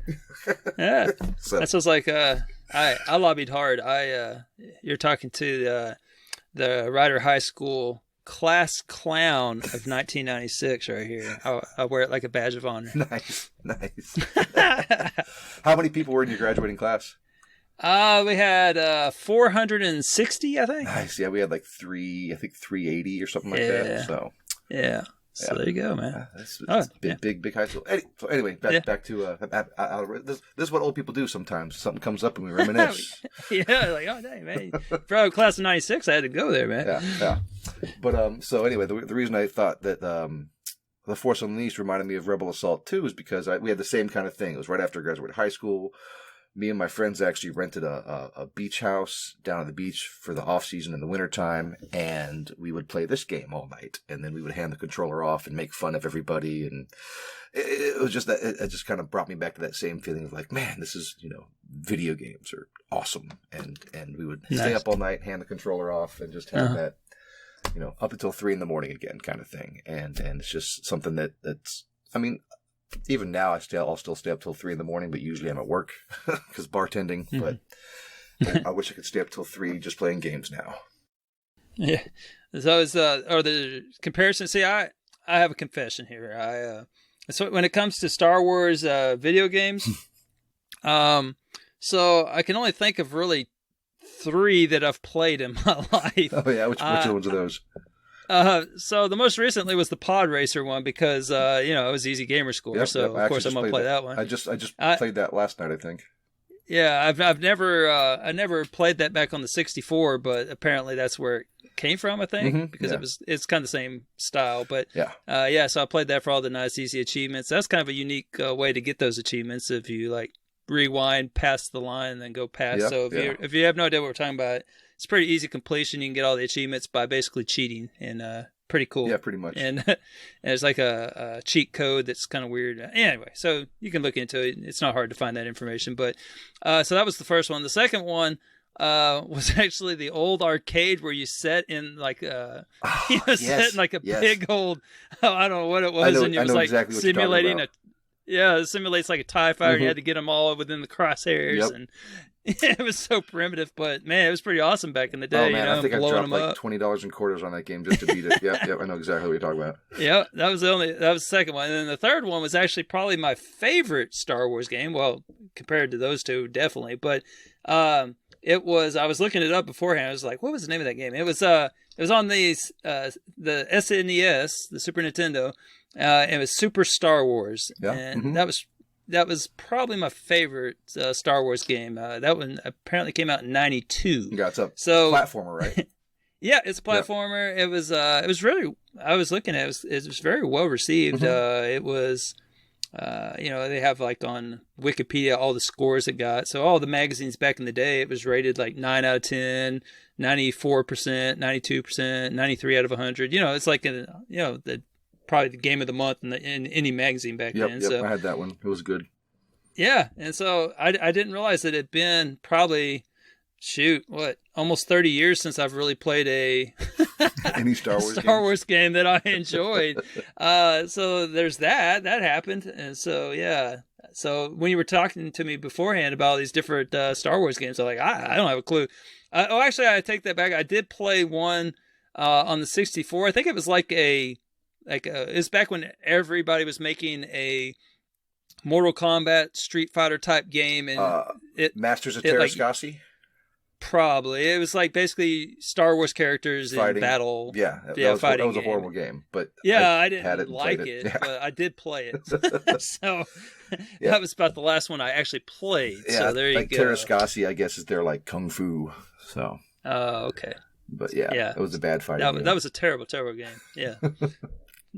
S7: Yeah.
S8: So.
S7: That sounds like, I lobbied hard. You're talking to the Rider High School class clown of 1996 right here. I wear it like a badge of honor.
S8: Nice. How many people were in your graduating class?
S7: We had 460, I think.
S8: Nice. Yeah, we had like 380 or something like that. So
S7: yeah. So there you go, man.
S8: That's big high school. Anyway, back to this is what old people do sometimes. Something comes up and we reminisce.
S7: Yeah, like, oh dang, man. For class of '96, I had to go there, man.
S8: Yeah. But so anyway, the reason I thought that The Force Unleashed reminded me of Rebel Assault 2 is because we had the same kind of thing. It was right after I graduated high school. Me and my friends actually rented a beach house down at the beach for the off season in the wintertime, and we would play this game all night. And then we would hand the controller off and make fun of everybody. And it was just that it just kind of brought me back to that same feeling of like, man, this is, video games are awesome. And we would stay up all night, hand the controller off, and just have that, up until 3 a.m. again kind of thing. And it's just something that's, I mean, even now, I'll still stay up till 3 a.m, but usually I'm at work because bartending. Mm-hmm. But I wish I could stay up till 3 just playing games now.
S7: Yeah. So the comparison. See, I have a confession here. So when it comes to Star Wars video games, so I can only think of really 3 that I've played in my life.
S8: Oh yeah, which ones are those?
S7: So the most recently was the Pod Racer one because it was easy gamer score. Of course I'm gonna play that one.
S8: I just played that last night, I think.
S7: Yeah, I've never played that back on the 64, but apparently that's where it came from, I think, because it's kind of the same style. But so I played that for all the nice easy achievements. That's kind of a unique way to get those achievements if you like rewind past the line and then go past. Yeah, so if you have no idea what we're talking about, it's pretty easy completion. You can get all the achievements by basically cheating, and pretty cool.
S8: Yeah, pretty much.
S7: And there's like a cheat code that's kind of weird. Anyway, so you can look into it. It's not hard to find that information. But so that was the first one. The second one was actually the old arcade where you set in like set in like a big old I don't know what it was, and it was like exactly simulating it simulates like a TIE fighter. You had to get them all within the crosshairs, and it was so primitive, but man, it was pretty awesome back in the day.
S8: Oh man, I think I dropped like $20 in quarters on that game just to beat it. Yep, I know exactly what you're talking about.
S7: Yeah, that was the second one, and then the third one was actually probably my favorite Star Wars game. Well, compared to those two, definitely. But it was. I was looking it up beforehand. I was like, what was the name of that game? It was on the SNES, the Super Nintendo. It was Super Star Wars, and that was probably my favorite Star Wars game. That one apparently came out in '92.
S8: Yeah, it's a platformer, right?
S7: Yeah, it's a platformer. Yep. It was really. I was looking at it. It was very well received. It was. They have like on Wikipedia all the scores it got. So all the magazines back in the day, it was rated like 9 out of 10, 94%, 92%, 93 out of 100. It's like probably the game of the month in any magazine back then.
S8: Yep, I had that one. It was good.
S7: Yeah, and so I didn't realize that it had been probably almost 30 years since I've really played
S8: any Star Wars
S7: game that I enjoyed. So there's that happened, and so so when you were talking to me beforehand about all these different Star Wars games, I'm like, I don't have a clue. Actually, I take that back. I did play one on the 64. I think it was it's back when everybody was making a Mortal Kombat Street Fighter type game, and
S8: Masters of Terrascasi.
S7: Probably. It was like basically Star Wars characters in battle.
S8: Yeah,
S7: fighting.
S8: That was a horrible game, but
S7: I didn't like it, but I did play it. So that was about the last one I actually played. Yeah, so there you go.
S8: Terrascasi, I guess, is their like kung fu. So.
S7: Oh, okay.
S8: But it was a bad fighting game.
S7: That was a terrible, terrible game. Yeah.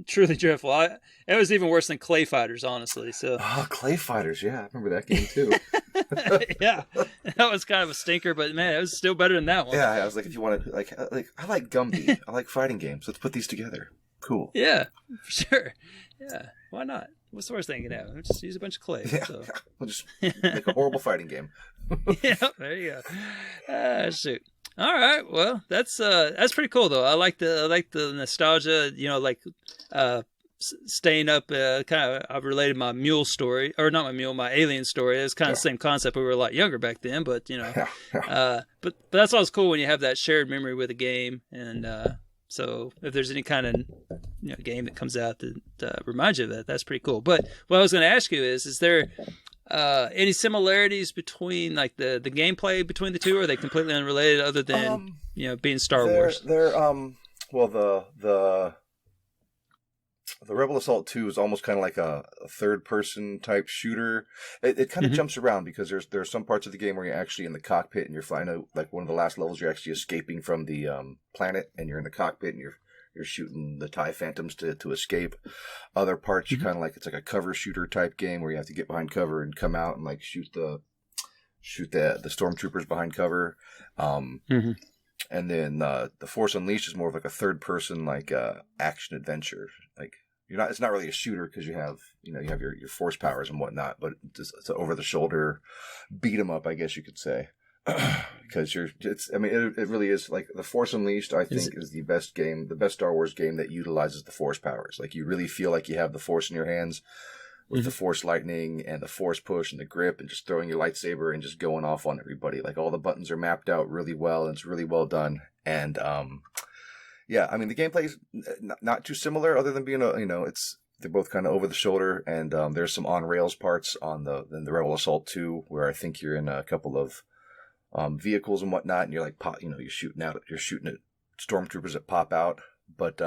S7: Truly dreadful. It was even worse than Clay Fighters, honestly. So.
S8: Oh, Clay Fighters! Yeah, I remember that game too.
S7: Yeah, that was kind of a stinker, but man, it was still better than that one.
S8: Yeah, I was like, if you want to, like I like Gumby. I like fighting games. Let's put these together. Cool.
S7: Yeah, for sure. Yeah, why not? What's the worst thing you can have? Just use a bunch of clay.
S8: Yeah,
S7: So.
S8: we'll just make a horrible fighting game.
S7: Yeah, there you go. Shoot. All right, well, that's pretty cool though. I like the nostalgia. You know, like staying up. Kind of, I've related my mule story, or not my mule, my alien story. It's kind of the same concept. We were a lot younger back then, but you know, but that's always cool when you have that shared memory with a game. And so if there's any kind of game that comes out that reminds you of that, that's pretty cool. But what I was going to ask you is there any similarities between like the gameplay between the two, or are they completely unrelated other than being Star Wars?
S8: They're well, the Rebel Assault 2 is almost kind of like a third-person type shooter. It kind of jumps around because there are some parts of the game where you're actually in the cockpit and you're flying. Like one of the last levels, you're actually escaping from the planet, and you're in the cockpit and you're shooting the TIE Phantoms to escape. Other parts, you kind of like it's like a cover shooter type game where you have to get behind cover and come out and like shoot the stormtroopers behind cover. And then the Force Unleashed is more of like a third-person like action adventure. Like it's not really a shooter because you have your force powers and whatnot, but it's an over-the-shoulder beat 'em up, I guess you could say. Because it really is like the Force Unleashed. I think is the best Star Wars game that utilizes the Force powers. Like you really feel like you have the Force in your hands. With the Force Lightning and the Force Push and the grip and just throwing your lightsaber and just going off on everybody. Like all the buttons are mapped out really well and it's really well done. And yeah, I mean the gameplay is not too similar other than being they're both kind of over the shoulder, and there's some on rails parts in the Rebel Assault 2 where I think you're in a couple of vehicles and whatnot, and you're like you're shooting at stormtroopers that pop out, but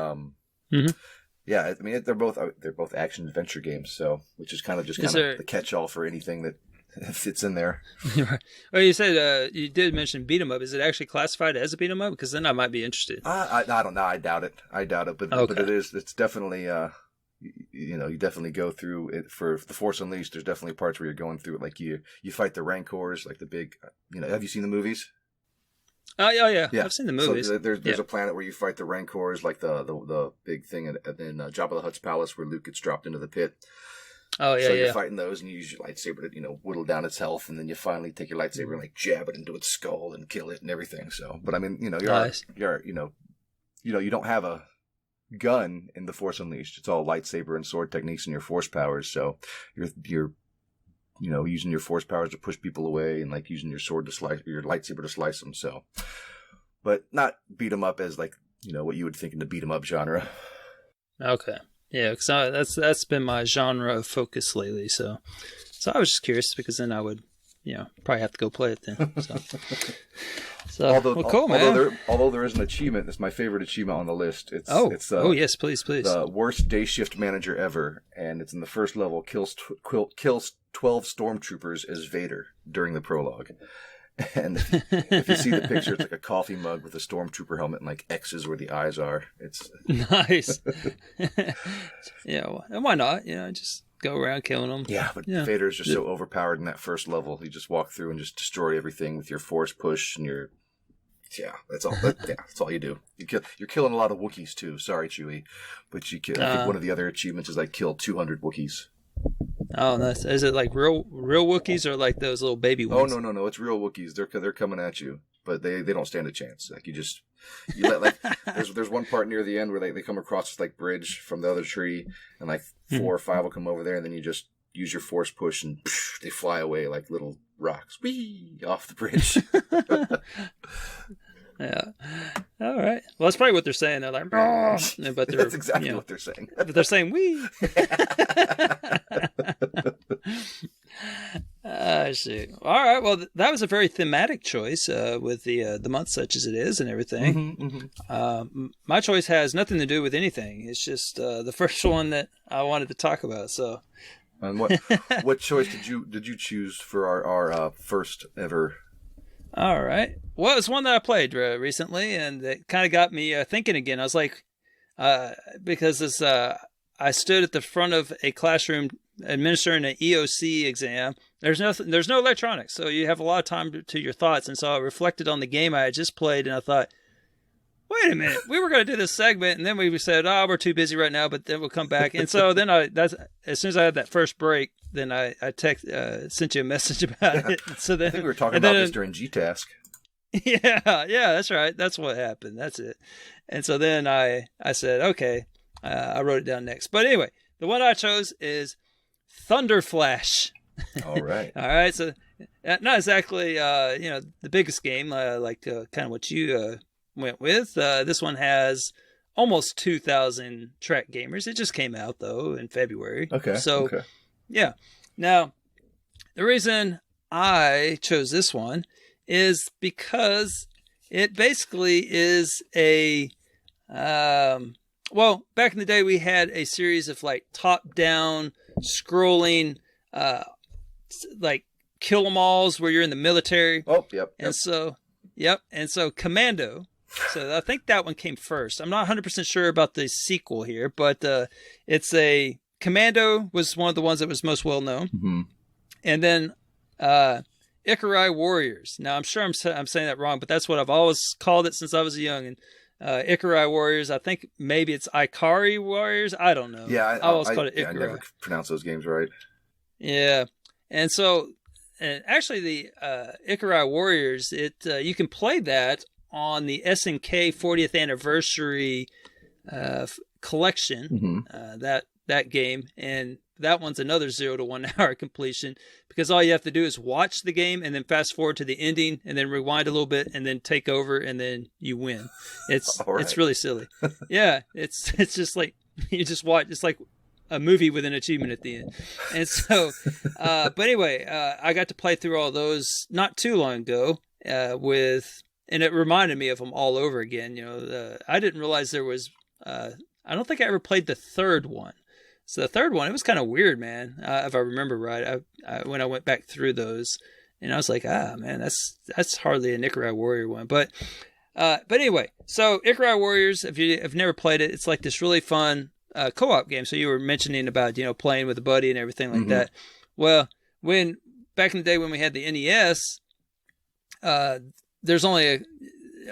S8: yeah, I mean they're both action adventure games, so which is kind of the catch-all for anything that fits in there.
S7: Well, you said you did mention beat 'em up. Is it actually classified as a beat 'em up? Because then I might be interested.
S8: I don't know. I doubt it. But it is. It's definitely. You definitely go through it for the Force Unleashed. There's definitely parts where you're going through it, like you fight the Rancors, like the big. Have you seen the movies?
S7: Oh yeah. I've seen the movies.
S8: So there's a planet where you fight the Rancors, like the big thing, and then Jabba the Hutt's palace where Luke gets dropped into the pit.
S7: Oh yeah,
S8: so you're fighting those, and you use your lightsaber to whittle down its health, and then you finally take your lightsaber and like jab it into its skull and kill it and everything. So, but I mean, you don't have a gun in the Force Unleashed. It's all lightsaber and sword techniques and your force powers. So you're using your force powers to push people away and like using your sword to slice, your lightsaber to slice them. So, but not beat 'em up as like what you would think in the beat 'em up genre.
S7: Okay. Yeah, because that's been my genre of focus lately. So I was just curious because then I would, probably have to go play it then. So cool, man.
S8: Although there is an achievement, it's my favorite achievement on the list.
S7: Yes, please.
S8: The worst day shift manager ever, and it's in the first level. Kills 12 stormtroopers as Vader during the prologue. And if you see the picture, it's like a coffee mug with a stormtrooper helmet and like X's where the eyes are. It's
S7: nice. Yeah, and why not? Just go around killing them.
S8: Yeah, but Vader's just so overpowered in that first level. You just walk through and just destroy everything with your force push and your. Yeah, that's all. That's all you do. You're killing a lot of Wookiees too. Sorry, Chewie, but you kill. I think one of the other achievements is like kill 200 Wookiees.
S7: Oh, nice. Is it like real Wookiees or like those little baby ones?
S8: Oh no, it's real Wookiees. They're coming at you, but they don't stand a chance. Like you let like there's one part near the end where they come across this like bridge from the other tree, and like 4 or 5 will come over there, and then you just use your force push and they fly away like little rocks, whee, off the bridge.
S7: Yeah. All right. Well, that's probably what they're saying. They're like, but
S8: that's exactly what they're saying.
S7: But they're saying, wee. Shoot. All right. Well, that was a very thematic choice with the month such as it is and everything. My choice has nothing to do with anything. It's just the first one that I wanted to talk about. So.
S8: And what choice did you choose for our first ever?
S7: All right. Well, it's one that I played recently, and it kind of got me thinking again. I was like, because I stood at the front of a classroom administering an EOC exam. There's no electronics, so you have a lot of time to your thoughts. And so I reflected on the game I had just played, and I thought, wait a minute, we were going to do this segment, and then we said, we're too busy right now, but then we'll come back. And so then as soon as I had that first break, then I sent you a message about it. So then
S8: I think we were talking about this during G-Task.
S7: Yeah, that's right. That's what happened. That's it. And so then I said, okay, I wrote it down next. But anyway, the one I chose is Thunderflash.
S8: All right.
S7: All right. So not exactly, the biggest game, like kind of what you went with. This one has almost 2,000 track gamers. It just came out, though, in February.
S8: Okay.
S7: So, yeah. Now, the reason I chose this one is because it basically is a... back in the day, we had a series of like top-down scrolling, like kill 'em alls where you're in the military.
S8: Oh, yep.
S7: And so Commando. So I think that one came first. I'm not 100% sure about the sequel here, but it's a Commando was one of the ones that was most well known, and then Ikari Warriors. Now I'm sure I'm saying that wrong, but that's what I've always called it since I was a youngin'. Ikari Warriors. I think maybe it's Ikari Warriors. I don't know.
S8: Yeah,
S7: I always called it Ikari.
S8: I never pronounce those games right.
S7: Yeah, and actually the Ikari Warriors, you can play that on the SNK 40th anniversary collection. That game, and that one's another 0 to 1 hour completion, because all you have to do is watch the game and then fast forward to the ending and then rewind a little bit and then take over and then you win. It's really silly. Yeah, it's just like you just watch. It's like a movie with an achievement at the end. And so, but anyway, I got to play through all those not too long ago and it reminded me of them all over again. I didn't realize there was. I don't think I ever played the third one. So the third one, it was kind of weird, man. If I remember right, when I went back through those, and I was like, man, that's hardly a Ikari Warrior one. But anyway, so Ikari Warriors, if you have never played it, it's like this really fun co-op game. So you were mentioning about playing with a buddy and everything like that. Well, back in the day when we had the NES, there's only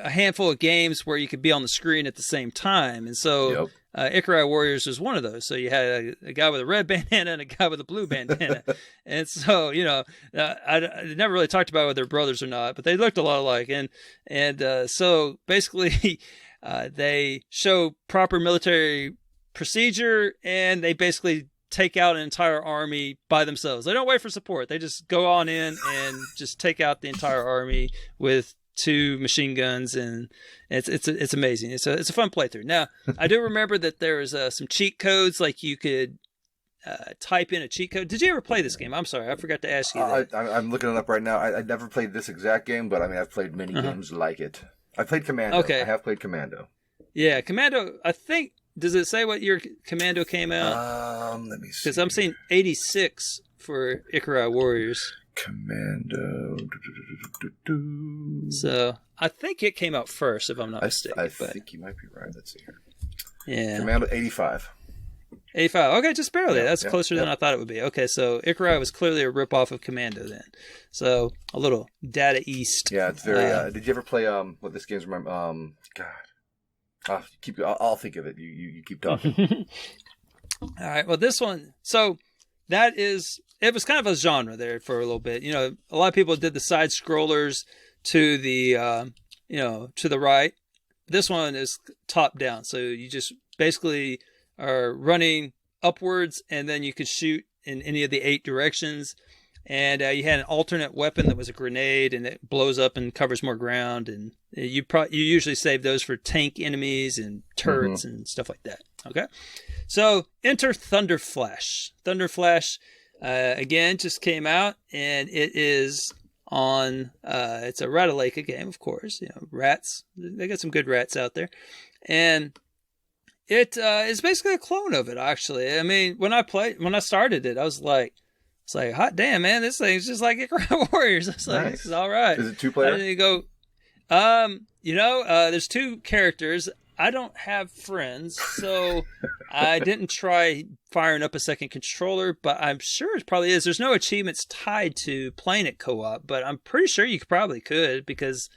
S7: a handful of games where you could be on the screen at the same time, and so. Ikari Warriors was one of those. So you had a guy with a red bandana and a guy with a blue bandana. And so, I never really talked about whether they're brothers or not, but they looked a lot alike. And so basically they show proper military procedure, and they basically take out an entire army by themselves. They don't wait for support. They just go on in and just take out the entire army with 2 machine guns, and it's amazing. It's a fun playthrough. Now, I do remember that there was some cheat codes, like you could type in a cheat code. Did you ever play this game? I'm sorry, I forgot to ask you that.
S8: I'm looking it up right now. I never played this exact game, but I mean, I've played many games like it. I played Commando.
S7: Okay.
S8: I have played Commando.
S7: Yeah, Commando. I think. Does it say what year Commando came out?
S8: Let me see.
S7: Because I'm seeing 86 for Ikari Warriors.
S8: Commando.
S7: So I think it came out first, if I'm not mistaken.
S8: I think you might be right. Let's see here.
S7: Yeah.
S8: Commando 85.
S7: 85. Okay, just barely. That's closer than I thought it would be. Okay, so Ikari was clearly a ripoff of Commando then. So a little Data East.
S8: Yeah, it's very. Did you ever play what this game's remember? God. I'll think of it. You keep talking.
S7: All right. Well, this one. So it was kind of a genre there for a little bit. A lot of people did the side scrollers to the to the right. This one is top down. So you just basically are running upwards, and then you could shoot in any of the 8 directions. And you had an alternate weapon that was a grenade, and it blows up and covers more ground. And you usually save those for tank enemies and turrets and stuff like that. Okay, so enter Thunderflash. Thunderflash again just came out, and it is on. It's a Ratalaika game, of course. Rats. They got some good rats out there, and it is basically a clone of it. Actually, I mean, when I started it, I was like. It's like, hot damn, man, this thing's just like Ikari Warriors. It's like, This is all right.
S8: Is it 2-player?
S7: And you go, there's 2 characters. I don't have friends, so I didn't try firing up a second controller, but I'm sure it probably is. There's no achievements tied to playing it co-op, but I'm pretty sure you probably could, because,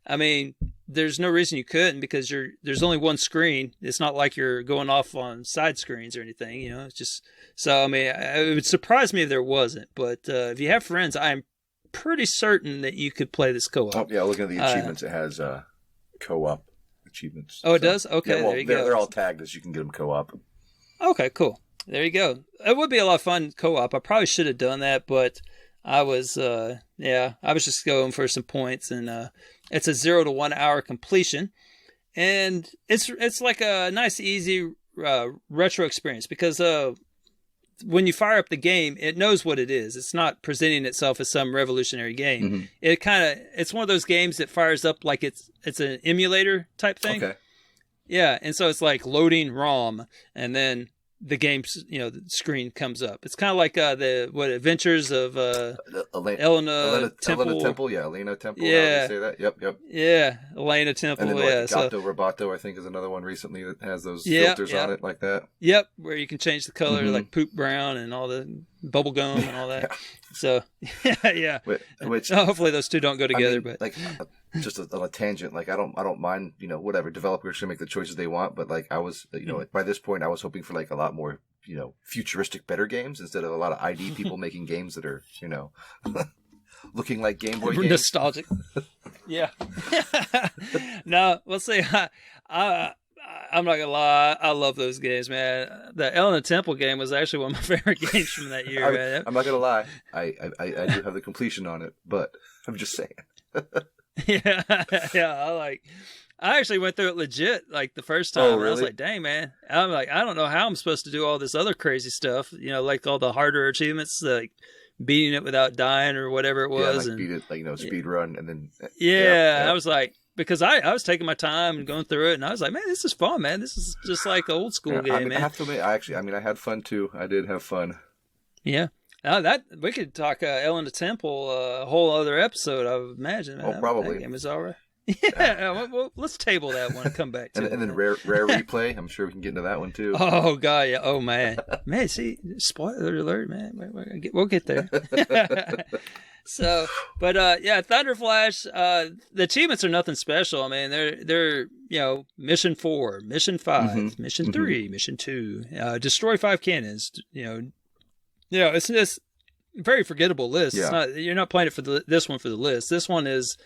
S7: I mean, there's no reason you couldn't, because there's only one screen. It's not like you're going off on side screens or anything, you know. It's just, so, I mean, it would surprise me if there wasn't, but if you have friends, I'm pretty certain that you could play this co-op.
S8: Oh, yeah, looking at the achievements, it has co-op achievements.
S7: Oh, it does? Okay,
S8: yeah, well,
S7: there you go.
S8: They're all tagged as you can get them co-op.
S7: Okay, cool. There you go. It would be a lot of fun co-op. I probably should have done that, but I was, I was just going for some points, and it's a 0 to 1 hour completion, and it's like a nice, easy retro experience, because when you fire up the game, it knows what it is. It's not presenting itself as some revolutionary game. Mm-hmm. It's one of those games that fires up like it's an emulator type thing. Okay. Yeah, and so it's like loading ROM, and then the game's, the screen comes up. It's kind of like the Adventures of Elena Temple.
S8: Yeah, Elena Temple.
S7: Yeah,
S8: how do you say that? Yep.
S7: Yeah, Elena Temple.
S8: And then Gato Roboto, I think, is another one recently that has those filters on it like that.
S7: Yep, where you can change the color, like poop brown and all the bubble gum and all that. So yeah. Which hopefully those two don't go together. I mean, but
S8: like just on a tangent, like I don't mind, whatever, developers should make the choices they want, but like I was, by this point I was hoping for like a lot more, futuristic, better games instead of a lot of ID people making games that are, looking like Game Boy games.
S7: Nostalgic. Yeah. No, we'll see. I'm not gonna lie, I love those games, man. The Elena Temple game was actually one of my favorite games from that year, man.
S8: I'm not gonna lie, I do have the completion on it, but I'm just saying.
S7: Yeah, I actually went through it legit like the first time.
S8: Oh, really?
S7: And I was like, dang, man. I'm like, I don't know how I'm supposed to do all this other crazy stuff, like all the harder achievements, like beating it without dying or whatever it was.
S8: Yeah, beat it, speed run, and then.
S7: Yeah. I was like, because I was taking my time and going through it, and I was like, man, this is fun, man. This is just like an old school game, man.
S8: I have to admit, I had fun too. I did have fun.
S7: Yeah. That we could talk Elena Temple a whole other episode, I would imagine. Man.
S8: Oh, probably.
S7: That game is all right. Yeah. Well, let's table that one and come back to it.
S8: And then rare replay. I'm sure we can get into that one too.
S7: Oh god, yeah. Oh man, see, spoiler alert, man. We'll get there. So, but Thunderflash. The achievements are nothing special. I mean, they're mission 4, mission 5, mission 3, mission 2, destroy 5 cannons. It's this very forgettable list. Yeah. It's not, you're not playing it for this one for the list. This one is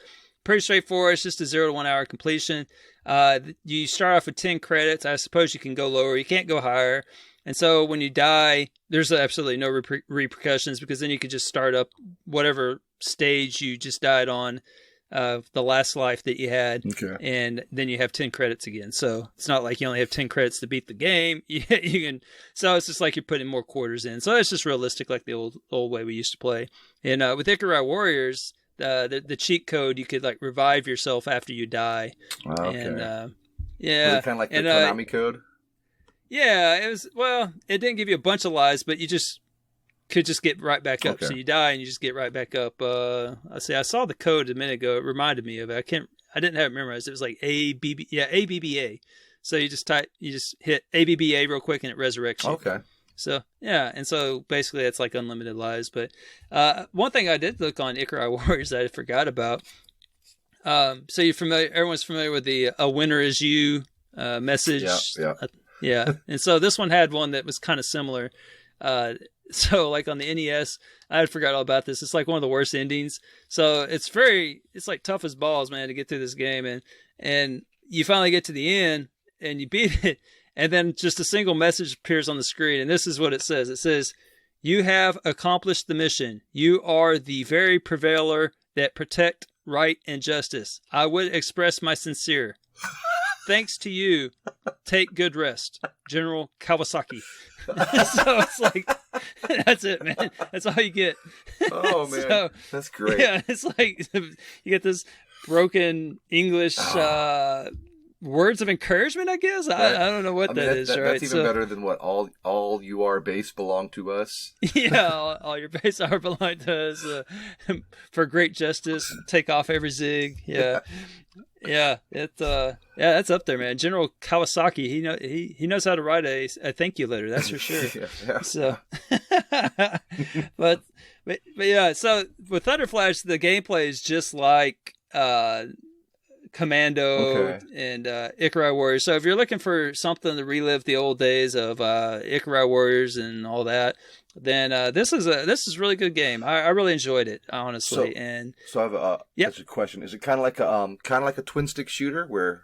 S7: pretty straightforward. It's just a 0 to 1 hour completion. You start off with 10 credits. I suppose you can go lower. You can't go higher. And so when you die, there's absolutely no repercussions, because then you could just start up whatever stage you just died on, the last life that you had, and then you have 10 credits again. So it's not like you only have 10 credits to beat the game. You can, so it's just like you're putting more quarters in. So it's just realistic, like the old way we used to play. And with Ikari Warriors, the cheat code, you could like revive yourself after you die.
S8: Okay.
S7: And
S8: kind of like the Konami code.
S7: Yeah, it was. Well, it didn't give you a bunch of lives, but you could just get right back up. Okay. So you die and you just get right back up. I saw the code a minute ago. It reminded me of it. I didn't have it memorized. It was like ABBA. So you just hit ABBA real quick and it resurrects you.
S8: Okay.
S7: So yeah, and so basically it's like unlimited lives. But one thing I did look on Ikari Warriors that I forgot about. So you're familiar? Everyone's familiar with the "A winner is you" message.
S8: Yeah.
S7: Yeah, and so this one had one that was kind of similar. So like on the NES, I had forgot all about this. It's like one of the worst endings. So it's like tough as balls, man, to get through this game. And you finally get to the end and you beat it. And then just a single message appears on the screen. And this is what it says. It says, "You have accomplished the mission. You are the very prevailer that protect right and justice. I would express my sincere thanks to you. Take good rest, General Kawasaki." So it's like, that's it, man. That's all you get.
S8: Oh man, so, that's great.
S7: Yeah, it's like you get this broken English words of encouragement, I guess. I don't know what that is. Right?
S8: That's even better than what all you are base belong to us.
S7: Yeah, all your base are belong to us. For great justice, take off every zig. Yeah. Yeah, that's up there, man. General Kawasaki, he knows how to write a thank you letter, that's for sure.
S8: Yeah.
S7: So, but yeah, so with Thunderflash, the gameplay is just like Commando and Ikari Warriors. So if you're looking for something to relive the old days of Ikari Warriors and all that, then this is a really good game. I really enjoyed it, honestly.
S8: So I have a question. Is it kind of like a twin stick shooter where?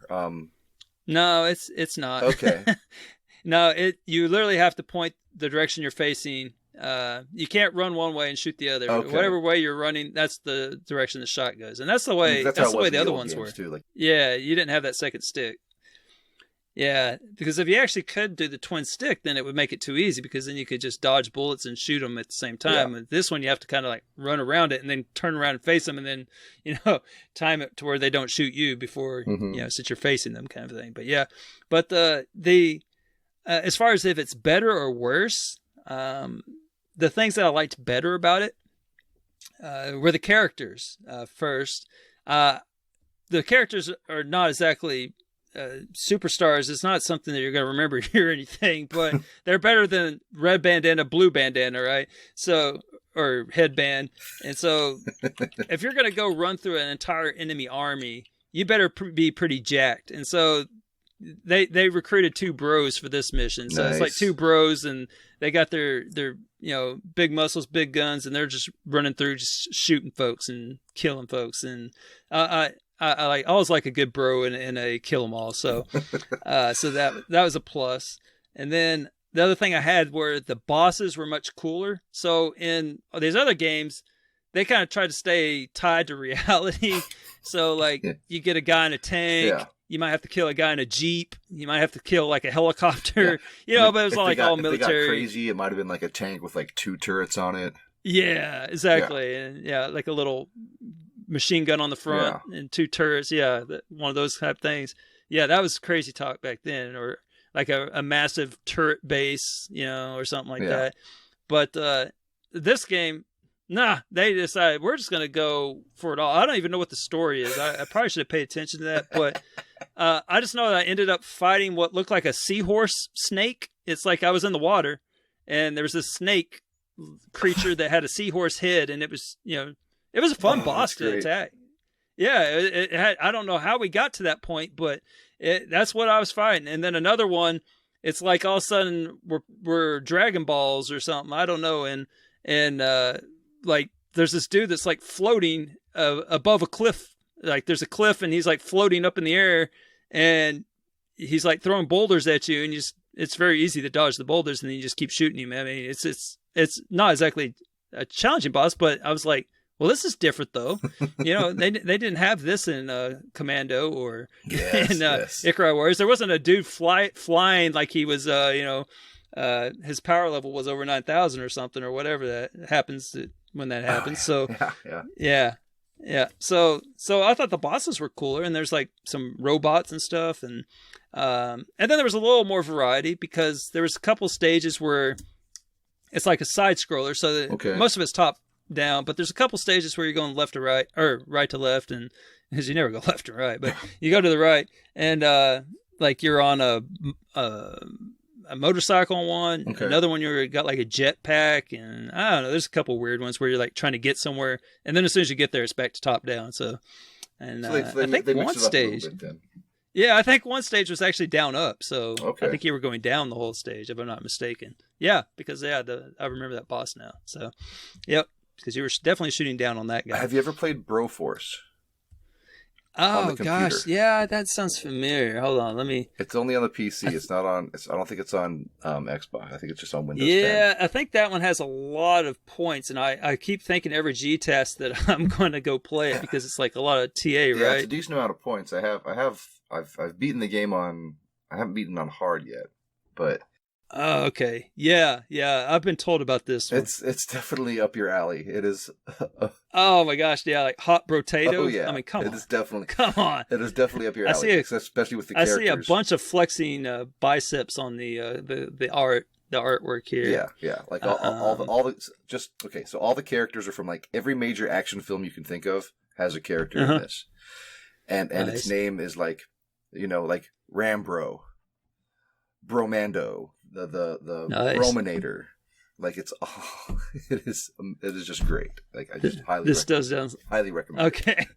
S7: No, it's not.
S8: Okay.
S7: No, you literally have to point the direction you're facing. You can't run one way and shoot the other.
S8: Okay.
S7: Whatever way you're running, that's the direction the shot goes, and that's the way the other ones were.
S8: Too,
S7: Yeah, you didn't have that second stick. Yeah, because if you actually could do the twin stick, then it would make it too easy, because then you could just dodge bullets and shoot them at the same time.
S8: Yeah.
S7: With this one, you have to kind of like run around it and then turn around and face them, and then time it to where they don't shoot you before since you're facing them, kind of thing. But yeah, but the as far as if it's better or worse, the things that I liked better about it were the characters. First, the characters are not exactly superstars. It's not something that you're going to remember or anything, but they're better than red bandana, blue bandana, right? So, or headband. And so if you're going to go run through an entire enemy army, you better be pretty jacked. And so they recruited 2 bros for this mission. So It's like 2 bros, and they got their big muscles, big guns, and they're just running through, just shooting folks and killing folks. And I always like a good bro in a kill 'em all. So so that was a plus. And then the other thing I had were the bosses were much cooler. So in these other games, they kind of try to stay tied to reality. So like you get a guy in a tank. Yeah. You might have to kill a guy in a Jeep. You might have to kill like a helicopter. But it was all like all military.
S8: If they got crazy, it might have been like a tank with like 2 turrets on it.
S7: Yeah, exactly. Yeah. And like a little machine gun on the front and 2 turrets. Yeah, one of those type of things. Yeah, that was crazy talk back then. Or like a massive turret base, or something like that. But this game, they decided we're just going to go for it all. I don't even know what the story is. I probably should have paid attention to that. But I just know that I ended up fighting what looked like a seahorse snake. It's like I was in the water, and there was this snake creature that had a seahorse head, and it was, it was a fun boss to attack. Yeah, it had. I don't know how we got to that point, but that's what I was fighting. And then another one, it's like all of a sudden we're Dragon Balls or something. I don't know. And like there's this dude that's like floating above a cliff. Like there's a cliff, and he's like floating up in the air, and he's like throwing boulders at you, and it's very easy to dodge the boulders, and then you just keep shooting him. I mean, it's not exactly a challenging boss, but I was like, well, this is different though. They didn't have this in Commando or in Ikari Warriors. There wasn't a dude flying like he was, his power level was over 9,000 or something, or whatever that happens when that happens. So yeah. So I thought the bosses were cooler, and there's like some robots and stuff, and then there was a little more variety, because there was a couple stages where it's like a side scroller. So most of it's top down, but there's a couple stages where you're going left to right, or right to left, and because you never go left to right, but you go to the right, and like you're on a motorcycle on one, another one you got like a jetpack, and I don't know, there's a couple weird ones where you're like trying to get somewhere, and then as soon as you get there, it's back to top down. So I think one stage, I think one stage was actually down up. So I think you were going down the whole stage, if I'm not mistaken. Yeah, because I remember that boss now. So because you were definitely shooting down on that guy.
S8: Have you ever played Broforce?
S7: Oh gosh, yeah, that sounds familiar. Hold on, let me.
S8: It's only on the PC. It's not on. I don't think it's on Xbox. I think it's just on Windows.
S7: Yeah, 10. I think that one has a lot of points, and I keep thinking every G test that I'm going to go play it, because it's like a lot of TA, right?
S8: Yeah, it's a decent amount of points. I've beaten the game on. I haven't beaten on hard yet, but.
S7: Oh, okay. Yeah. I've been told about this one.
S8: It's definitely up your alley. It is.
S7: Oh my gosh, yeah, like hot potatoes. Oh
S8: yeah.
S7: I mean, come on.
S8: It is definitely.
S7: Come on.
S8: It is definitely up your alley, especially with the characters.
S7: I see a bunch of flexing biceps on the artwork here.
S8: Yeah. Like all the just okay. So all the characters are from like every major action film you can think of has a character in this. and its name is like, like Rambro, Bromando, the
S7: nice.
S8: Brominator. Like it is just great. Like I just highly recommend.
S7: Okay,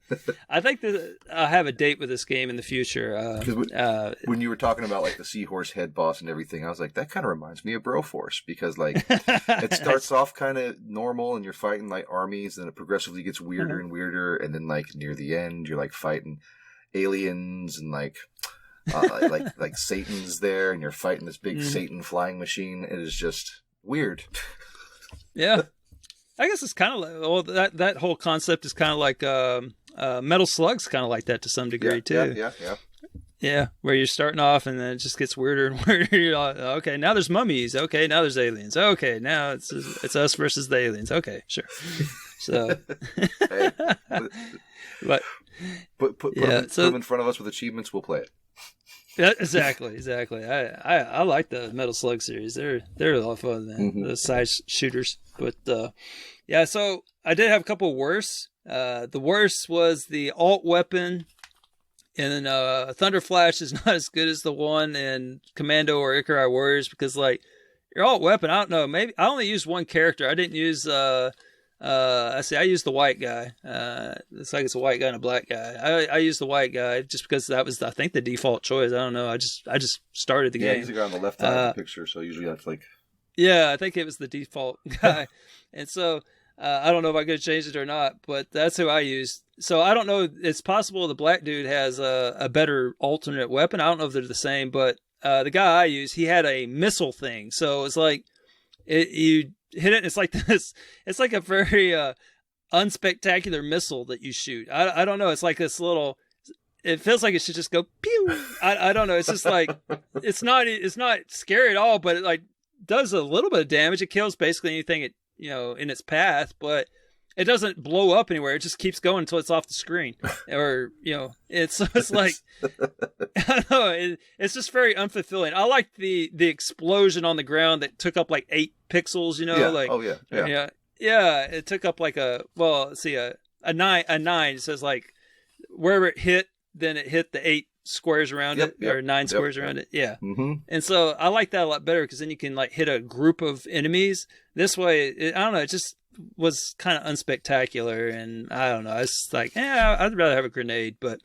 S7: I think that I'll have a date with this game in the future.
S8: When you were talking about like the seahorse head boss and everything, I was like, that kind of reminds me of Broforce, because like it starts off kind of normal and you're fighting like armies, and it progressively gets weirder and weirder, and then like near the end you're like fighting aliens and like Satan's there, and you're fighting this big Satan flying machine. It is just weird.
S7: Yeah, I guess it's kind of like that whole concept is kind of like Metal Slug's kind of like that to some degree too. Yeah, where you're starting off and then it just gets weirder and weirder. You're like, okay, now there's mummies. Okay, now there's aliens. Okay, now it's us versus the aliens. Okay, sure. So, but
S8: put them in front of us with achievements. We'll play it.
S7: Yeah, exactly. I like the Metal Slug series. They're a lot of fun, man. The side shooters. But yeah, so I did have a couple worse. The worst was the alt weapon, and then Thunderflash is not as good as the one in Commando or Ikari Warriors, because like your alt weapon, I don't know, maybe I only used one character. I didn't use I used the white guy. It's like it's a white guy and a black guy. I used the white guy just because that was, I think, the default choice. I don't know. I just started the game.
S8: Yeah, he's the guy on the left side of the picture, so usually that's like...
S7: Yeah, I think it was the default guy. And so I don't know if I could change it or not, but that's who I used. So I don't know. It's possible the black dude has a better alternate weapon. I don't know if they're the same, but the guy I used, he had a missile thing. So it's like you hit it, and it's like this. It's like a very unspectacular missile that you shoot. I don't know. It's like this little. It feels like it should just go pew. I don't know. It's just like it's not scary at all, but it like does a little bit of damage. It kills basically anything in its path, but it doesn't blow up anywhere. It just keeps going until it's off the screen, or it's like I don't know. It's just very unfulfilling. I like the explosion on the ground that took up like 8 pixels. Yeah. It took up like a 9. It says like wherever it hit, then it hit the 8 squares around it, or 9 squares around it. Yeah. Mm-hmm. And so I like that a lot better, because then you can like hit a group of enemies. This way, I don't know. It just was kind of unspectacular, and I don't know. It's like, I'd rather have a grenade. But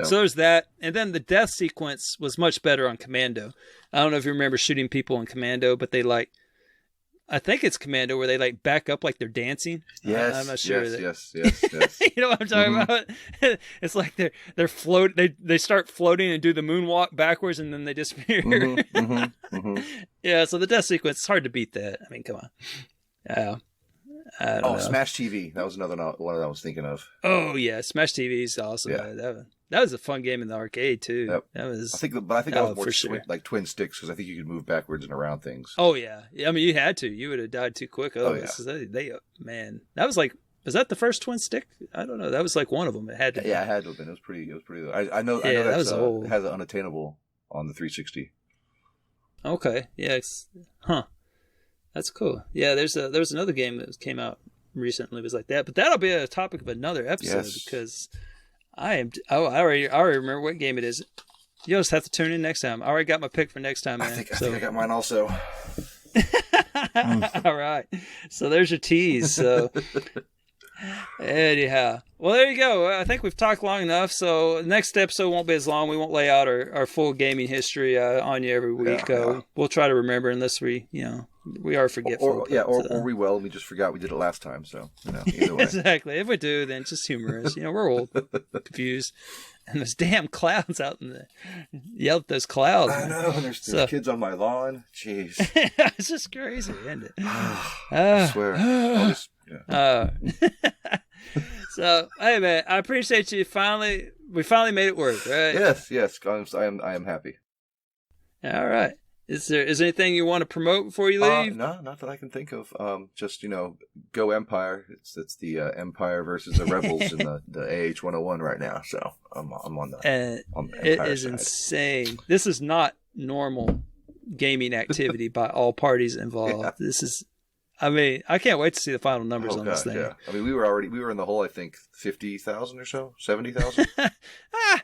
S7: so there's that, and then the death sequence was much better on Commando. I don't know if you remember shooting people in Commando, but they like, I think it's Commando where they like back up like they're dancing.
S8: Yes,
S7: I'm not sure.
S8: Yes.
S7: You know what I'm talking about? It's like they're float. They start floating and do the moonwalk backwards, and then they disappear. Yeah. So the death sequence, it's hard to beat that. I mean, come on. I don't know.
S8: Smash TV. That was another one that I was thinking of.
S7: Oh yeah, Smash TV is awesome. Yeah. That was a fun game in the arcade too.
S8: Yep.
S7: That was.
S8: I think that was more like twin sticks, because I think you could move backwards and around things.
S7: Oh yeah. I mean, you had to. You would have died too quick. Man, that was like. Was that the first twin stick? I don't know. That was like one of them. It had to.
S8: Yeah, it had to have been. It was pretty. I know that was old. It has an unattainable on the 360.
S7: Okay. Yeah. That's cool. Yeah. There was another game that came out recently. It was like that, but that'll be a topic of another episode, because I already remember what game it is. You'll just have to tune in next time. I already got my pick for next time, man.
S8: I think I got mine also.
S7: All right. So there's your tease. So anyhow, well, there you go. I think we've talked long enough. So next episode won't be as long. We won't lay out our full gaming history on you every week. We'll try to remember, unless we are forgetful.
S8: Or we will. We just forgot we did it last time. So either way.
S7: Exactly. If we do, then just humor us. We're old, confused, and those damn clouds out in the yell at those clouds.
S8: I know. There's kids on my lawn. Jeez.
S7: It's just crazy, isn't it?
S8: I swear.
S7: So hey man, I appreciate you. We finally made it work, right?
S8: Yes. I am happy.
S7: All right. Is there anything you want to promote before you leave?
S8: No, not that I can think of. Just go Empire. It's the Empire versus the Rebels in the AH 101 right now. So I'm on the. On the
S7: it is side. Insane. This is not normal gaming activity by all parties involved. Yeah. I mean, I can't wait to see the final numbers on this thing.
S8: Yeah. I mean, we were in the hole, I think, 50,000 or so, 70,000.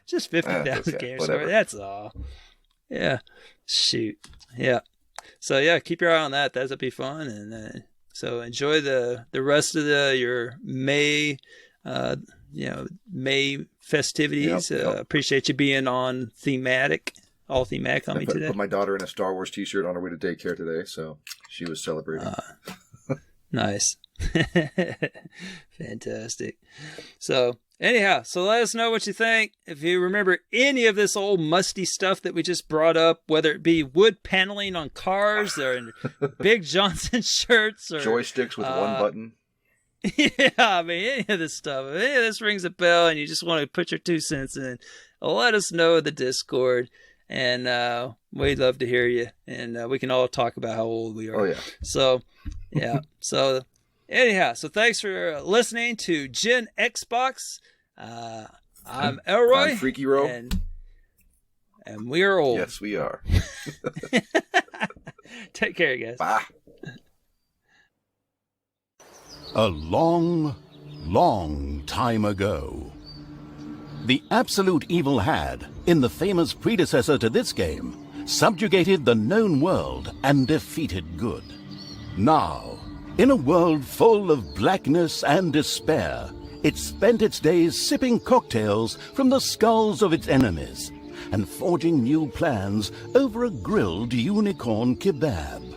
S7: Just 50,000 games. That's all. Yeah. Shoot. Yeah. So yeah, keep your eye on that. That'll be fun, and so enjoy the rest of your May, May festivities. Yep. Appreciate you being on thematic. All thematic on me today.
S8: Put my daughter in a Star Wars t-shirt on her way to daycare today, so she was celebrating.
S7: Nice. Fantastic. So anyhow, so let us know what you think. If you remember any of this old musty stuff that we just brought up, whether it be wood paneling on cars or Big Johnson shirts or
S8: joysticks with one button.
S7: Yeah, I mean, any of this stuff. If any of this rings a bell and you just want to put your 2 cents in, let us know in the Discord. And we'd love to hear you. And we can all talk about how old we are.
S8: Oh, yeah.
S7: So, yeah. So, anyhow, so thanks for listening to GenXbox. I'm Elroy.
S8: I'm Freaky Row.
S7: And we are old.
S8: Yes, we are.
S7: Take care, guys.
S8: Bye.
S9: A long, long time ago, the absolute evil had, in the famous predecessor to this game, subjugated the known world and defeated good. Now, in a world full of blackness and despair, it spent its days sipping cocktails from the skulls of its enemies and forging new plans over a grilled unicorn kebab.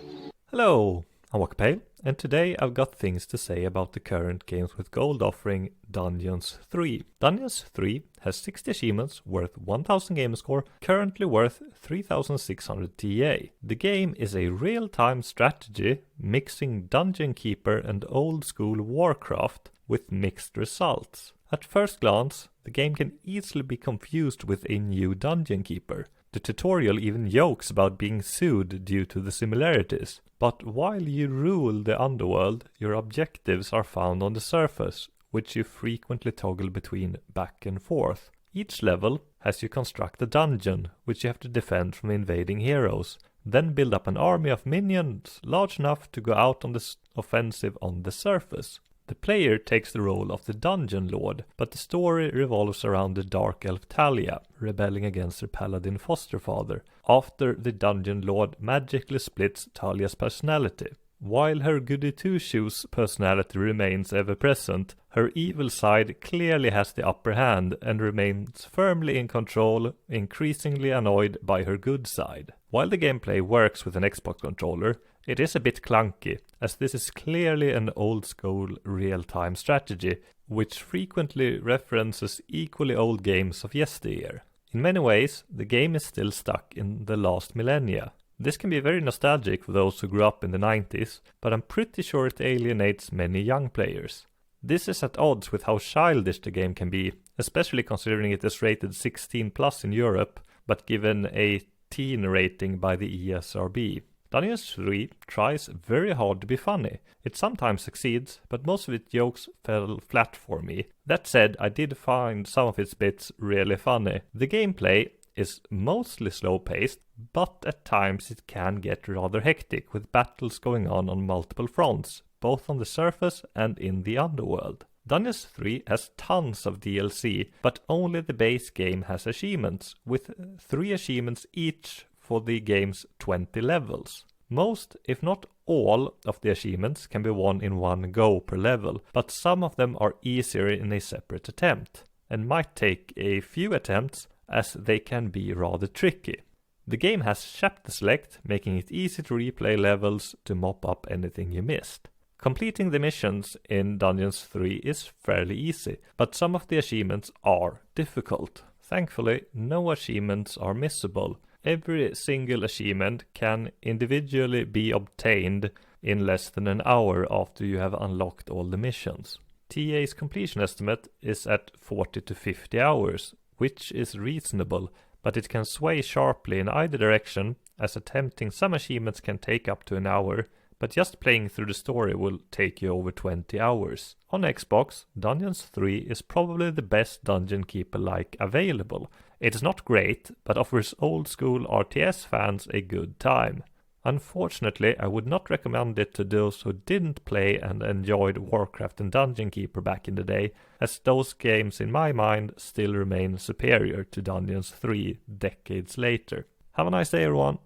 S10: Hello, I'm Wakapeil, and today I've got things to say about the current Games with Gold offering Dungeons 3. Dungeons 3 has 60 achievements worth 1000 gamerscore, currently worth 3600 TA. The game is a real-time strategy mixing Dungeon Keeper and old-school Warcraft with mixed results. At first glance, the game can easily be confused with a new Dungeon Keeper. The tutorial even jokes about being sued due to the similarities. But while you rule the underworld, your objectives are found on the surface, which you frequently toggle between back and forth. Each level has you construct a dungeon, which you have to defend from invading heroes, then build up an army of minions large enough to go out on the offensive on the surface. The player takes the role of the Dungeon Lord, but the story revolves around the Dark Elf Talia, rebelling against her paladin foster father, after the Dungeon Lord magically splits Talia's personality. While her goody-two-shoes personality remains ever-present, her evil side clearly has the upper hand and remains firmly in control, increasingly annoyed by her good side. While the gameplay works with an Xbox controller, it is a bit clunky, as this is clearly an old-school real-time strategy, which frequently references equally old games of yesteryear. In many ways, the game is still stuck in the last millennia. This can be very nostalgic for those who grew up in the 90s, but I'm pretty sure it alienates many young players. This is at odds with how childish the game can be, especially considering it is rated 16+ in Europe, but given a teen rating by the ESRB. Dungeons 3 tries very hard to be funny. It sometimes succeeds, but most of its jokes fell flat for me. That said, I did find some of its bits really funny. The gameplay is mostly slow-paced, but at times it can get rather hectic, with battles going on multiple fronts, both on the surface and in the underworld. Dungeons 3 has tons of DLC, but only the base game has achievements, with 3 achievements each for the game's 20 levels. Most, if not all, of the achievements can be won in one go per level, but some of them are easier in a separate attempt, and might take a few attempts, as they can be rather tricky. The game has chapter select, making it easy to replay levels to mop up anything you missed. Completing the missions in Dungeons 3 is fairly easy, but some of the achievements are difficult. Thankfully, no achievements are missable. Every single achievement can individually be obtained in less than an hour after you have unlocked all the missions. TA's completion estimate is at 40 to 50 hours, which is reasonable, but it can sway sharply in either direction, as attempting some achievements can take up to an hour, but just playing through the story will take you over 20 hours. On Xbox, Dungeons 3 is probably the best Dungeon Keeper-like available. It is not great, but offers old-school RTS fans a good time. Unfortunately, I would not recommend it to those who didn't play and enjoyed Warcraft and Dungeon Keeper back in the day, as those games in my mind still remain superior to Dungeons 3 decades later. Have a nice day, everyone!